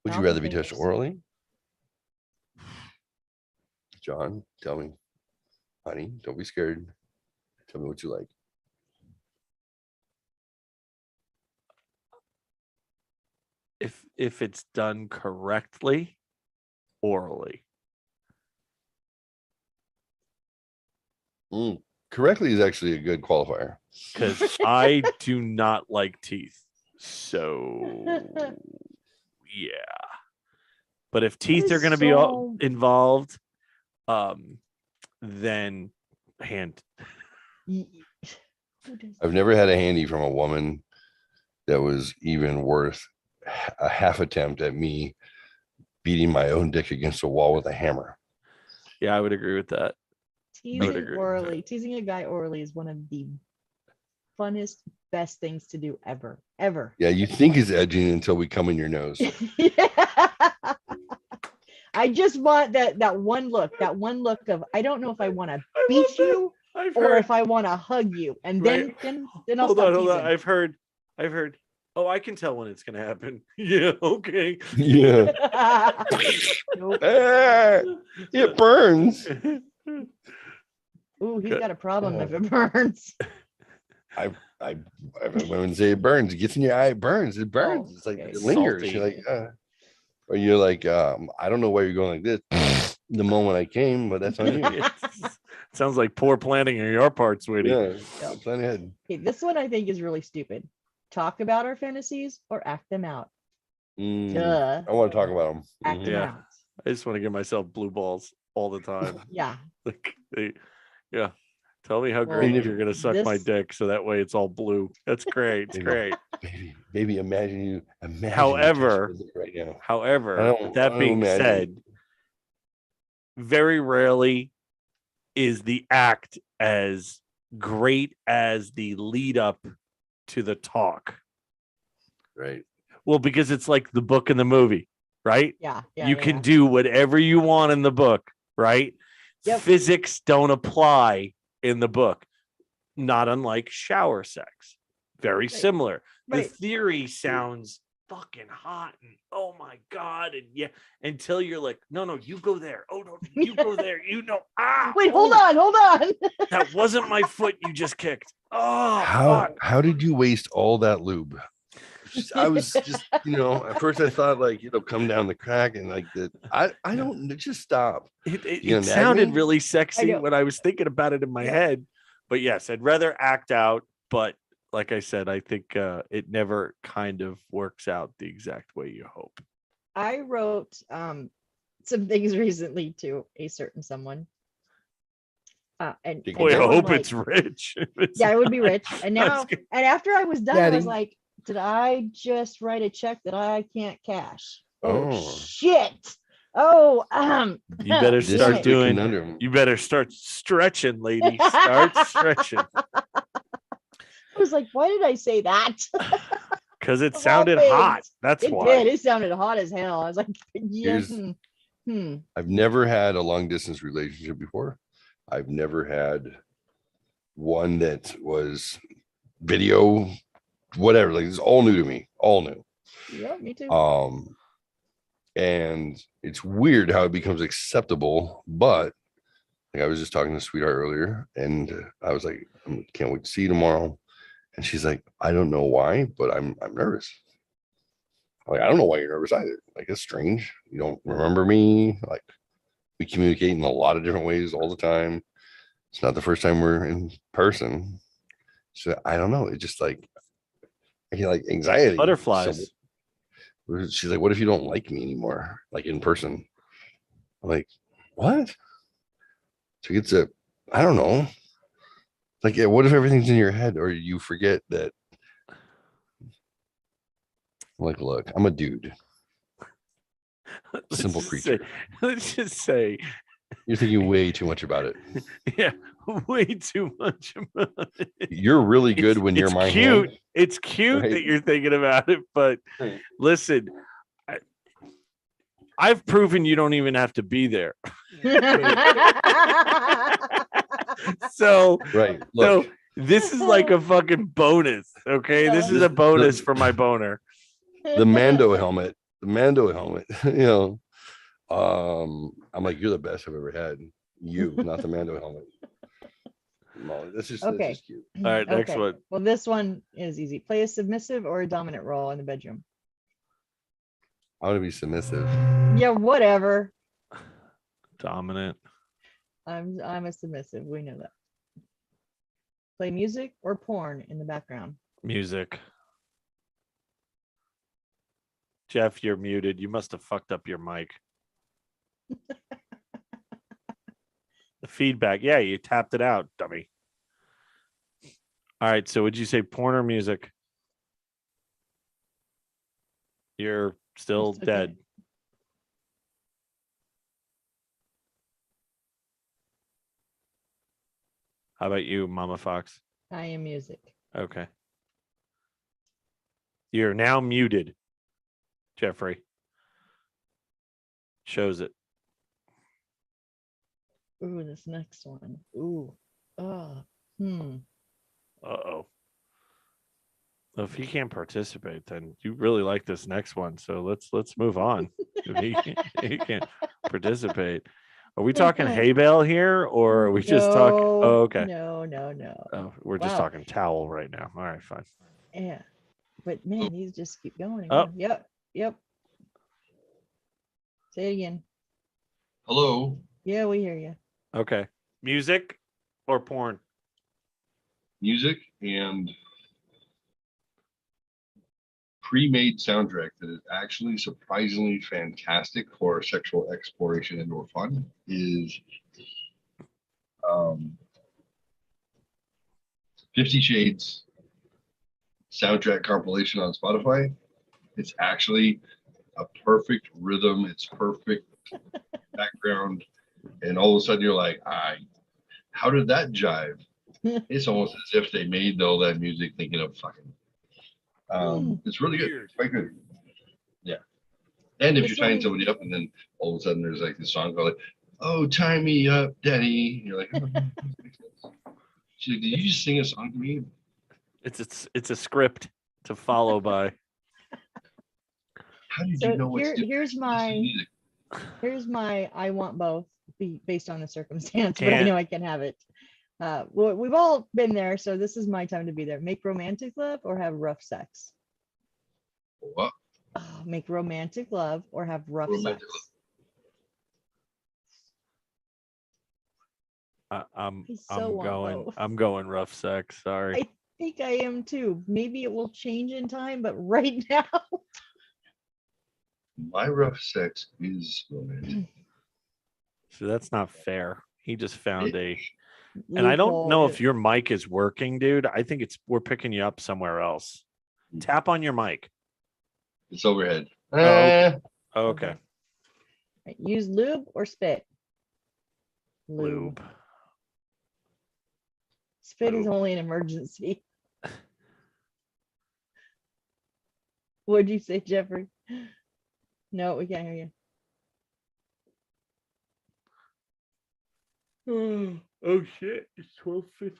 Would you mouth rather and be touched fingers. orally? John, tell me. Honey, don't be scared. Tell me what you like. If it's done correctly, orally. Correctly is actually a good qualifier. Because I do not like teeth. So yeah. But if teeth are is going to be so- involved, then hand. Who does I've never had a handy from a woman that was even worth a half attempt at me beating my own dick against a wall with a hammer. Yeah, I would agree with that. teasing agree with that. orally? Teasing a guy orally is one of the funnest, best things to do ever, ever. Yeah, you think it's edging until we come in your nose. I just want that one look of I don't know if I want to beat you I've or heard. if I want to hug you, and Right. then I'll Hold stop on, hold on. teasing. I've heard. Oh, I can tell when it's going to happen. Yeah, okay. Yeah. Nope. Ah, it burns. Ooh, he's got a problem if it burns. I women say it burns. It gets in your eye. It burns. It burns. Oh, It's like okay. it lingers. Salty. You're like, or you're like, I don't know why you're going like this. the moment I came, but that's on you. Sounds like poor planning on your part, sweetie. Yeah, plan ahead. Okay, this one I think is really stupid. Talk about our fantasies or act them out. Duh. I want to talk about them. Act them Yeah. out. I just want to give myself blue balls all the time. Yeah. Like, yeah. Tell me how Well, great you're gonna suck my this- dick, so that way it's all blue. That's great. It's great. Baby, imagine you However, touching my dick right now. I however, don't- that I being don't imagine. said, very rarely is the act as great as the lead up to the talk. Right. Well, because it's like the book and the movie, right? Yeah. You can do whatever you want in the book, right? Yep. Physics don't apply in the book, not unlike shower sex. Very similar. The Right. theory sounds fucking hot and oh my god, and yeah, until you're like, no, you go there. Oh no, you go there. You know, Wait, hold on. that wasn't my foot you just kicked. Oh, How did you waste all that lube? I was just, at first I thought like it'll come down the crack and like that. I don't just stop. It sounded really sexy when I was thinking about it in my head. But yes, I'd rather act out. But like I said, I think it never kind of works out the exact way you hope. I wrote some things recently to a certain someone. And Boy, I now I'm hope like- it's rich. Yeah, it would be rich. And now, That's and after I was done, I was Daddy. like, did I just write a check that I can't cash? Oh, Oh. shit. Oh, You better This is start the doing. conundrum. You better start stretching, lady. Start stretching I was like, why did I say that? because it Of all sounded things. hot. That's It why. did. It sounded hot as hell. I was like, yeah. Here's- I've never had a long distance relationship before. I've never had one that was video, whatever. Like it's all new to me. All new. Yeah, me too. And it's weird how it becomes acceptable, but like I was just talking to Sweetheart earlier, and I was like, can't wait to see you tomorrow. And she's like, I don't know why, but I'm nervous. I'm like, I don't know why you're nervous either. Like, it's strange. You don't remember me. Like, we communicate in a lot of different ways all the time. It's not the first time we're in person. So I don't know. It just like I get like anxiety. Butterflies. So she's like, what if you don't like me anymore? Like in person. I'm like, what? So it's I don't know. Like, yeah, what if everything's in your head or you forget that? Like, look, I'm a dude. Simple creature. Let's just say, You're thinking way too much about it. yeah, way too much about it. You're really good when you're It's my cute. hand. It's cute Right. that you're thinking about it, but Right. listen, I've proven you don't even have to be there. So, Right. Look, so this is like a fucking bonus. Okay, this is a bonus for my boner. the Mando helmet, I'm like, you're the best I've ever had. You, not the Mando helmet. No, that's just Okay. cute. All right, next Okay. one. Well, this one is easy. Play a submissive or a dominant role in the bedroom. I want to be submissive. Yeah, whatever. Dominant. I'm a submissive. We know that. Play music or porn in the background. Music. Jeff, you're muted. You must have fucked up your mic. The feedback. Yeah, you tapped it out, dummy. All right. So would you say porn or music? You're still It's okay. dead. How about you, Mama Fox? I am music. Okay. You're now muted, Jeffrey. Shows it. Ooh, this next one. Ooh. Oh. Uh-oh. Well, if he can't participate, then you really like this next one. So let's move on. If he can't participate. Are we talking hay bale here, or are we just talking? Oh, okay. No. Oh, we're just Wow. talking towel right now. All right, fine. Yeah. But man, these just keep going. And Oh. going. Yep. Say it again. Hello. Yeah, we hear you. Okay. Music or porn? Music and pre-made soundtrack that is actually surprisingly fantastic for sexual exploration and or fun is 50 Shades soundtrack compilation on Spotify. It's actually a perfect rhythm. It's perfect background. And all of a sudden you're like, how did that jive? It's almost as if they made all that music thinking of fucking. It's really good. It's quite good. Yeah. And if This you're tying one- somebody up and then all of a sudden there's like this song called like, "Oh, tie me up, daddy." And you're like, oh, she's like, did you just sing a song to me? It's a script to follow by. How did So you know what's different? here's my I want both based on the circumstance, but I Can't. know I can have it. Well, we've all been there, so this is my time to be there. Make romantic love or have rough sex? What? Oh, make romantic love or have rough Romantic sex? I'm I so want going. both. I'm going rough sex. Sorry. I think I am too. Maybe it will change in time, but right now, My rough sex is romantic. So that's not fair. He just found It- and I don't loophole know is- if your mic is working, dude. I think we're picking you up somewhere else. Tap on your mic. It's overhead. Oh, okay. Okay. Right, use lube or spit? Lube. Spit is Lube. only an emergency. What'd you say, Jeffrey? No, we can't hear you. Oh shit! It's 12:15. That's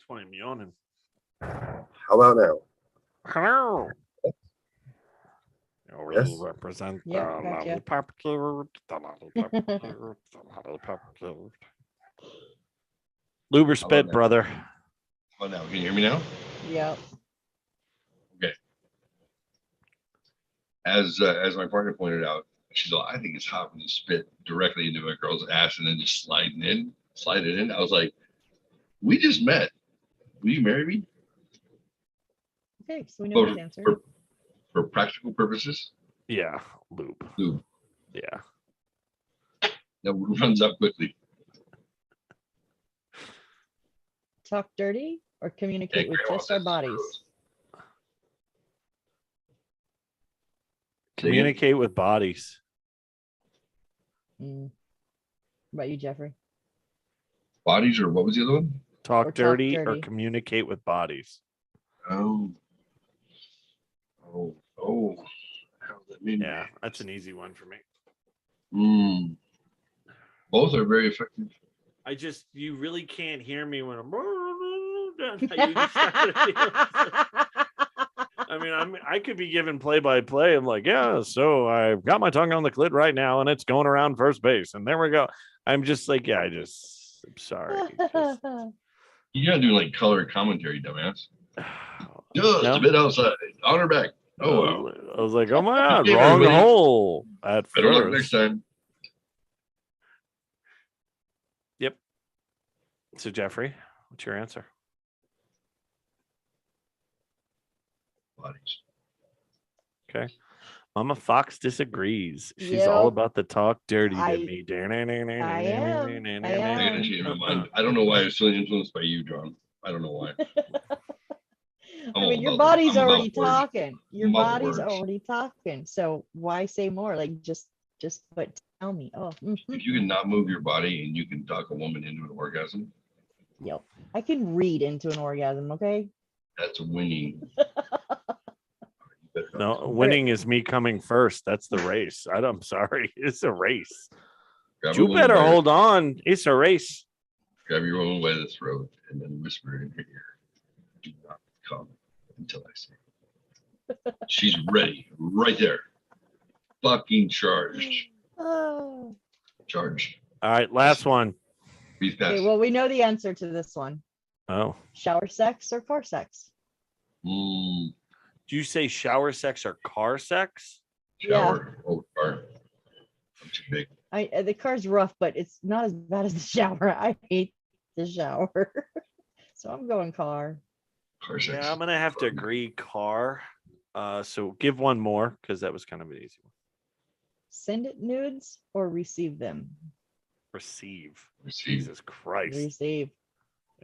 why I'm yawning. How about now? Hello. Yes. We represent Yep, the gotcha. lollipop cute, the lollipop cute, the lollipop cute. Lube or How about spit, now? brother? How about now? Can you hear me now? Yep. Okay. As my partner pointed out, she's like, I think it's hot when you spit directly into a girl's ass and then just slide it in. I was like, we just met. Will you marry me? Okay, so we know For, his answer. for practical purposes, Yeah, lube. lube. Yeah. That runs up quickly. Talk dirty or communicate Hey, with Grandma, just our that's bodies? gross. Communicate with bodies. What about you, Jeffrey? Bodies, or what was the other one? Talk Or talk dirty or dirty. communicate with bodies. Oh. How does that mean? Yeah, that's an easy one for me. Both are very effective. You really can't hear me when I'm. I could be given play by play. I'm like, yeah, so I've got my tongue on the clit right now and it's going around first base. And there we go. I'm just like, yeah, I'm sorry. You gotta do like color commentary, dumbass. No? Just a bit outside. On her back. Oh, wow. I was like, oh my God, Okay, wrong everybody. hole at Better luck next first. time. Yep. So, Jeffrey, what's your answer? Bodies. Okay. Mama Fox disagrees. She's all Yep. about the talk dirty to I me. I am. I gotta change my mind. I don't know why I was so influenced by you, John. I don't know why. I all mean, your about body's I'm about already words. talking. Your I'm about body's words. already talking. So why say more? Like just but tell me. Oh, If you can not move your body and you can talk a woman into an orgasm, yep. I can read into an orgasm. Okay. that's winning. No, winning is me coming first. That's the race. I'm sorry. It's a race. Grab a You woman better by her- hold on. It's a race. Grab your woman by the throat and then whisper in her ear, "Do not come until I say." She's ready, right there. Fucking charged. Oh. Charged. All right, last one. Beef pass. Okay, well, we know the answer to this one. Oh, Shower sex or car sex? do you say shower sex or car sex? Shower. Oh, car. too big. The car's rough, but it's not as bad as the shower. I hate the shower. So I'm going car. Car sex. Yeah, I'm gonna have to agree. Car. So give one more because that was kind of an easy one. Send it nudes or receive them? Receive. Receive. Jesus Christ. Receive.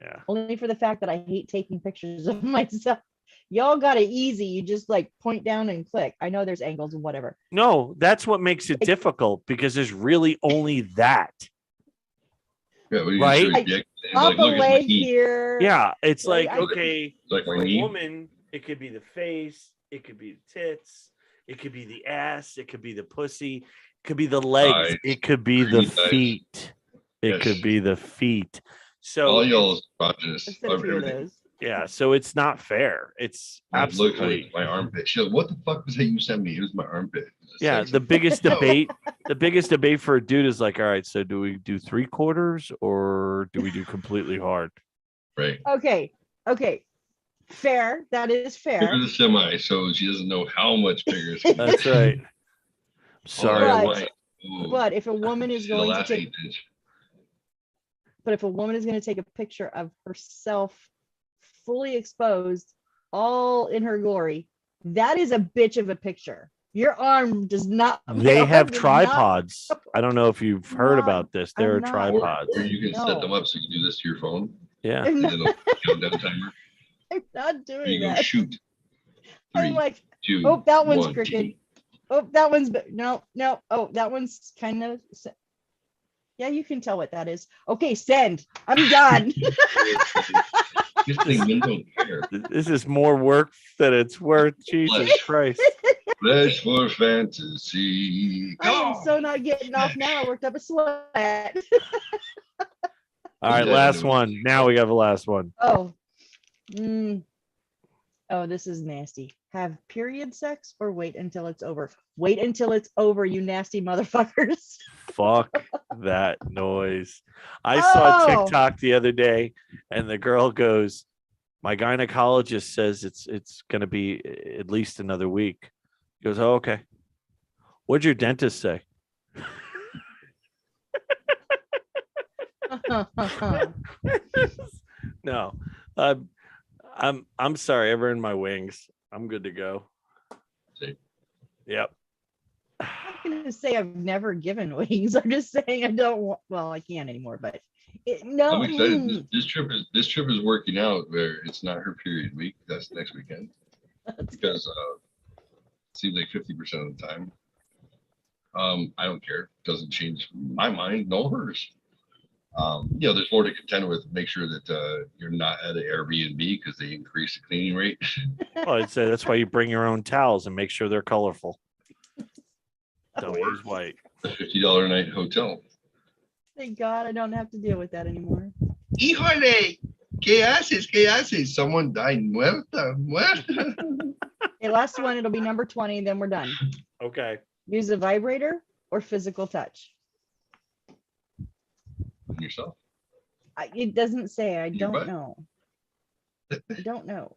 Yeah. Only for the fact that I hate taking pictures of myself. Y'all got it easy. You just like point down and click. I know there's angles and whatever. No, that's what makes it difficult because there's really only that. Yeah, what Right? Like, Up a look at my leg knee. here. Yeah, it's Like, like, I- okay, Like my for a knee. woman, it could be the face, it could be the tits, it could be the ass, it could be the pussy, it could be the legs, Thighs, it could be the creamy thighs. feet, it Yes. could be the feet. So All it's- y'all's androgynous. I said a few of Everything. those. yeah, so it's not fair. It's Like, look absolutely like my armpit. She goes, what the fuck was that you sent me? It was my armpit. yeah. That's The like, biggest no. debate for a dude is like, all right, so do we do 3/4 or do we do completely hard? Right. Okay. Fair. That is fair. Bigger the semi, so she doesn't know how much bigger it's gonna be. That's right. Sorry. Oh, But- I Ooh, But if a woman is see the going to last take 8 inch. But if a woman is going to take a picture of herself fully exposed, all in her glory, that is a bitch of a picture. Your arm does not. They your have arm does tripods. I don't know if you've heard not- about this. There are I'm not- tripods. Or you can set No. them up so you can do this to your phone. Yeah. I'm And not, it'll countdown timer. I'm not Or doing you go that. shoot. I'm 3, like, 2, oh, that one's 1, crooked. Oh, that one's no. Oh, that one's kind of. Yeah, you can tell what that is. Okay, send. I'm done. This thing men don't care. This is more work than it's worth. Jesus Flesh. Christ. Flesh for fantasy. I am so not getting off now. I worked up a sweat. All right, Yeah, last no. one. Now we got the last one. Oh. Oh, this is nasty. Have period sex or wait until it's over? Wait until it's over, you nasty motherfuckers. Fuck that noise. I saw Oh. TikTok the other day and the girl goes, my gynecologist says it's gonna be at least another week. He goes, oh, okay. What'd your dentist say? No. I'm sorry, ever in my wings. I'm good to go. See? Yep. I'm not gonna say I've never given wings. I'm just saying I don't want. Well, I can't anymore. But no. I'm excited. This trip is working out where it's not her period week. That's next weekend. Because it seems like 50% of the time. I don't care. Doesn't change my mind, nor hers. There's more to contend with. Make sure that you're not at an Airbnb because they increase the cleaning rate. Well, I'd say that's why you bring your own towels and make sure they're colorful. Don't use white. A $50 a night hotel. Thank God I don't have to deal with that anymore. Híjole, ¿qué haces? ¿Qué haces? Someone died. Muerta. Okay, last one. It'll be number 20. Then we're done. Okay. Use a vibrator or physical touch. Yourself. It doesn't say. I Your don't butt. know. I don't know.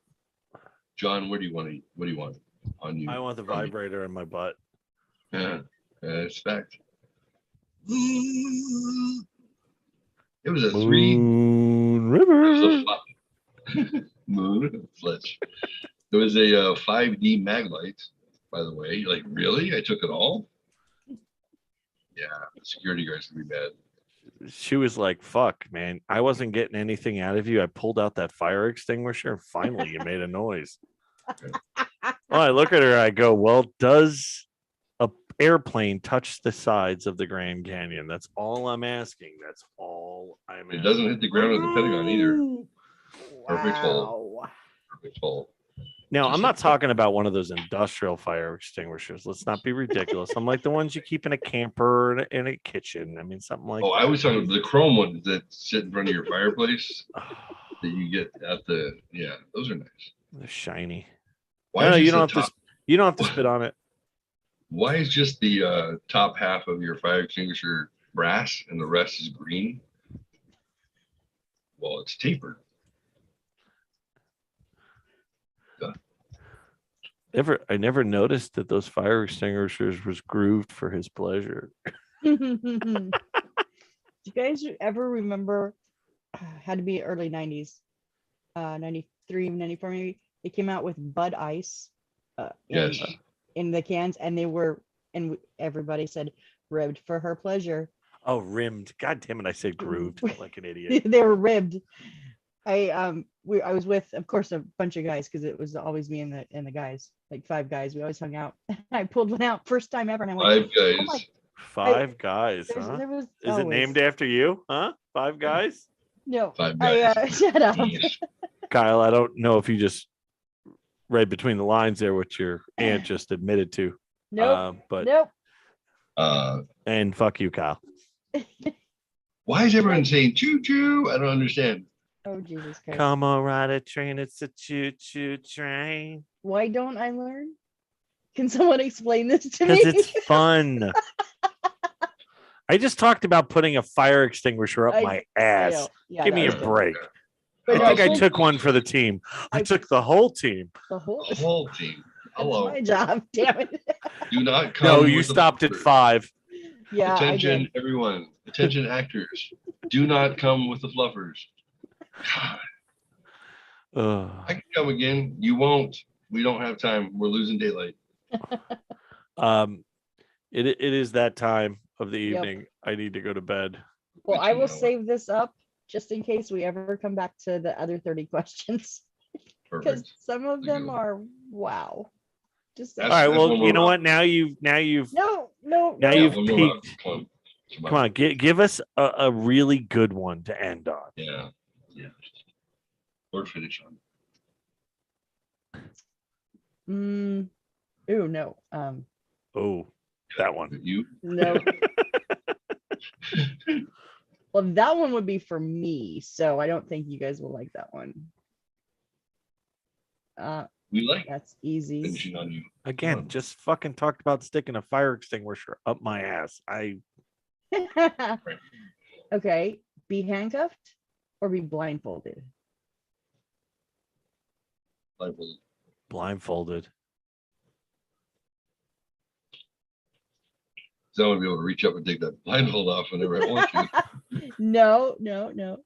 John, what do you want? What do you want on you? I want the from me? vibrator in my butt. Yeah, it's fact. It was a 3. Moon It was River. a moon fletch. It was a 5D mag light, by the way. Like, really? I took it all? Yeah, the security guards can be bad. She was like, fuck, man. I wasn't getting anything out of you. I pulled out that fire extinguisher. And finally, you made a noise. Well, I look at her. I go, well, does a airplane touch the sides of the Grand Canyon? That's all I'm asking. That's all I'm It asking. doesn't hit the ground at the Pentagon either. Perfect hole. Wow. Perfect hole. Now, I'm not talking about one of those industrial fire extinguishers. Let's not be ridiculous. I'm like the ones you keep in a camper and in a kitchen. I mean, something like Oh, I was talking about the chrome ones that sit in front of your fireplace that you get at the, yeah, those are nice. they're shiny. Why No, is you just don't the have top, to. You don't have to spit on it. why is just the top half of your fire extinguisher brass and the rest is green? Well, it's tapered. I never noticed that those fire extinguishers was grooved for his pleasure. Do you guys ever remember? Had to be early 90s, 93, 94 maybe. They came out with Bud Ice Yes. in the cans, and they were, and everybody said ribbed for her pleasure. Oh, rimmed. God damn it! I said grooved like an idiot. They were ribbed. I was with, of course, a bunch of guys because it was always me and the guys, like 5 guys. We always hung out. I pulled one out first time ever, and I went, 5 guys. "Oh my!" 5 guys, huh? There was Is it named after you? Huh? 5 guys? No, 5 guys. shut up. Kyle, I don't know if you just read between the lines there what your aunt just admitted to. Nope. But Nope. and fuck you, Kyle. Why is everyone saying choo choo? I don't understand. Oh, Jesus Christ. Come on, ride a train. It's a choo choo train. Why don't I learn? Can someone explain this to me? Because it's fun. I just talked about putting a fire extinguisher up my ass. Yeah, Give that me a was good. break. But I think I no, took one for the team. I took the whole team. the whole. The whole team. That's Hello. my job. Damn it. Do not come. No, with you the stopped at fluffers. 5. Yeah, I Attention, did. everyone. Attention, actors. Do not come with the fluffers. God, Ugh. I can come again. You won't. We don't have time. We're losing daylight. It is that time of the Yep. evening. I need to go to bed. Well, But I you will know, save this up just in case we ever come back to the other 30 questions, because Perfect. some of There you them go. are wow. Just All That's- right. that's Well, one you more know round. what? Now you've no, no, now no. you've one more round. peaked. Come Come on, give us a really good one to end on. Yeah. Yeah. Or finish on. Ooh, no. Oh, that one. You? No. Well, that one would be for me, so I don't think you guys will like that one. We like That's easy. finishing on you. Again, just fucking talked about sticking a fire extinguisher up my ass. Okay, be handcuffed or be blindfolded? Blindfolded. So I want to be able to reach up and take that blindfold off whenever I want to. No, no, no.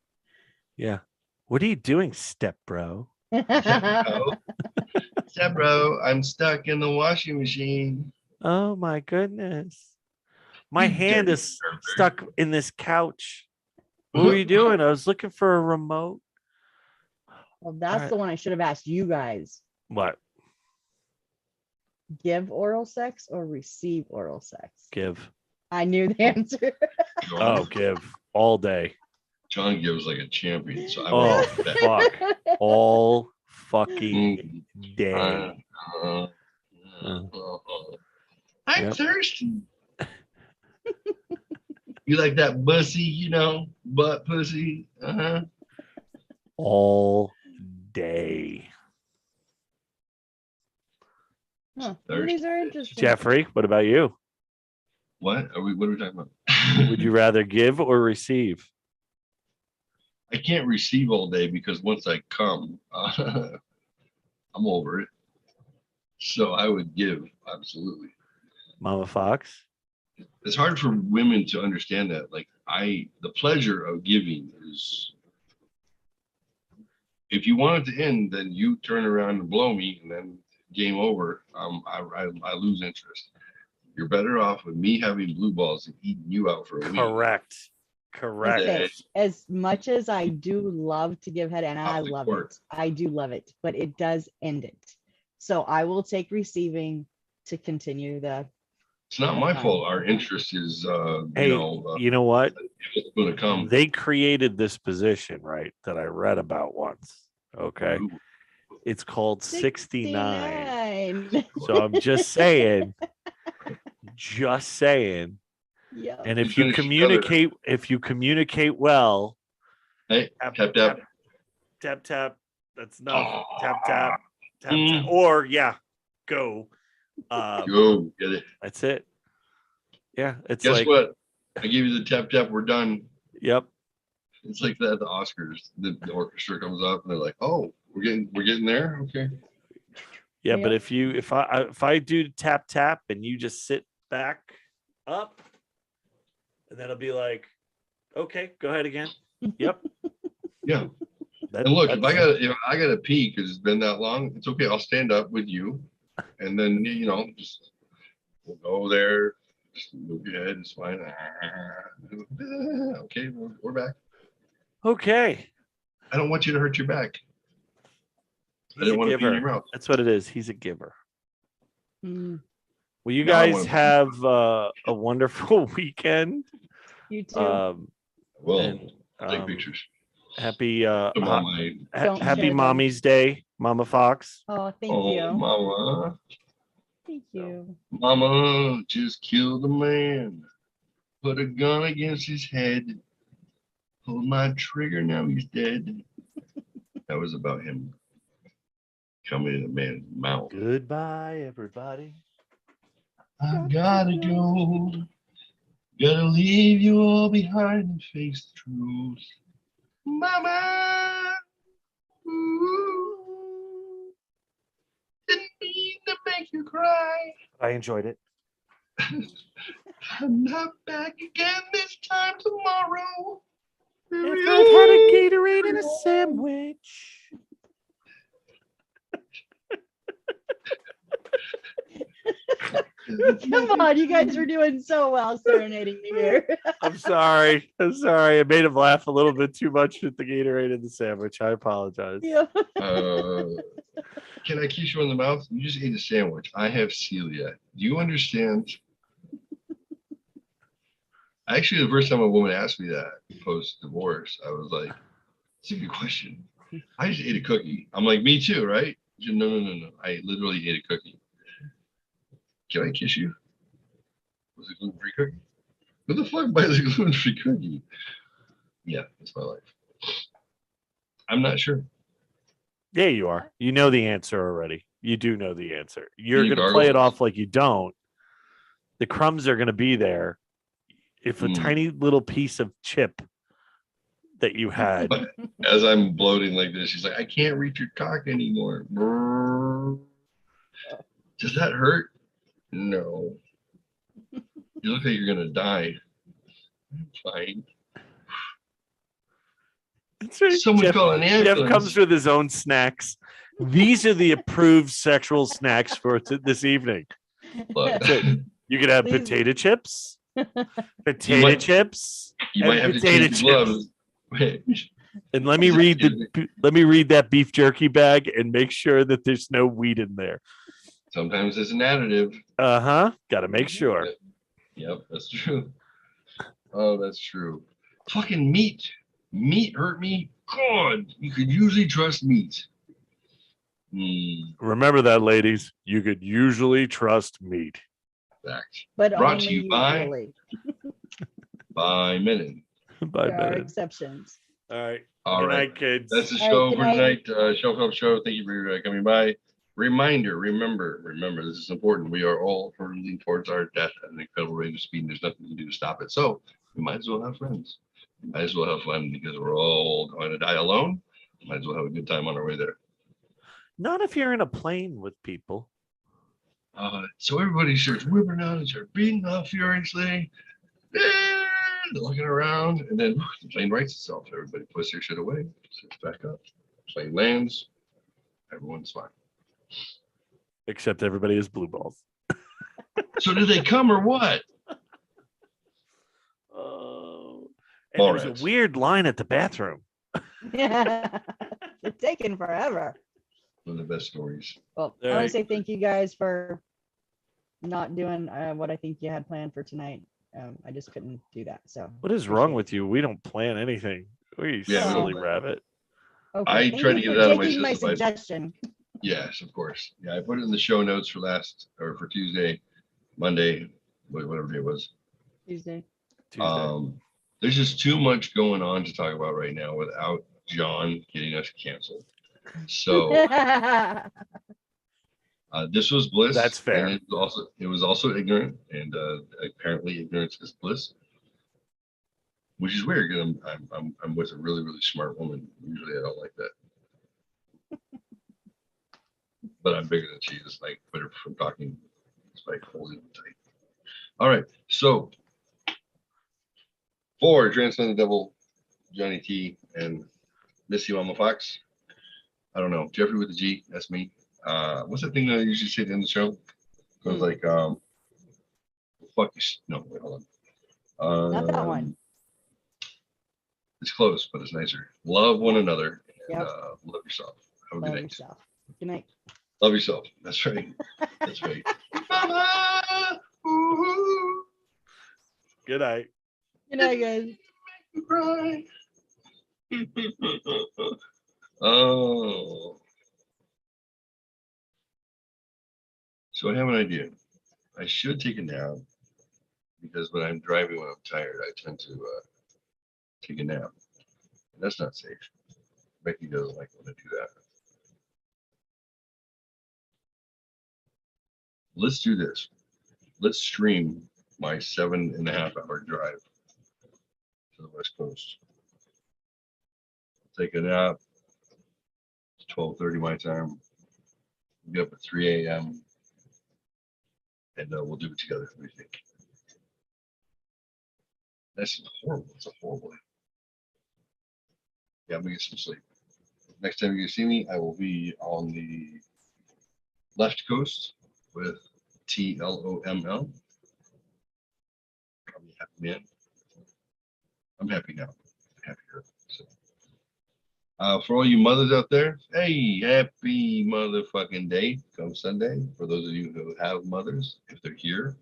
Yeah. What are you doing, step bro? Yeah, bro, I'm stuck in the washing machine. Oh my goodness. My You hand dirty is pervert. stuck in this couch. What were you doing? I was looking for a remote. Well, that's Alright. the one I should have asked you guys. What? Give oral sex or receive oral sex? Give. I knew the answer. Oh, give all day. John gives like a champion, so I Oh, want that. fuck. All fucking day. I'm Yep. thirsty. You like that bussy, butt pussy? Uh-huh. All day. Huh. Well, these are interesting. Jeffrey, what about you? What are we talking about? Would you rather give or receive? I can't receive all day because once I come, I'm over it. So I would give, absolutely. Mama Fox? It's hard for women to understand that. Like the pleasure of giving is, if you want it to end, then you turn around and blow me, and then game over. I lose interest. You're better off with me having blue balls and eating you out for a week. Correct. Okay, as much as I do love to give head, and I Off the love court. it, I do love it, but it does end it. So I will take receiving to continue the. It's not my fault. Our interest is, Hey, you know what? it's going to come. They created this position, right? That I read about once. Okay. Ooh. It's called 69. 69. So I'm just saying. Yeah. And We if you communicate well, Hey, tap, tap, tap. tap, tap. That's enough. Oh. Tap, tap, tap, Mm. tap. Or go. Go get it. That's it. Yeah, it's Guess like what? I give you the tap, tap. We're done. Yep. It's like that at the Oscars. The orchestra comes up and they're like, "Oh, we're getting there." Okay. Yeah, but Yep. if I do tap tap and you just sit back up, And then it'll be like, okay, go ahead again. Yep. Yeah. That- And look, if that's- I gotta pee because it's been that long, it's okay. I'll stand up with you, and then just we'll go there. Just move your head. It's fine. Okay, we're back. Okay. I don't want you to hurt your back. I He's didn't a want to pee in giver. your mouth. That's what it is. He's a giver. Mm, Well, you Now I guys wanna- have a wonderful weekend. you too. Well, And, take pictures. Happy Come on, my Don't happy share them. Mommy's Day, Mama Fox. Oh, thank you. Mama, Thank you. Mama just killed a man. Put a gun against his head. Pulled my trigger, now he's dead. That was about him coming in a man's mouth. Goodbye, everybody. I gotta go. Gotta leave you all behind and face the truth. Mama, ooh, didn't mean to make you cry. I enjoyed it. I'm not back again this time tomorrow. If I've had a Gatorade and a sandwich. Come on, you guys are doing so well serenading me here. I'm sorry. I made him laugh a little bit too much with the Gatorade and the sandwich. I apologize. Yeah. Can I kiss you on the mouth? You just ate a sandwich. I have celiac. Do you understand? Actually, the first time a woman asked me that post-divorce, I was like, it's a good question. I just ate a cookie. I'm like, me too, right? She said, no. I literally ate a cookie. Can I kiss you? Was it gluten-free cookie? Who the fuck buys a gluten-free cookie? Yeah, that's my life. I'm not sure. Yeah, you are. You know the answer already. You do know the answer. You're You going to play it gargle? off like you don't. The crumbs are going to be there. If a tiny little piece of chip that you had. But as I'm bloating like this, she's like, I can't reach your cock anymore. Does that hurt? No. You look like you're going to die. I'm fine. That's right. Someone call an Jeff ambulance. comes with his own snacks. These are the approved sexual snacks for this evening. Look, That's it. You could have These- potato chips, chips, you and might have to potato change the gloves. And let me read that beef jerky bag and make sure that there's no wheat in there. Sometimes it's an additive. Got to make sure. Yep, that's true. Oh, that's true. Fucking meat. Meat hurt me. God, you could usually trust meat. Remember that, ladies. You could usually trust meat. Fact. But Brought to only you by usually. by Menon. By There are minute. exceptions. All right. All Good right. night, kids. That's the All show right, for good tonight. Show. Thank you for coming by. Reminder, remember, this is important. We are all hurtling towards our death at an incredible rate of speed, and there's nothing you can do to stop it. So we might as well have friends. We might as well have fun because we're all going to die alone. Might as well have a good time on our way there. Not if you're in a plane with people. So everybody starts whipping out and start beating off furiously. Looking around, and then the plane rights itself. Everybody puts their shit away, sits back up. Plane lands. Everyone's fine. Except everybody is blue balls. So did they come or what? Oh. And there was Morons. a weird line at the bathroom. Yeah. It's taking forever. One of the best stories. Well, I All want right. to say thank you guys for not doing what I think you had planned for tonight. I just couldn't do that. So What is wrong with you? We don't plan anything. We Yeah, we silly don't. rabbit. okay, I thank tried to you get for it out of my taking my system. suggestion. Yes, of course. Yeah, I put it in the show notes for Tuesday, Monday, whatever day it was. Tuesday. There's just too much going on to talk about right now without John getting us canceled. So this was bliss. That's fair. And it was also ignorant, and apparently ignorance is bliss, which is weird because I'm with a really, really smart woman. Usually I don't like that. But I'm bigger than she is. Like, put her from talking. It's like holding them tight. All right. So 4, Transplanted Devil, Johnny T, and Missy Mama Fox. I don't know. Jeffrey with the G. That's me. What's the thing that I usually say at the end of the show? It was like, fuck you. No, wait, hold on. Not that one. It's close, but it's nicer. Love one another and Yep. love yourself. Have a good Love night. yourself. Good night. Love yourself. That's right. That's right. Mama, ooh, Good night. Good night, guys. cry. Oh. So I have an idea. I should take a nap because when I'm driving when I'm tired, I tend to take a nap. And that's not safe. Becky doesn't like when I do that. Let's do this. Let's stream my 7.5-hour drive to the West Coast. Take a nap. It's 12:30 my time. Get up at 3 a.m. and we'll do it together. What do you think? That's horrible. It's a horrible. Yeah, I'm gonna get some sleep. Next time you see me, I will be on the left coast with TLOML. Probably a happy man. I'm happy now. Happier. So, for all you mothers out there, hey, happy motherfucking day come Sunday. For those of you who have mothers, if they're here,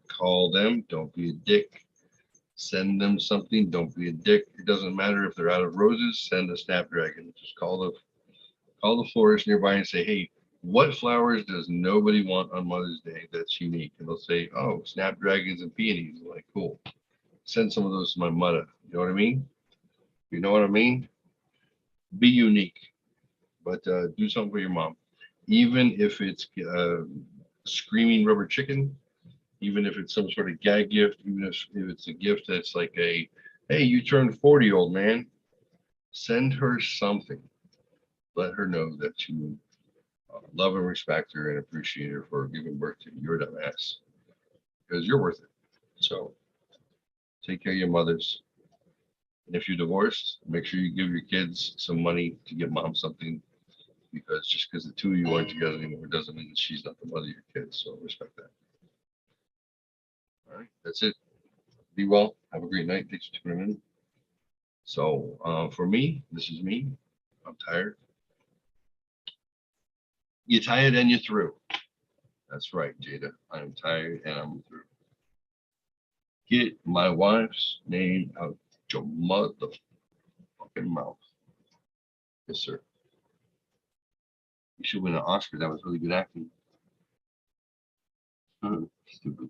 call them. Don't be a dick. Send them something. Don't be a dick. It doesn't matter if they're out of roses. Send a snapdragon. Just call the florist nearby and say, hey, what flowers does nobody want on Mother's Day that's unique? And they'll say, oh, snapdragons and peonies. I'm like, cool. Send some of those to my mother. You know what I mean? You know what I mean? Be unique, but do something for your mom. Even if it's screaming rubber chicken, even if it's some sort of gag gift, even if it's a gift that's like a, hey, you turned 40, old man, send her something. Let her know that you love and respect her and appreciate her for giving birth to your dumb ass, because you're worth it. So take care of your mothers. And if you're divorced, make sure you give your kids some money to get mom something, because just because the two of you aren't together anymore doesn't mean that she's not the mother of your kids. So respect that. All right, that's it. Be well. Have a great night. Thanks for tuning in. So for me, this is me. I'm tired. You're tired and you're through. That's right, Jada. I'm tired and I'm through. Get my wife's name out your motherfucking mouth. Yes, sir. You should win an Oscar. That was really good acting. Stupid.